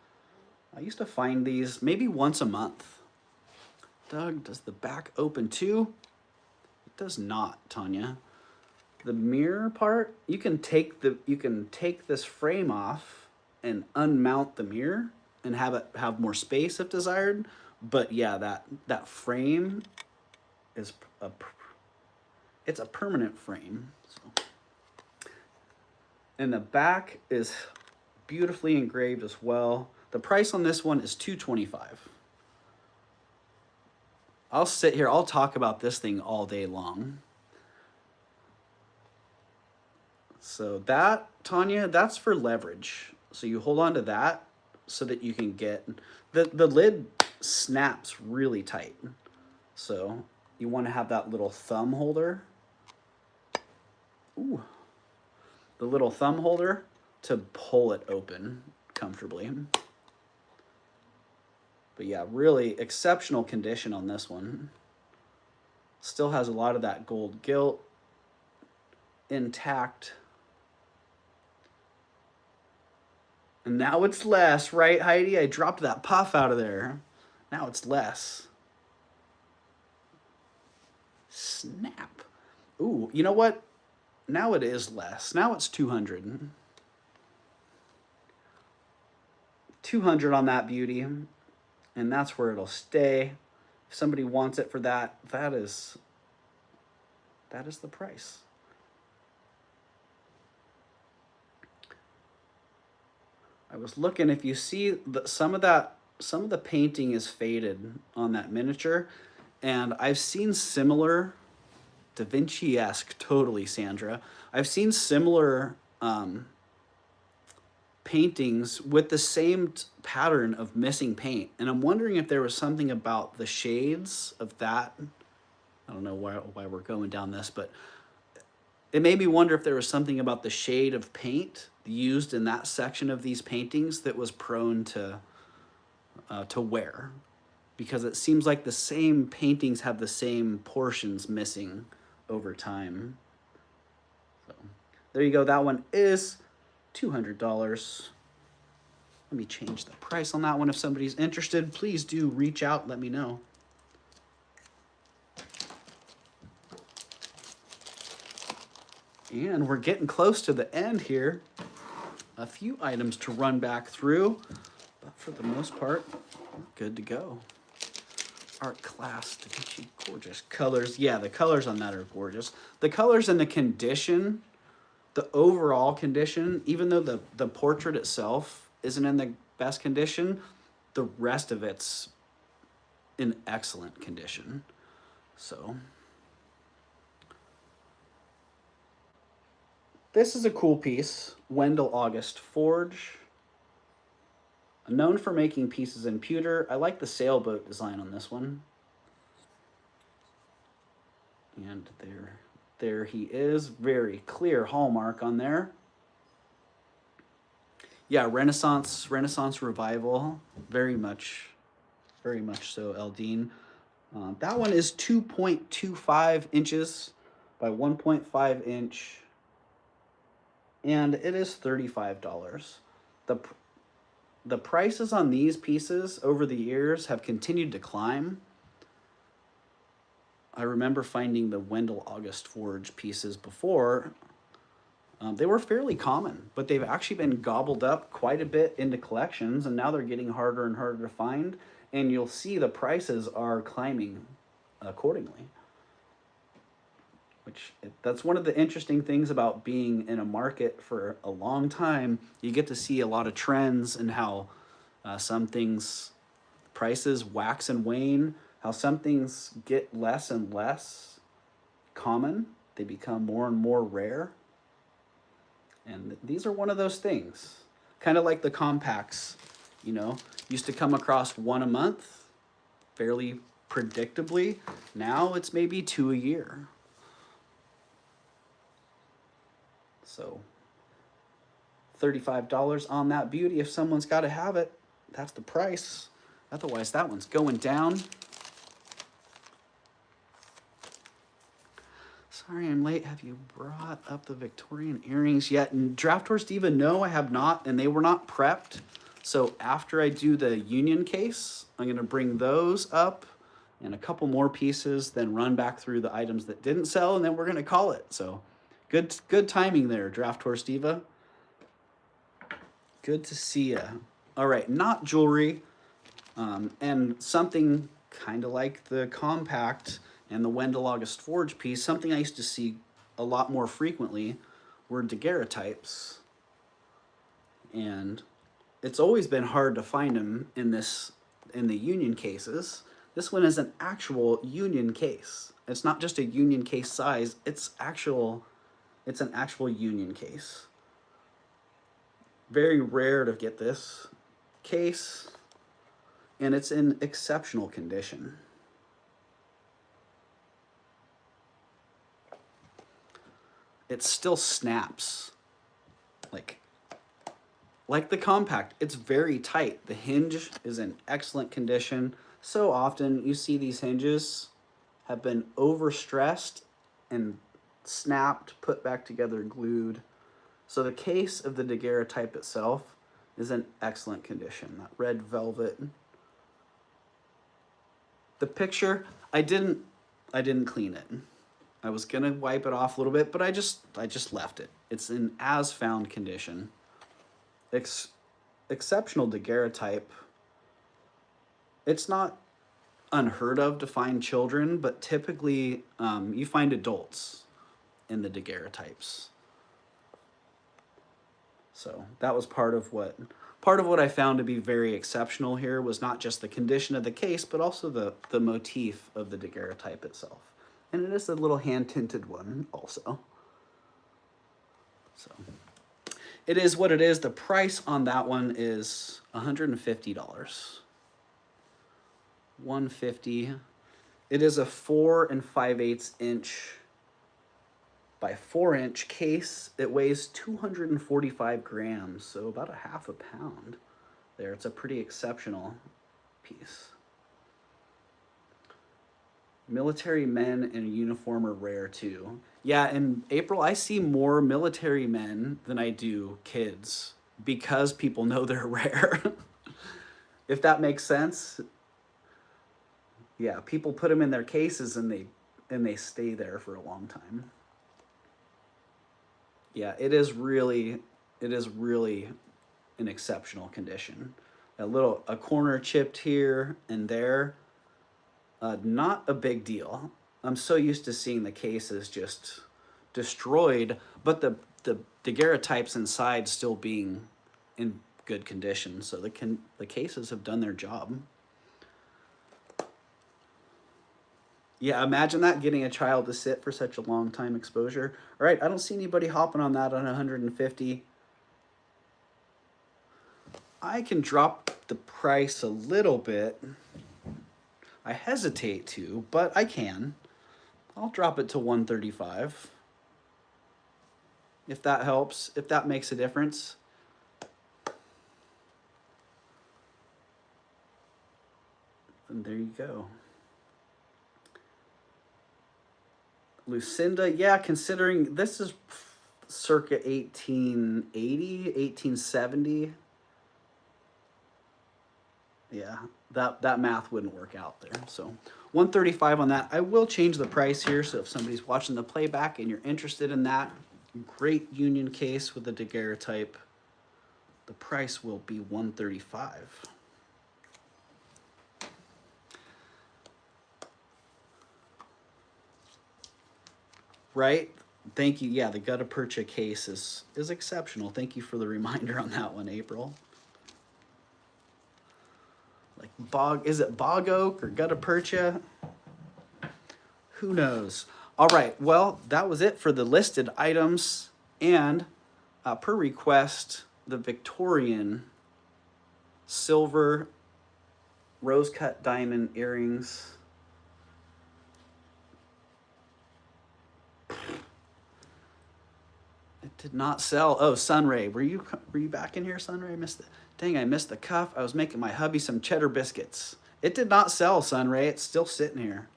I used to find these maybe once a month. Doug, does the back open too? It does not, Tanya. The mirror part, you can take this frame off and unmount the mirror and have it have more space if desired. But yeah, that frame is it's a permanent frame. So. And the back is beautifully engraved as well. The price on this one is $225. I'll sit here, I'll talk about this thing all day long. So that, Tanya, that's for leverage. So you hold on to that so that you can get, the lid snaps really tight. So you want to have that little thumb holder. Ooh. The little thumb holder to pull it open comfortably. But yeah, really exceptional condition on this one. Still has a lot of that gold gilt intact. And now it's less, right, Heidi? I dropped that puff out of there. Now it's less. Snap. Ooh, you know what? Now it is less. Now it's 200. 200 on that beauty. And that's where it'll stay. If somebody wants it for that, that is the price. I was looking, if you see some of the painting is faded on that miniature, and I've seen similar Da Vinci-esque, totally, Sandra. I've seen similar paintings with the same pattern of missing paint, and I'm wondering if there was something about the shades of that. I don't know why we're going down this, but it made me wonder if there was something about the shade of paint used in that section of these paintings that was prone to wear, because it seems like the same paintings have the same portions missing over time. So there you go. That one is $200. Let me change the price on that one. If somebody's interested, please do reach out. Let me know. And we're getting close to the end here. A few items to run back through, but for the most part, we're good to go. Art class, Da Vinci, gorgeous colors. Yeah, the colors on that are gorgeous. The colors and the condition, the overall condition, even though the portrait itself isn't in the best condition, the rest of it's in excellent condition. So this is a cool piece, Wendell August Forge. Known for making pieces in pewter. I like the sailboat design on this one. And there he is, very clear hallmark on there. Yeah, Renaissance revival, very much so, Eldine. That one is 2.25 inches by 1.5 inch. And it is $35. The prices on these pieces over the years have continued to climb. I remember finding the Wendell August Forge pieces before. They were fairly common, but they've actually been gobbled up quite a bit into collections, and now they're getting harder and harder to find, and you'll see the prices are climbing accordingly. That's one of the interesting things about being in a market for a long time. You get to see a lot of trends and how some things, prices wax and wane, how some things get less and less common. They become more and more rare. And these are one of those things. Kind of like the compacts, you know, used to come across one a month, fairly predictably. Now it's maybe 2 a year. So $35 on that beauty. If someone's got to have it, that's the price. Otherwise, that one's going down. Sorry I'm late. Have you brought up the Victorian earrings yet? And Draft Horse Diva, no, I have not, and they were not prepped. So after I do the Union case, I'm going to bring those up and a couple more pieces, then run back through the items that didn't sell, and then we're going to call it. So good timing there, Draft Horse Diva. Good to see ya. All right, not jewelry, and something kind of like the compact and the Wendell August Forge piece, something I used to see a lot more frequently were daguerreotypes. And it's always been hard to find them in the Union cases. This one is an actual Union case. It's not just a Union case size, it's an actual Union case. Very rare to get this case, and it's in exceptional condition. It still snaps like the compact. It's very tight. The hinge is in excellent condition. So often you see these hinges have been overstressed and snapped, put back together, glued. So the case of the daguerreotype itself is in excellent condition. That red velvet. The picture, I didn't clean it. I was gonna wipe it off a little bit, but I just left it. It's in as found condition. Exceptional daguerreotype. It's not unheard of to find children, but typically you find adults in the daguerreotypes. So that was part of what I found to be very exceptional here, was not just the condition of the case, but also the motif of the daguerreotype itself. And it is a little hand-tinted one also. So it is what it is. The price on that one is $150. $150. It is a 4 5/8 inch by 4 inch case. It weighs 245 grams, so about a half a pound there. It's a pretty exceptional piece. Military men in a uniform are rare too. Yeah, in April, I see more military men than I do kids because people know they're rare. If that makes sense. Yeah, people put them in their cases and they stay there for a long time. Yeah, it is really in exceptional condition. A corner chipped here and there. Not a big deal. I'm so used to seeing the cases just destroyed, but the daguerreotypes inside still being in good condition. So the cases have done their job. Yeah, imagine that, getting a child to sit for such a long time exposure. All right, I don't see anybody hopping on that on 150. I can drop the price a little bit. I hesitate to, but I can. I'll drop it to 135. If that helps, if that makes a difference. And there you go. Lucinda, yeah, considering this is circa 1880, 1870. Yeah, that math wouldn't work out there. So 135 on that. I will change the price here, so if somebody's watching the playback and you're interested in that, great union case with the daguerreotype, the price will be 135. Right? Thank you. Yeah, the gutta percha case is exceptional. Thank you for the reminder on that one, April. Like is it bog oak or gutta percha? Who knows? All right, well, that was it for the listed items, and per request, the Victorian silver rose cut diamond earrings. It did not sell. Oh, Sunray, were you back in here, Sunray? I missed it. Dang, I missed the cuff. I was making my hubby some cheddar biscuits. It did not sell, Sunray. It's still sitting here.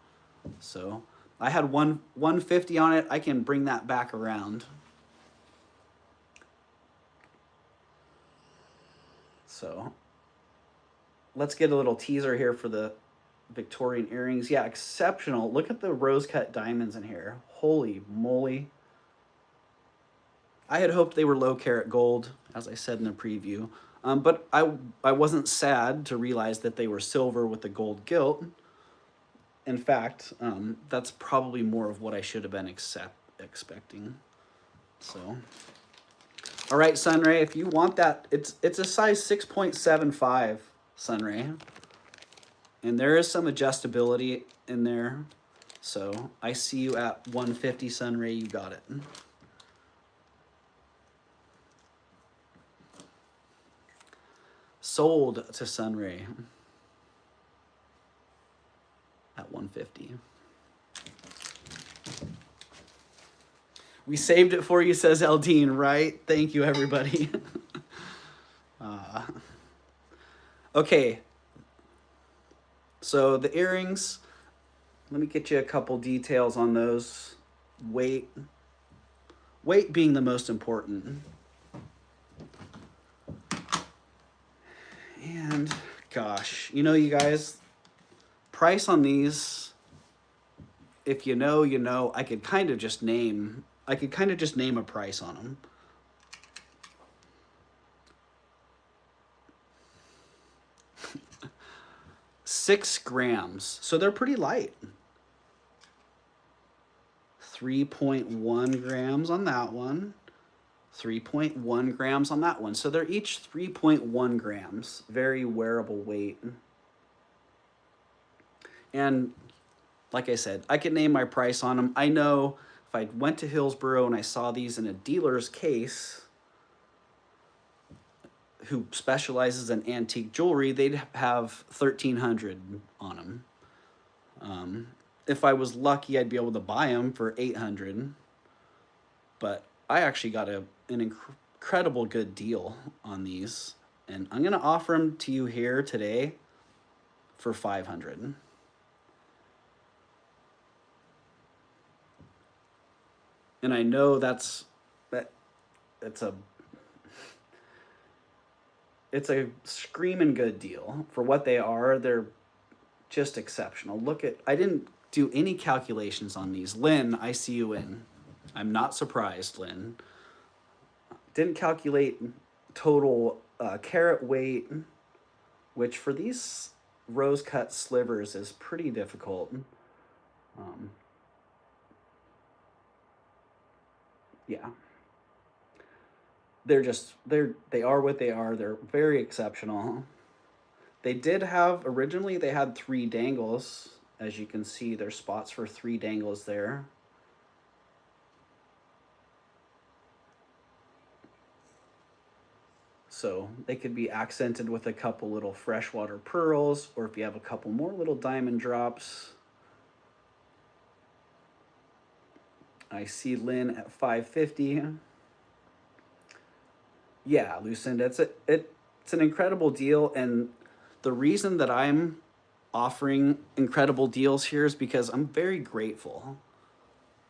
So I had 150 on it. I can bring that back around. So let's get a little teaser here for the Victorian earrings. Yeah, exceptional. Look at the rose cut diamonds in here. Holy moly. I had hoped they were low carat gold, as I said in the preview. But I wasn't sad to realize that they were silver with the gold gilt. In fact, that's probably more of what I should have been expecting. So, all right, Sunray, if you want that, it's a size 6.75, Sunray. And there is some adjustability in there. So I see you at 150, Sunray, you got it. Sold to Sunray at 150. We saved it for you, says Eldine, right? Thank you, everybody. Okay, so the earrings, let me get you a couple details on those. Weight being the most important. And gosh, you know, you guys, price on these, if you know, you know. I could kind of just name a price on them. $6 grams, so they're pretty light. 3.1 grams on that one. 3.1 grams on that one. So they're each 3.1 grams. Very wearable weight. And like I said, I could name my price on them. I know if I went to Hillsboro and I saw these in a dealer's case who specializes in antique jewelry, they'd have 1,300 on them. If I was lucky, I'd be able to buy them for 800. But I actually got an incredible good deal on these, and I'm gonna offer them to you here today for 500. And I know it's a screaming good deal for what they are. They're just exceptional. Look at, I didn't do any calculations on these. Lynn, I see you in. I'm not surprised, Lynn. Didn't calculate total carat weight, which for these rose cut slivers is pretty difficult. Yeah. They are what they are. They're very exceptional. They did have, originally they had 3 dangles. As you can see, there's spots for 3 dangles there. So they could be accented with a couple little freshwater pearls, or if you have a couple more little diamond drops. I see Lynn at 550. Yeah, Lucinda, it's an incredible deal, and the reason that I'm offering incredible deals here is because I'm very grateful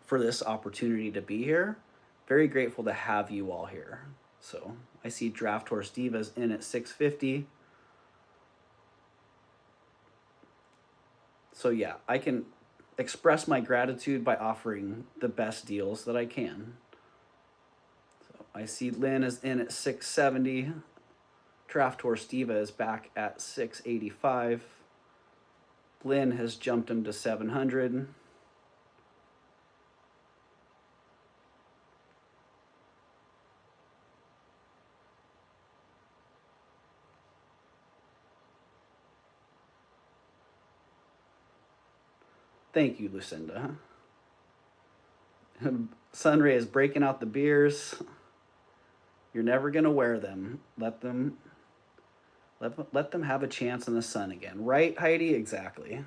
for this opportunity to be here. Very grateful to have you all here. So I see Draft Horse Divas in at 650. So yeah, I can express my gratitude by offering the best deals that I can. So I see Lynn is in at 670. Traftor Stiva is back at 685. Lynn has jumped him to 700. Thank you, Lucinda. Sunray is breaking out the beers. You're never gonna wear them. Let them have a chance in the sun again. Right, Heidi? Exactly.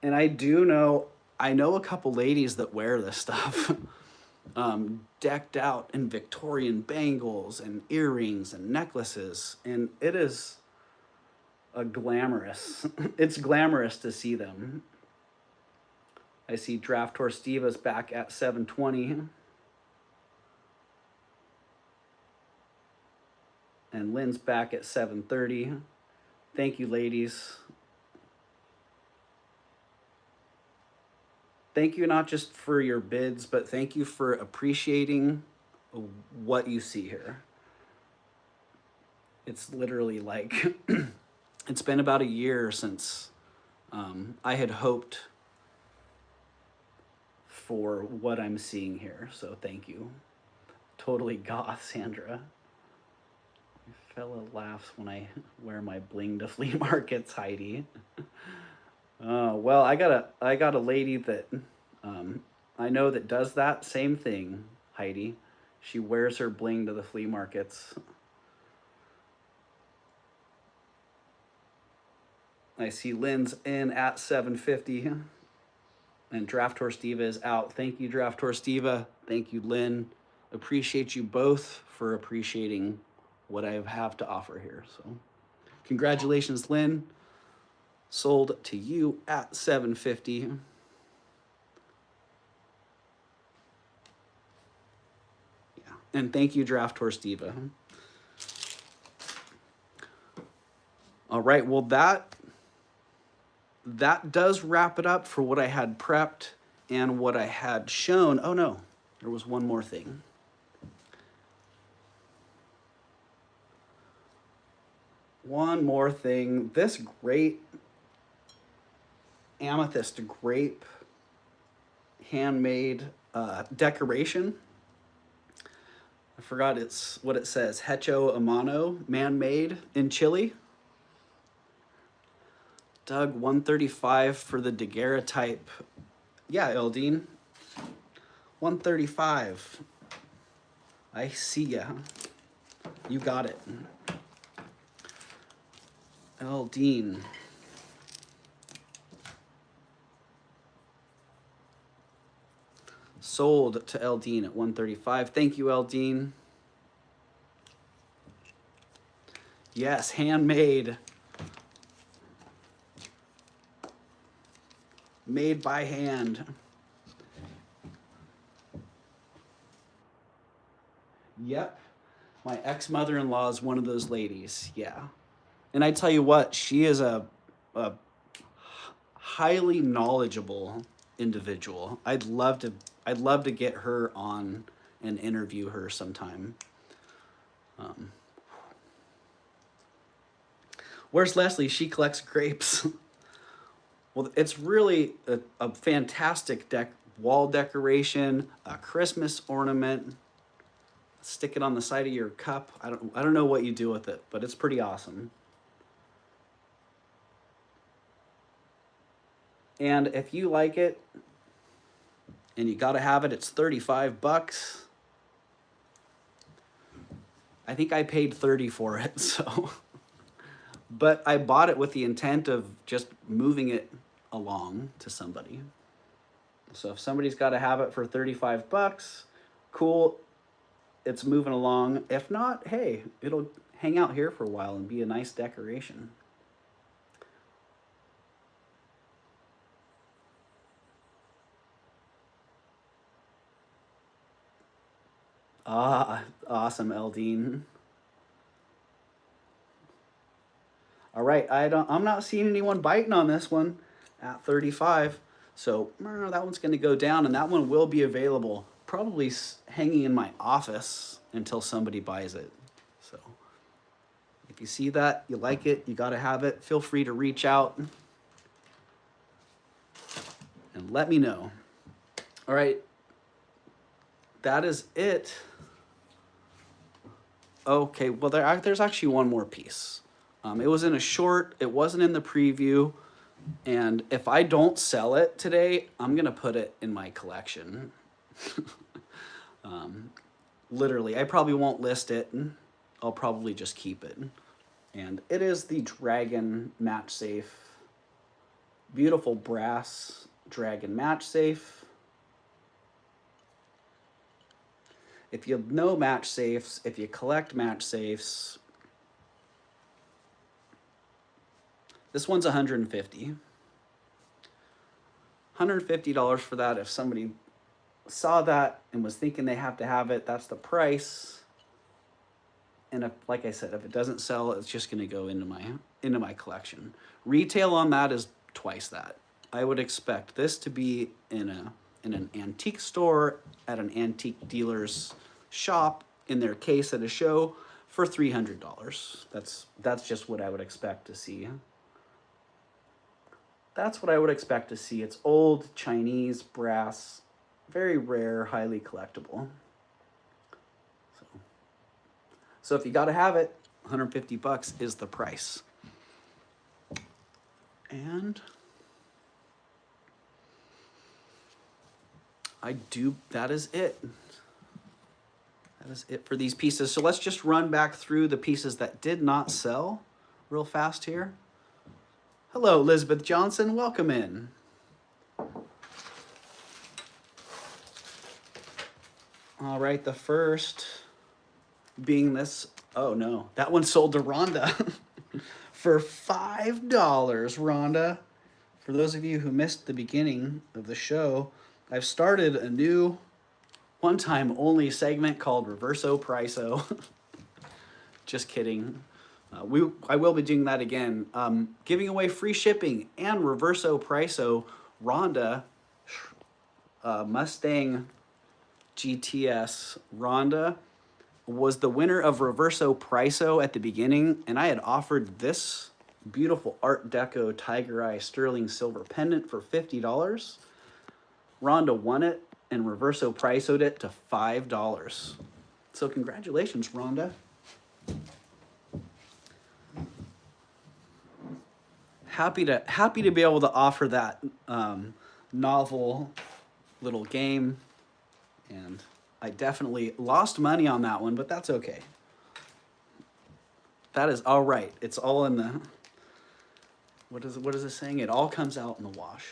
And I know a couple ladies that wear this stuff. Decked out in Victorian bangles and earrings and necklaces. And it is it's glamorous to see them. I see Draftor Stiva's back at 720. And Lynn's back at 730. Thank you, ladies. Thank you not just for your bids, but thank you for appreciating what you see here. It's literally like, it's been about a year since I had hoped for what I'm seeing here, so thank you. Totally goth, Sandra. My fella laughs when I wear my bling to flea markets, Heidi. Well, I got a lady that I know that does that same thing, Heidi. She wears her bling to the flea markets. I see Lynn's in at 750. And Draftor Stiva is out. Thank you, Draftor Stiva. Thank you, Lynn. Appreciate you both for appreciating what I have to offer here. So congratulations, Lynn. Sold to you at 750. Yeah. And thank you, Draftor Stiva. All right, well, that does wrap it up for what I had prepped and what I had shown. Oh no, there was one more thing. One more thing. This great amethyst grape handmade decoration. I forgot what it says. Hecho a mano, man-made in Chile. Doug, 135 for the daguerreotype. Yeah, Eldine. 135. I see ya. You got it. Eldine. Sold to Eldine at 135. Thank you, Eldine. Yes, handmade. Made by hand. Yep. My ex-mother-in-law is one of those ladies. Yeah. And I tell you what, she is a highly knowledgeable individual. I'd love to get her on and interview her sometime. Where's Leslie? She collects grapes. Well, it's really a fantastic wall decoration, a Christmas ornament. Stick it on the side of your cup. I don't know what you do with it, but it's pretty awesome. And if you like it and you gotta have it, it's 35 bucks. I think I paid 30 for it, so. But I bought it with the intent of just moving it along to somebody. So if somebody's gotta have it for 35 bucks, cool, it's moving along. If not, hey, it'll hang out here for a while and be a nice decoration. Ah, awesome, Eldine. All right, I'm not seeing anyone biting on this one. at 35. So that one's going to go down, and that one will be available, probably hanging in my office until somebody buys it. So if you see that, you like it, you got to have it, feel free to reach out and let me know. All right, that is it. Okay, well, there's actually one more piece. It was in a short, it wasn't in the preview, and if I don't sell it today, I'm gonna put it in my collection. Literally, I probably won't list it, I'll probably just keep it. And it is the Dragon Match Safe. Beautiful brass Dragon Match Safe. If you know match safes, if you collect match safes, this one's $150. $150 for that. If somebody saw that and was thinking they have to have it, that's the price. And if, like I said, if it doesn't sell, it's just going to go into my collection. Retail on that is twice that. I would expect this to be in an antique store, at an antique dealer's shop, in their case at a show for $300. That's just what I would expect to see. That's what I would expect to see. It's old Chinese brass, very rare, highly collectible. So if you got to have it, 150 bucks is the price. And that is it. That is it for these pieces. So let's just run back through the pieces that did not sell real fast here. Hello, Elizabeth Johnson, welcome in. All right, the first being this, oh no, that one sold to Rhonda for $5, Rhonda. For those of you who missed the beginning of the show, I've started a new one-time only segment called Reverso Priso. Just kidding. I will be doing that again. Giving away free shipping and Reverso Priso. Rhonda, Mustang GTS Rhonda, was the winner of Reverso Priso at the beginning, and I had offered this beautiful Art Deco Tiger Eye sterling silver pendant for $50. Rhonda won it, and Reverso Priso'd it to $5. So congratulations, Rhonda. Happy to be able to offer that novel little game, and I definitely lost money on that one, but that's okay. That is all right. It's all in the, what is it saying? It all comes out in the wash.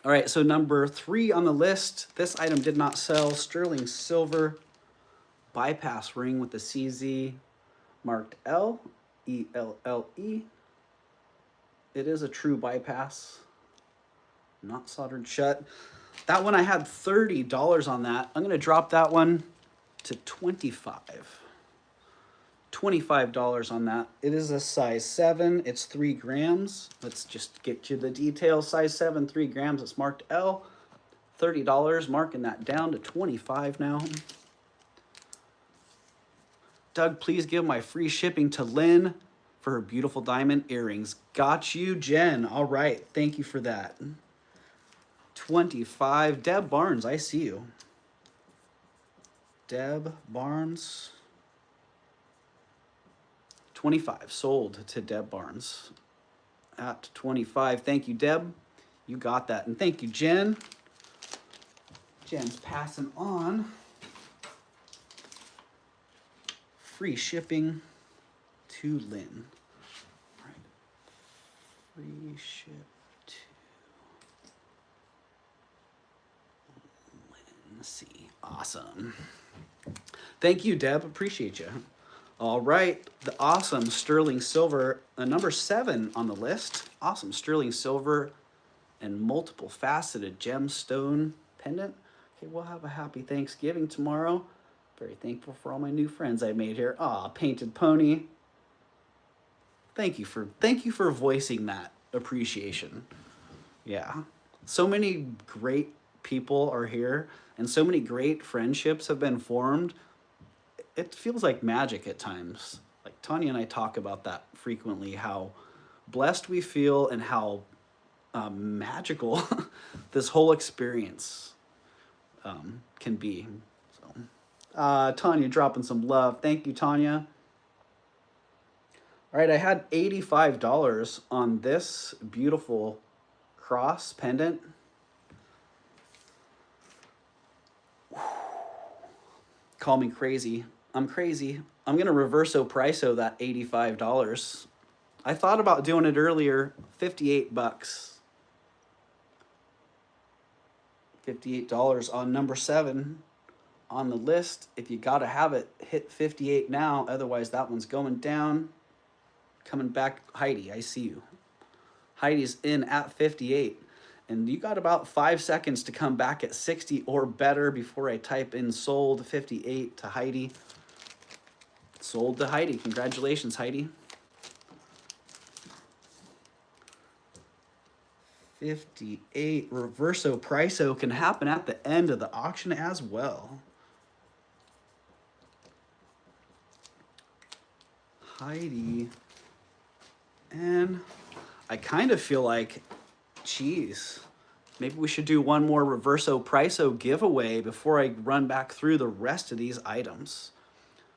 All right, so number 3 on the list, this item did not sell. Sterling silver bypass ring with the CZ marked L, ELLE. It is a true bypass, not soldered shut. That one I had $30 on that. I'm gonna drop that one to $25. $25 on that. It is a size 7, it's 3 grams. Let's just get you the details. Size 7, 3 grams, it's marked L. $30, marking that down to $25 now. Doug, please give my free shipping to Lynn for her beautiful diamond earrings. Got you, Jen. All right, thank you for that. 25. Deb Barnes, I see you. Deb Barnes. 25. Sold to Deb Barnes at 25. Thank you, Deb. You got that. And thank you, Jen. Jen's passing on free shipping to Lynn. All right. Free ship to Lynn C. Awesome. Thank you, Deb. Appreciate you. All right. The awesome sterling silver, number 7 on the list. Awesome sterling silver and multiple faceted gemstone pendant. Okay, we'll have a happy Thanksgiving tomorrow. Very thankful for all my new friends I made here. Aw, Painted Pony. Thank you for voicing that appreciation. Yeah. So many great people are here and so many great friendships have been formed. It feels like magic at times. Like Tanya and I talk about that frequently, how blessed we feel and how magical this whole experience can be. So, Tanya dropping some love. Thank you, Tanya. All right, I had $85 on this beautiful cross pendant. Call me crazy. I'm crazy. I'm going to reverso price-o that $85. I thought about doing it earlier, 58 bucks. $58 on number 7 on the list. If you got to have it, hit 58 now. Otherwise, that one's going down. Coming back, Heidi, I see you. Heidi's in at 58. And you got about 5 seconds to come back at 60 or better before I type in sold 58 to Heidi. Sold to Heidi. Congratulations, Heidi. 58 reverso price-o can happen at the end of the auction as well. Heidi. And I kind of feel like, geez, maybe we should do one more reverso price-o giveaway before I run back through the rest of these items.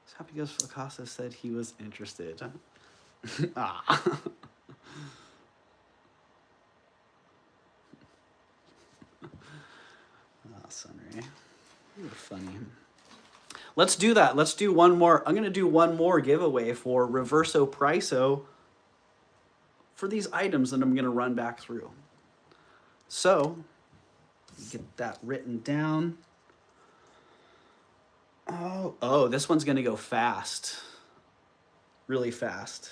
So happy because Flakes said he was interested. Ah. Sunray, you're funny. Let's do that. Let's do one more. I'm going to do one more giveaway for reverso price-o for these items that I'm going to run back through. So, get that written down. Oh, this one's going to go fast. Really fast.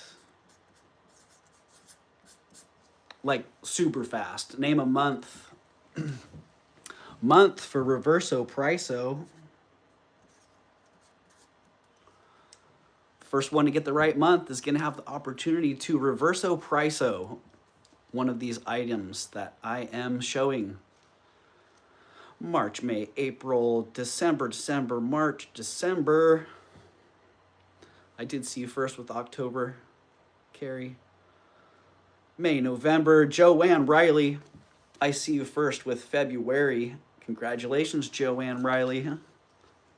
Like super fast. Name a month. Month for reverso price-o. First one to get the right month is going to have the opportunity to reverso price-o one of these items that I am showing. March, May, April, December, March, December. I did see you first with October, Carrie. May, November, Joanne Riley. I see you first with February. Congratulations, Joanne Riley.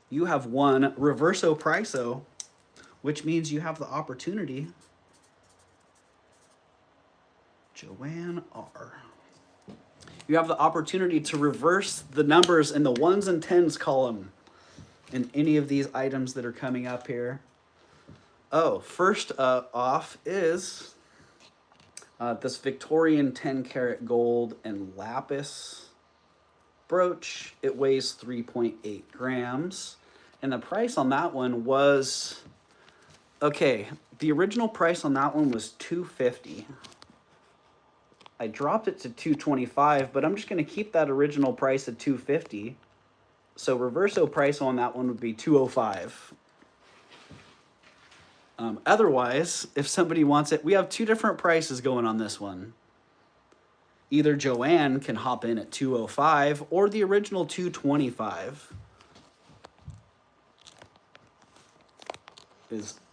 You have won reverso price-o, which means you have the opportunity. Joanne R. You have the opportunity to reverse the numbers in the 1s and 10s column in any of these items that are coming up here. Oh, first off is this Victorian 10 karat gold and lapis brooch. It weighs 3.8 grams. And the price on that one was, okay, the original price on that one was $250. I dropped it to $225, but I'm just going to keep that original price at $250. So reverso price on that one would be $205. Otherwise, if somebody wants it, we have 2 different prices going on this one. Either Joanne can hop in at $205 or the original $225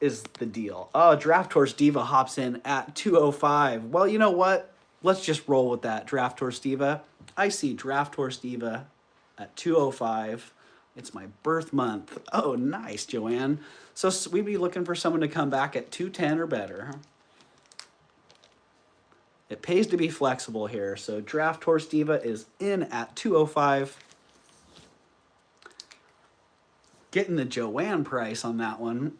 is the deal. Oh, Draft Horse Diva hops in at $205. Well, you know what? Let's just roll with that, Draft Horse Diva. I see Draft Horse Diva at $205. It's my birth month. Oh, nice, Joanne. So we'd be looking for someone to come back at $210 or better. It pays to be flexible here. So Draft Horse Diva is in at $205. Getting the Joanne price on that one.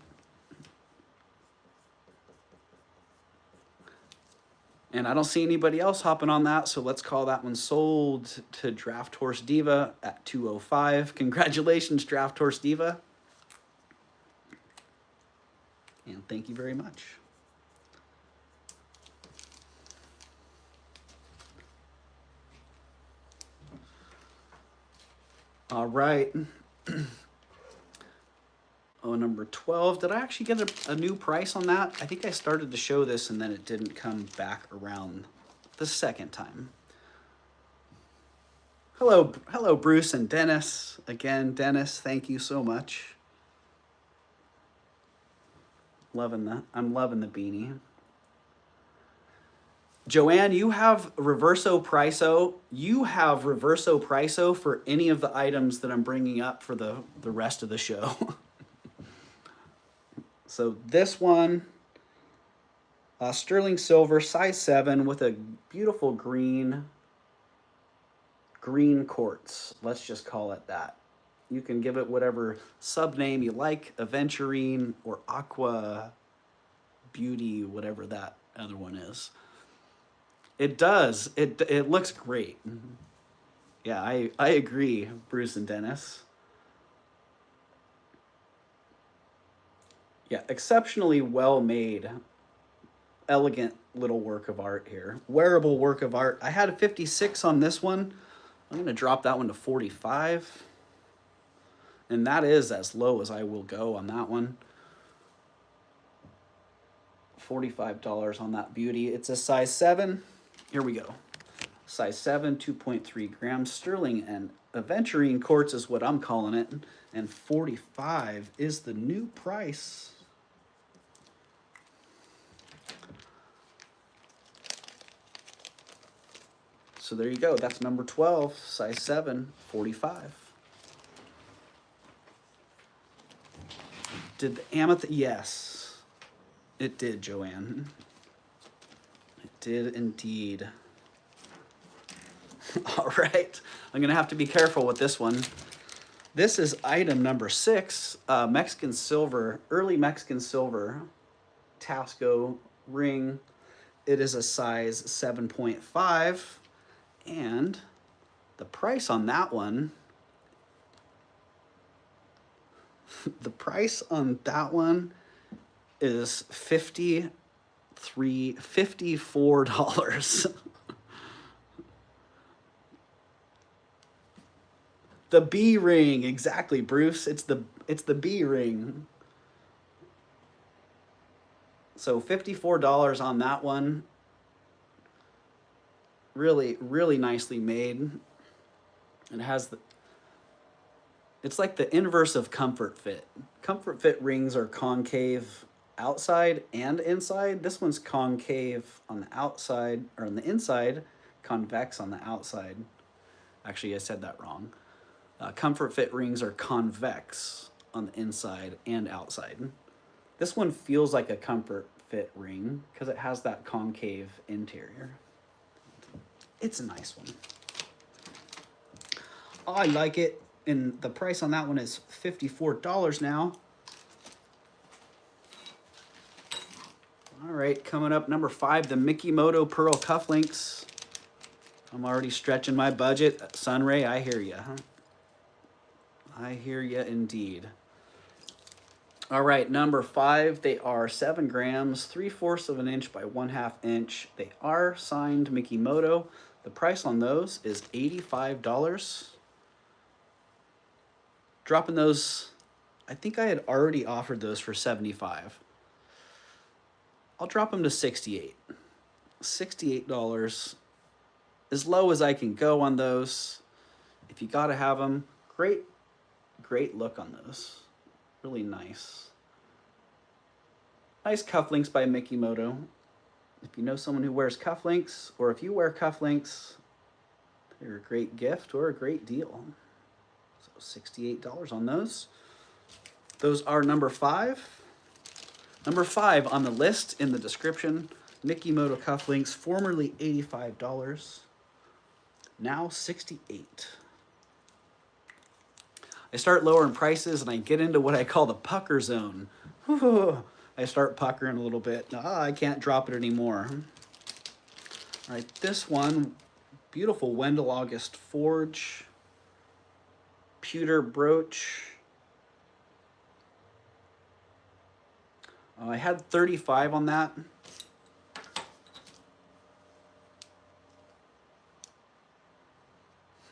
And I don't see anybody else hopping on that, so let's call that one sold to Draft Horse Diva at $205. Congratulations, Draft Horse Diva. And thank you very much. All right. Oh, number 12. Did I actually get a new price on that? I think I started to show this and then it didn't come back around the second time. Hello, Bruce and Dennis. Again, Dennis, thank you so much. I'm loving the beanie. Joanne, you have Reverso Priso. You have Reverso Priso for any of the items that I'm bringing up for the rest of the show. So this one, sterling silver, size 7 with a beautiful green quartz. Let's just call it that. You can give it whatever sub-name you like, Aventurine or Aqua Beauty, whatever that other one is. It does. It looks great. Yeah, I agree, Bruce and Dennis. Yeah, exceptionally well made, elegant little work of art here. Wearable work of art. I had a 56 on this one. I'm going to drop that one to 45. And that is as low as I will go on that one. $45 on that beauty. It's a size 7. Here we go. Size 7, 2.3 grams. Sterling and aventurine quartz is what I'm calling it. And 45 is the new price. So there you go. That's number 12, size 7, 45. Did the amethyst? Yes, it did, Joanne. It did indeed. All right. I'm going to have to be careful with this one. This is item number 6, Mexican silver, early Mexican silver, Tasco ring. It is a size 7.5. And the price on that one, is $54. The B ring, exactly, Bruce. It's the B ring. So $54 on that one. Really, really nicely made. It has it's like the inverse of comfort fit. Comfort fit rings are concave outside and inside. This one's concave on the outside, or on the inside, convex on the outside. Actually, I said that wrong. Comfort fit rings are convex on the inside and outside. This one feels like a comfort fit ring because it has that concave interior. It's a nice one. I like it, and the price on that one is $54 now. All right, coming up, number 5, the MIKIMOTO Pearl Cufflinks. I'm already stretching my budget. Sunray, I hear you, huh? I hear you indeed. All right, number 5, they are 7 grams, 3/4 of an inch by 1/2 inch. They are signed MIKIMOTO. The price on those is $85. Dropping those, I think I had already offered those for $75. I'll drop them to $68. $68, as low as I can go on those. If you gotta have them, great look on those. Really nice. Nice cufflinks by MIKIMOTO. If you know someone who wears cufflinks, or if you wear cufflinks, they're a great gift or a great deal. So $68 on those. Those are number 5. Number 5 on the list in the description, MIKIMOTO cufflinks, formerly $85, now $68. I start lowering prices and I get into what I call the pucker zone. I start puckering a little bit. I can't drop it anymore. All right, this one, beautiful Wendell August Forge, pewter brooch. I had 35 on that.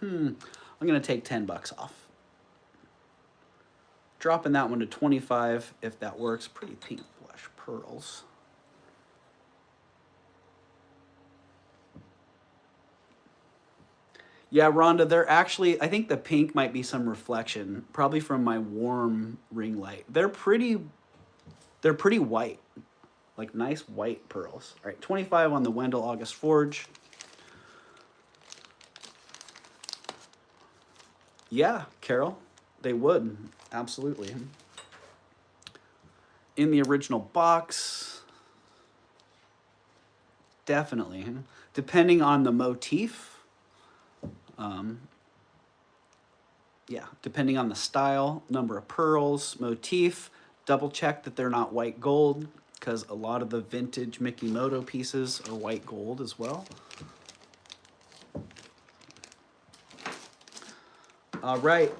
I'm gonna take $10 off. Dropping that one to 25 if that works. Pretty pink blush pearls. Yeah, Rhonda, they're actually, I think the pink might be some reflection, probably from my warm ring light. They're pretty white, like nice white pearls. All right, 25 on the Wendell August Forge. Yeah, Carol, they would, absolutely. In the original box, definitely. Depending on the motif, yeah, depending on the style, number of pearls, motif, double check that they're not white gold, because a lot of the vintage Mikimoto pieces are white gold as well. All right,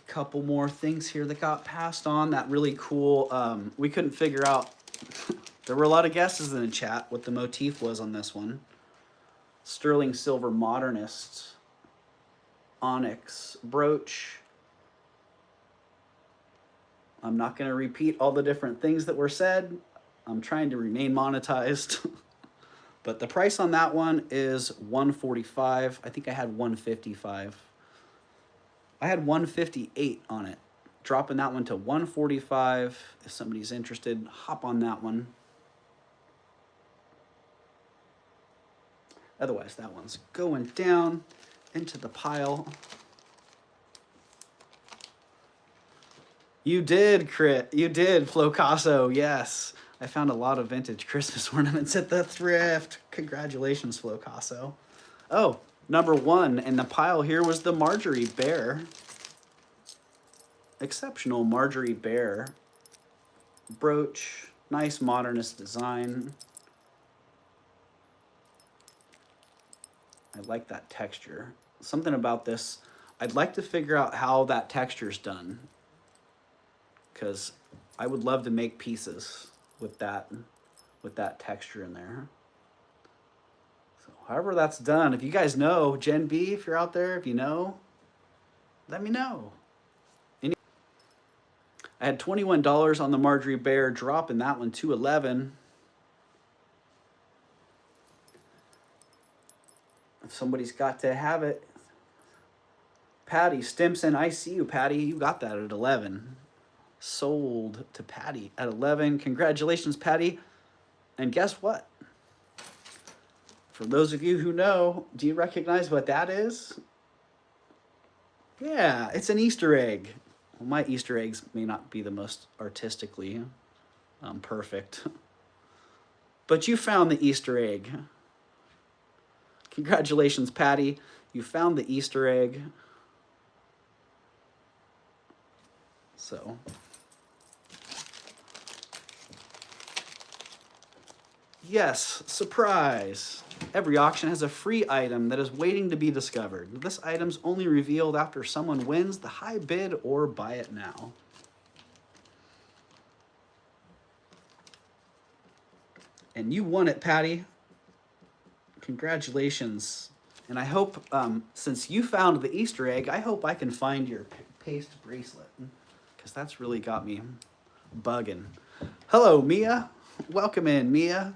couple more things here that got passed on. That really cool, we couldn't figure out, there were a lot of guesses in the chat what the motif was on this one. Sterling silver modernist onyx brooch. I'm not going to repeat all the different things that were said. I'm trying to remain monetized. But the price on that one is $145. I think I had $155. I had $158 on it. Dropping that one to $145. If somebody's interested, hop on that one. Otherwise, that one's going down into the pile. You did, Crit. You did, Flocasso. Yes. I found a lot of vintage Christmas ornaments at the thrift. Congratulations, Flocasso. Oh, number one in the pile here was the Marjorie BAER. Exceptional Marjorie BAER brooch. Nice modernist design. I like that texture. Something about this, I'd like to figure out how that texture's done, because I would love to make pieces with that texture in there. So however that's done, if you guys know, Gen B, if you're out there, if you know, let me know. I had $21 on the Marjorie BAER, dropping that one to $11. If somebody's got to have it. Patty Stimson, I see you, Patty. You got that at 11. Sold to Patty at 11. Congratulations, Patty. And guess what? For those of you who know, do you recognize what that is? Yeah, it's an Easter egg. Well, my Easter eggs may not be the most artistically perfect. But you found the Easter egg. Congratulations, Patty. You found the Easter egg. So, yes, surprise. Every auction has a free item that is waiting to be discovered. This item's only revealed after someone wins the high bid or buy it now. And you won it, Patty. Congratulations. And I hope, since you found the Easter egg, I hope I can find your paste bracelet, because that's really got me bugging. Hello, Mia. Welcome in, Mia.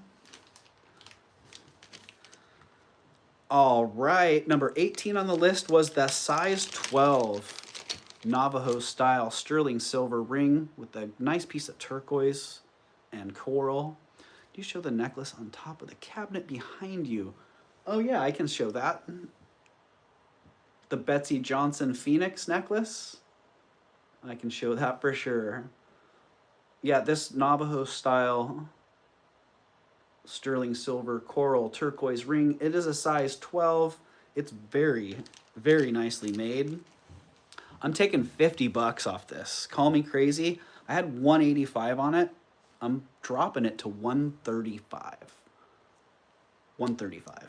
All right, number 18 on the list was the size 12 Navajo style sterling silver ring with a nice piece of turquoise and coral. Do you show the necklace on top of the cabinet behind you? Oh yeah, I can show that. The Betsy Johnson Phoenix necklace. I can show that for sure. Yeah, this Navajo style sterling silver coral turquoise ring, it is a size 12. It's very, very nicely made. I'm taking 50 bucks off this. Call me crazy. I had 185 on it. I'm dropping it to 135. 135.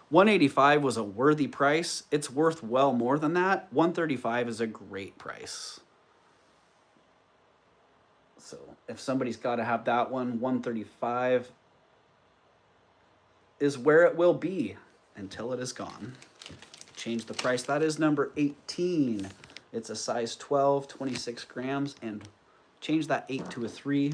185 was a worthy price. It's worth well more than that. 135 is a great price. So if somebody's got to have that one, 135 is where it will be until it is gone. Change the price. That is number 18. It's a size 12, 26 grams, and change that 8 to a 3.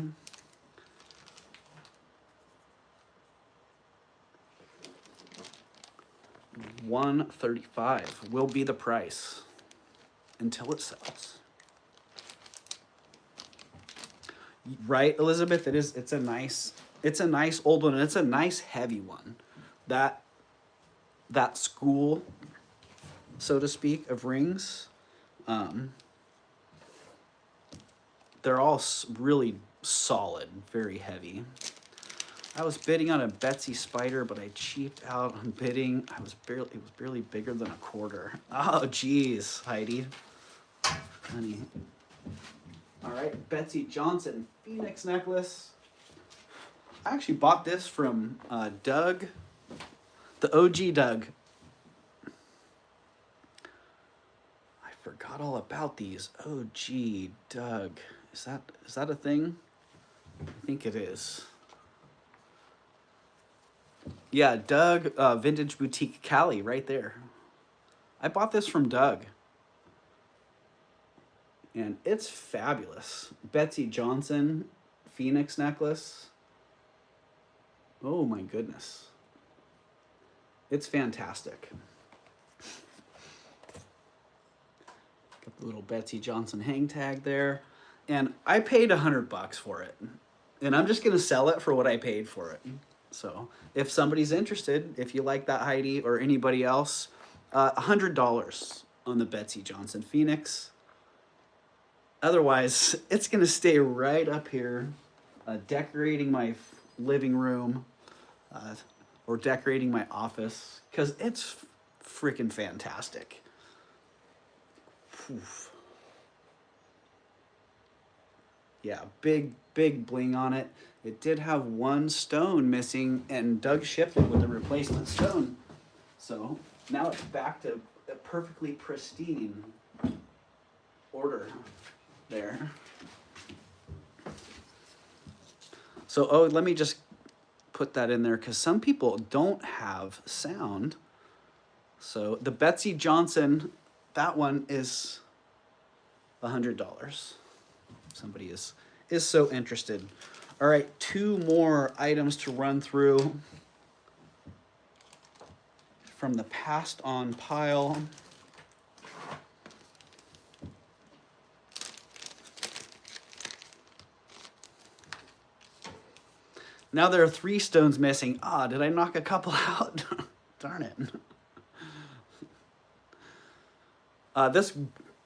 $135 will be the price until it sells. Right, Elizabeth? It is. It's a nice old one, and it's a nice heavy one. That school, so to speak, of rings, they're all really solid, very heavy. I was bidding on a Betsy Spider, but I cheaped out on bidding. It was barely bigger than a quarter. Oh, geez, Heidi, honey. All right, Betsy Johnson Phoenix necklace. I actually bought this from Doug, the OG Doug. I forgot all about these. OG Doug. Is that a thing? I think it is. Yeah, Doug Vintage Boutique Cali right there. I bought this from Doug. And it's fabulous. Betsy Johnson Phoenix necklace. Oh my goodness. It's fantastic. Got the little Betsy Johnson hang tag there. And I paid $100 for it. And I'm just gonna sell it for what I paid for it. So if somebody's interested, if you like that, Heidi, or anybody else, $100 on the Betsy Johnson Phoenix. Otherwise, it's gonna stay right up here, decorating my living room, or decorating my office, because it's freaking fantastic. Oof. Yeah, big bling on it. It did have one stone missing, and Doug shipped it with a replacement stone. So now it's back to a perfectly pristine order there. So, oh, let me just put that in there because some people don't have sound. So the Betsy Johnson, that one is $100. Somebody is so interested. All right, 2 more items to run through from the passed on pile. Now there are 3 stones missing. Ah, did I knock a couple out? Darn it. This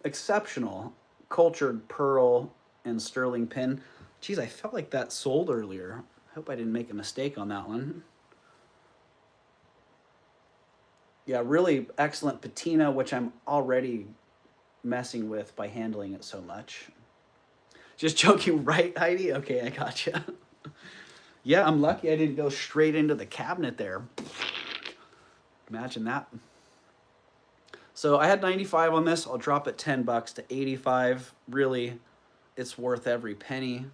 exceptional cultured pearl and sterling pin. Geez, I felt like that sold earlier. I hope I didn't make a mistake on that one. Yeah, really excellent patina, which I'm already messing with by handling it so much. Just joking, right, Heidi? Okay, I gotcha. Yeah, I'm lucky I didn't go straight into the cabinet there. Imagine that. So I had 95 on this. I'll drop it $10 to 85. Really, it's worth every penny.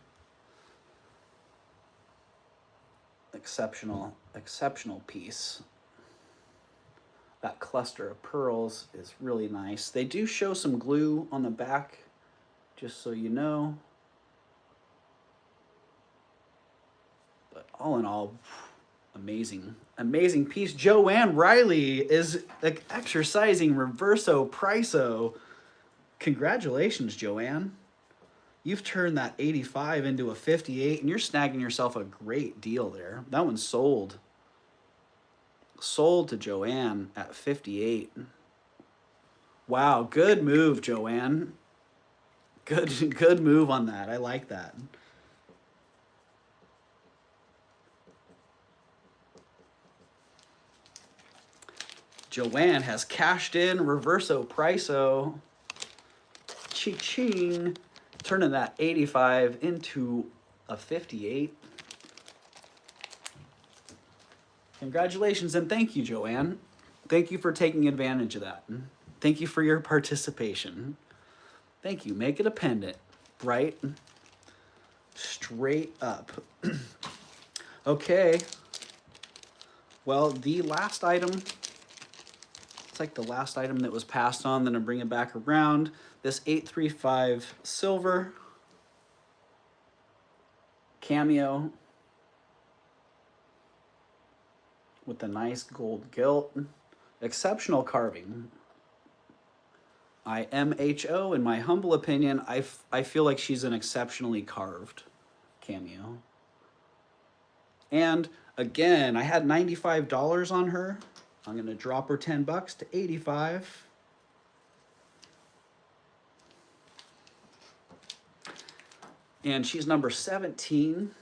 Exceptional piece. That cluster of pearls is really nice. They do show some glue on the back, just so you know. But all in all, amazing piece. Joanne Riley is exercising reverso priso. Congratulations, Joanne. You've turned that 85 into a 58, and you're snagging yourself a great deal there. That one sold. Sold to Joanne at 58. Wow, good move, Joanne. Good move on that. I like that. Joanne has cashed in reverso priso. Ching, turning that 85 into a 58. Congratulations and thank you, Joanne. Thank you for taking advantage of that. Thank you for your participation. Thank you. Make it a pendant, right? Straight up. Okay. Well, the last item It's like the last item that was passed on, then I bring it back around. This 835 silver cameo with the nice gold gilt. Exceptional carving. IMHO, in my humble opinion, I feel like she's an exceptionally carved cameo. And again, I had $95 on her. I'm gonna drop her 10 bucks to 85. And she's number 17.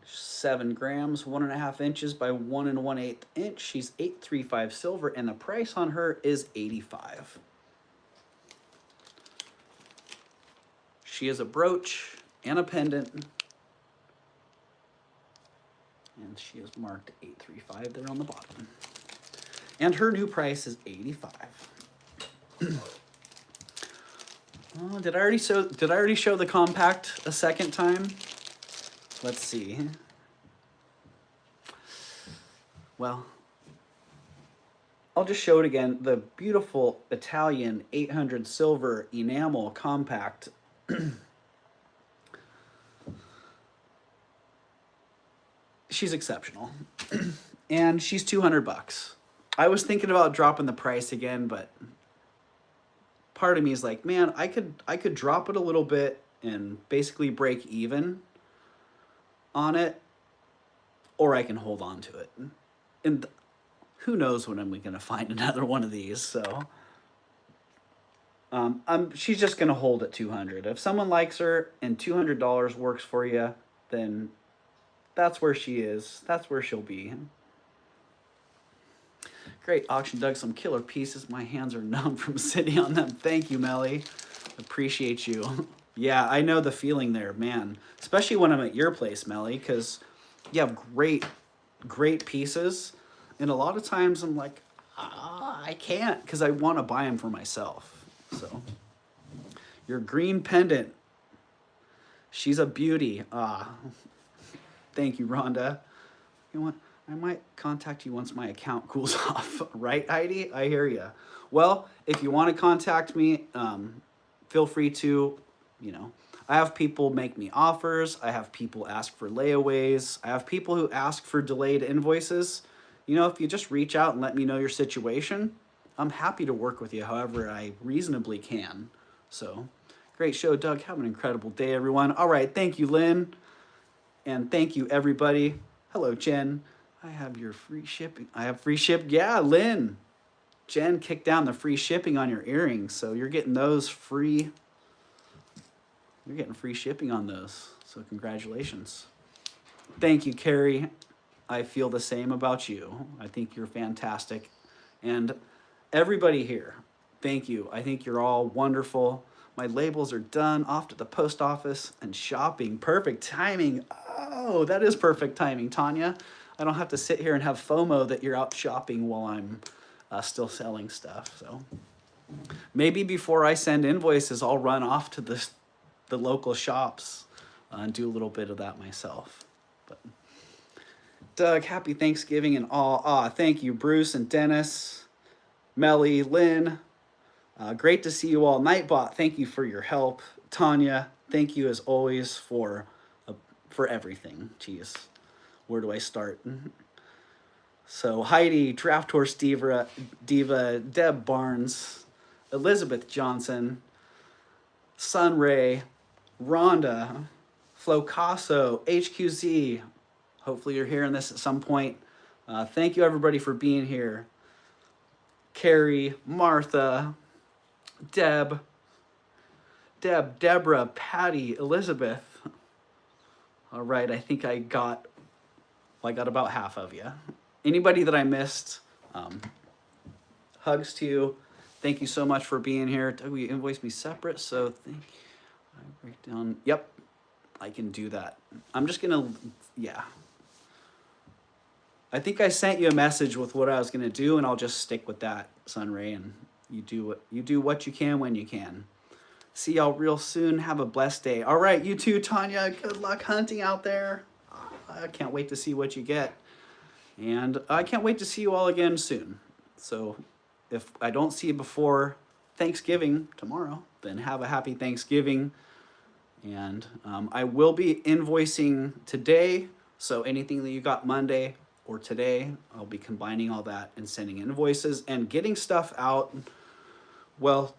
7 grams, 1.5 inches by 1 1/8 inch. She's 835 silver, and the price on her is 85. She is a brooch and a pendant. And she is marked 835 there on the bottom. And her new price is 85. Oh, did I already show the compact a second time? Let's see. Well, I'll just show it again. The beautiful Italian 800 silver enamel compact. She's exceptional. And she's 200 bucks. I was thinking about dropping the price again, but part of me is like, man, I could drop it a little bit and basically break even on it, or I can hold on to it. And who knows when I'm going to find another one of these, so she's just going to hold at 200. If someone likes her and $200 works for you, then that's where she is. That's where she'll be. Great auction, dug some killer pieces. My hands are numb from sitting on them. Thank you, Melly. Appreciate you. Yeah, I know the feeling there, man. Especially when I'm at your place, Melly, because you have great pieces. And a lot of times I'm like, I can't, because I want to buy them for myself. So, your green pendant. She's a beauty. Thank you, Rhonda. You know what? I might contact you once my account cools off. Right, Heidi? I hear you. Well, if you want to contact me, feel free to, you know. I have people make me offers. I have people ask for layaways. I have people who ask for delayed invoices. You know, if you just reach out and let me know your situation, I'm happy to work with you however I reasonably can. So, great show, Doug. Have an incredible day, everyone. All right, thank you, Lynn. And thank you, everybody. Hello, Jen. I have your free shipping. I have free ship. Yeah, Lynn. Jen kicked down the free shipping on your earrings, so you're getting those free. You're getting free shipping on those, so congratulations. Thank you, Carrie. I feel the same about you. I think you're fantastic. And everybody here, thank you. I think you're all wonderful. My labels are done, off to the post office and shopping. Perfect timing. Oh, that is perfect timing, Tanya. I don't have to sit here and have FOMO that you're out shopping while I'm still selling stuff. So maybe before I send invoices, I'll run off to the local shops and do a little bit of that myself. But Doug, happy Thanksgiving and all. Thank you, Bruce and Dennis, Melly, Lynn. Great to see you all. Nightbot, thank you for your help. Tanya, thank you as always for everything. Jeez, where do I start? So Heidi, Draft Horse Diva, Deb Barnes, Elizabeth Johnson, Sunray, Rhonda, Flocasso, HQZ. Hopefully you're hearing this at some point. Thank you everybody for being here. Carrie, Martha, Deborah, Patty, Elizabeth. All right, I think I got about half of you. Anybody that I missed, hugs to you. Thank you so much for being here. We invoice me separate, so I break down. Yep, I can do that. I'm just gonna, yeah. I think I sent you a message with what I was gonna do, and I'll just stick with that, Sunray, and you do what you can when you can. See y'all real soon. Have a blessed day. All right, you too, Tanya. Good luck hunting out there. I can't wait to see what you get. And I can't wait to see you all again soon. So if I don't see you before Thanksgiving tomorrow, then have a happy Thanksgiving. And I will be invoicing today, so anything that you got Monday or today, I'll be combining all that and sending invoices and getting stuff out. Well,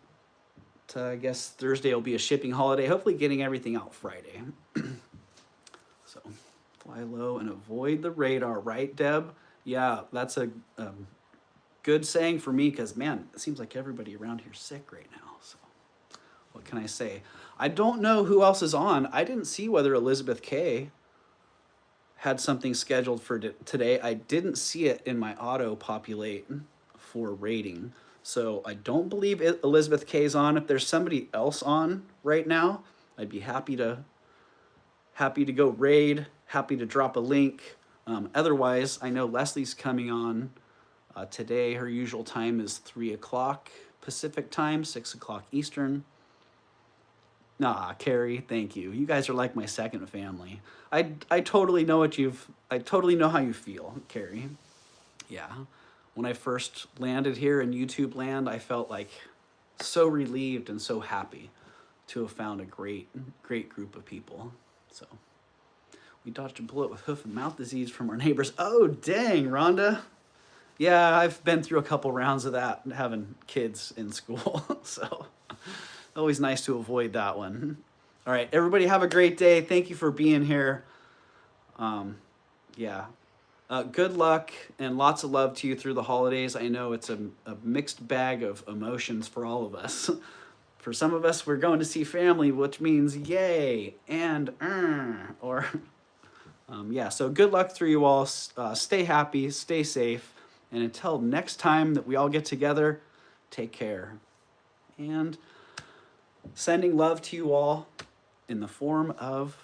I guess Thursday will be a shipping holiday, hopefully getting everything out Friday. So fly low and avoid the radar, right, Deb? Yeah, that's a good saying for me, because man, it seems like everybody around here is sick right now. So what can I say? I don't know who else is on. I didn't see whether Elizabeth K had something scheduled for today. I didn't see it in my auto populate for rating. So I don't believe Elizabeth K is on. If there's somebody else on right now, I'd be happy to go raid, happy to drop a link. Otherwise, I know Leslie's coming on today. Her usual time is 3 o'clock Pacific time, 6 o'clock Eastern. Nah, Carrie, thank you. You guys are like my second family. I totally know I totally know how you feel, Carrie. Yeah. When I first landed here in YouTube land, I felt like so relieved and so happy to have found a great group of people. So we dodged a bullet with hoof and mouth disease from our neighbors. Oh, dang, Rhonda. Yeah, I've been through a couple rounds of that, having kids in school. So always nice to avoid that one. All right, everybody have a great day. Thank you for being here. Yeah. Good luck and lots of love to you through the holidays. I know it's a mixed bag of emotions for all of us. For some of us, we're going to see family, which means yay and or yeah. So good luck through you all. Stay happy, stay safe, and until next time that we all get together, take care. And sending love to you all in the form of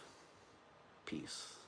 peace.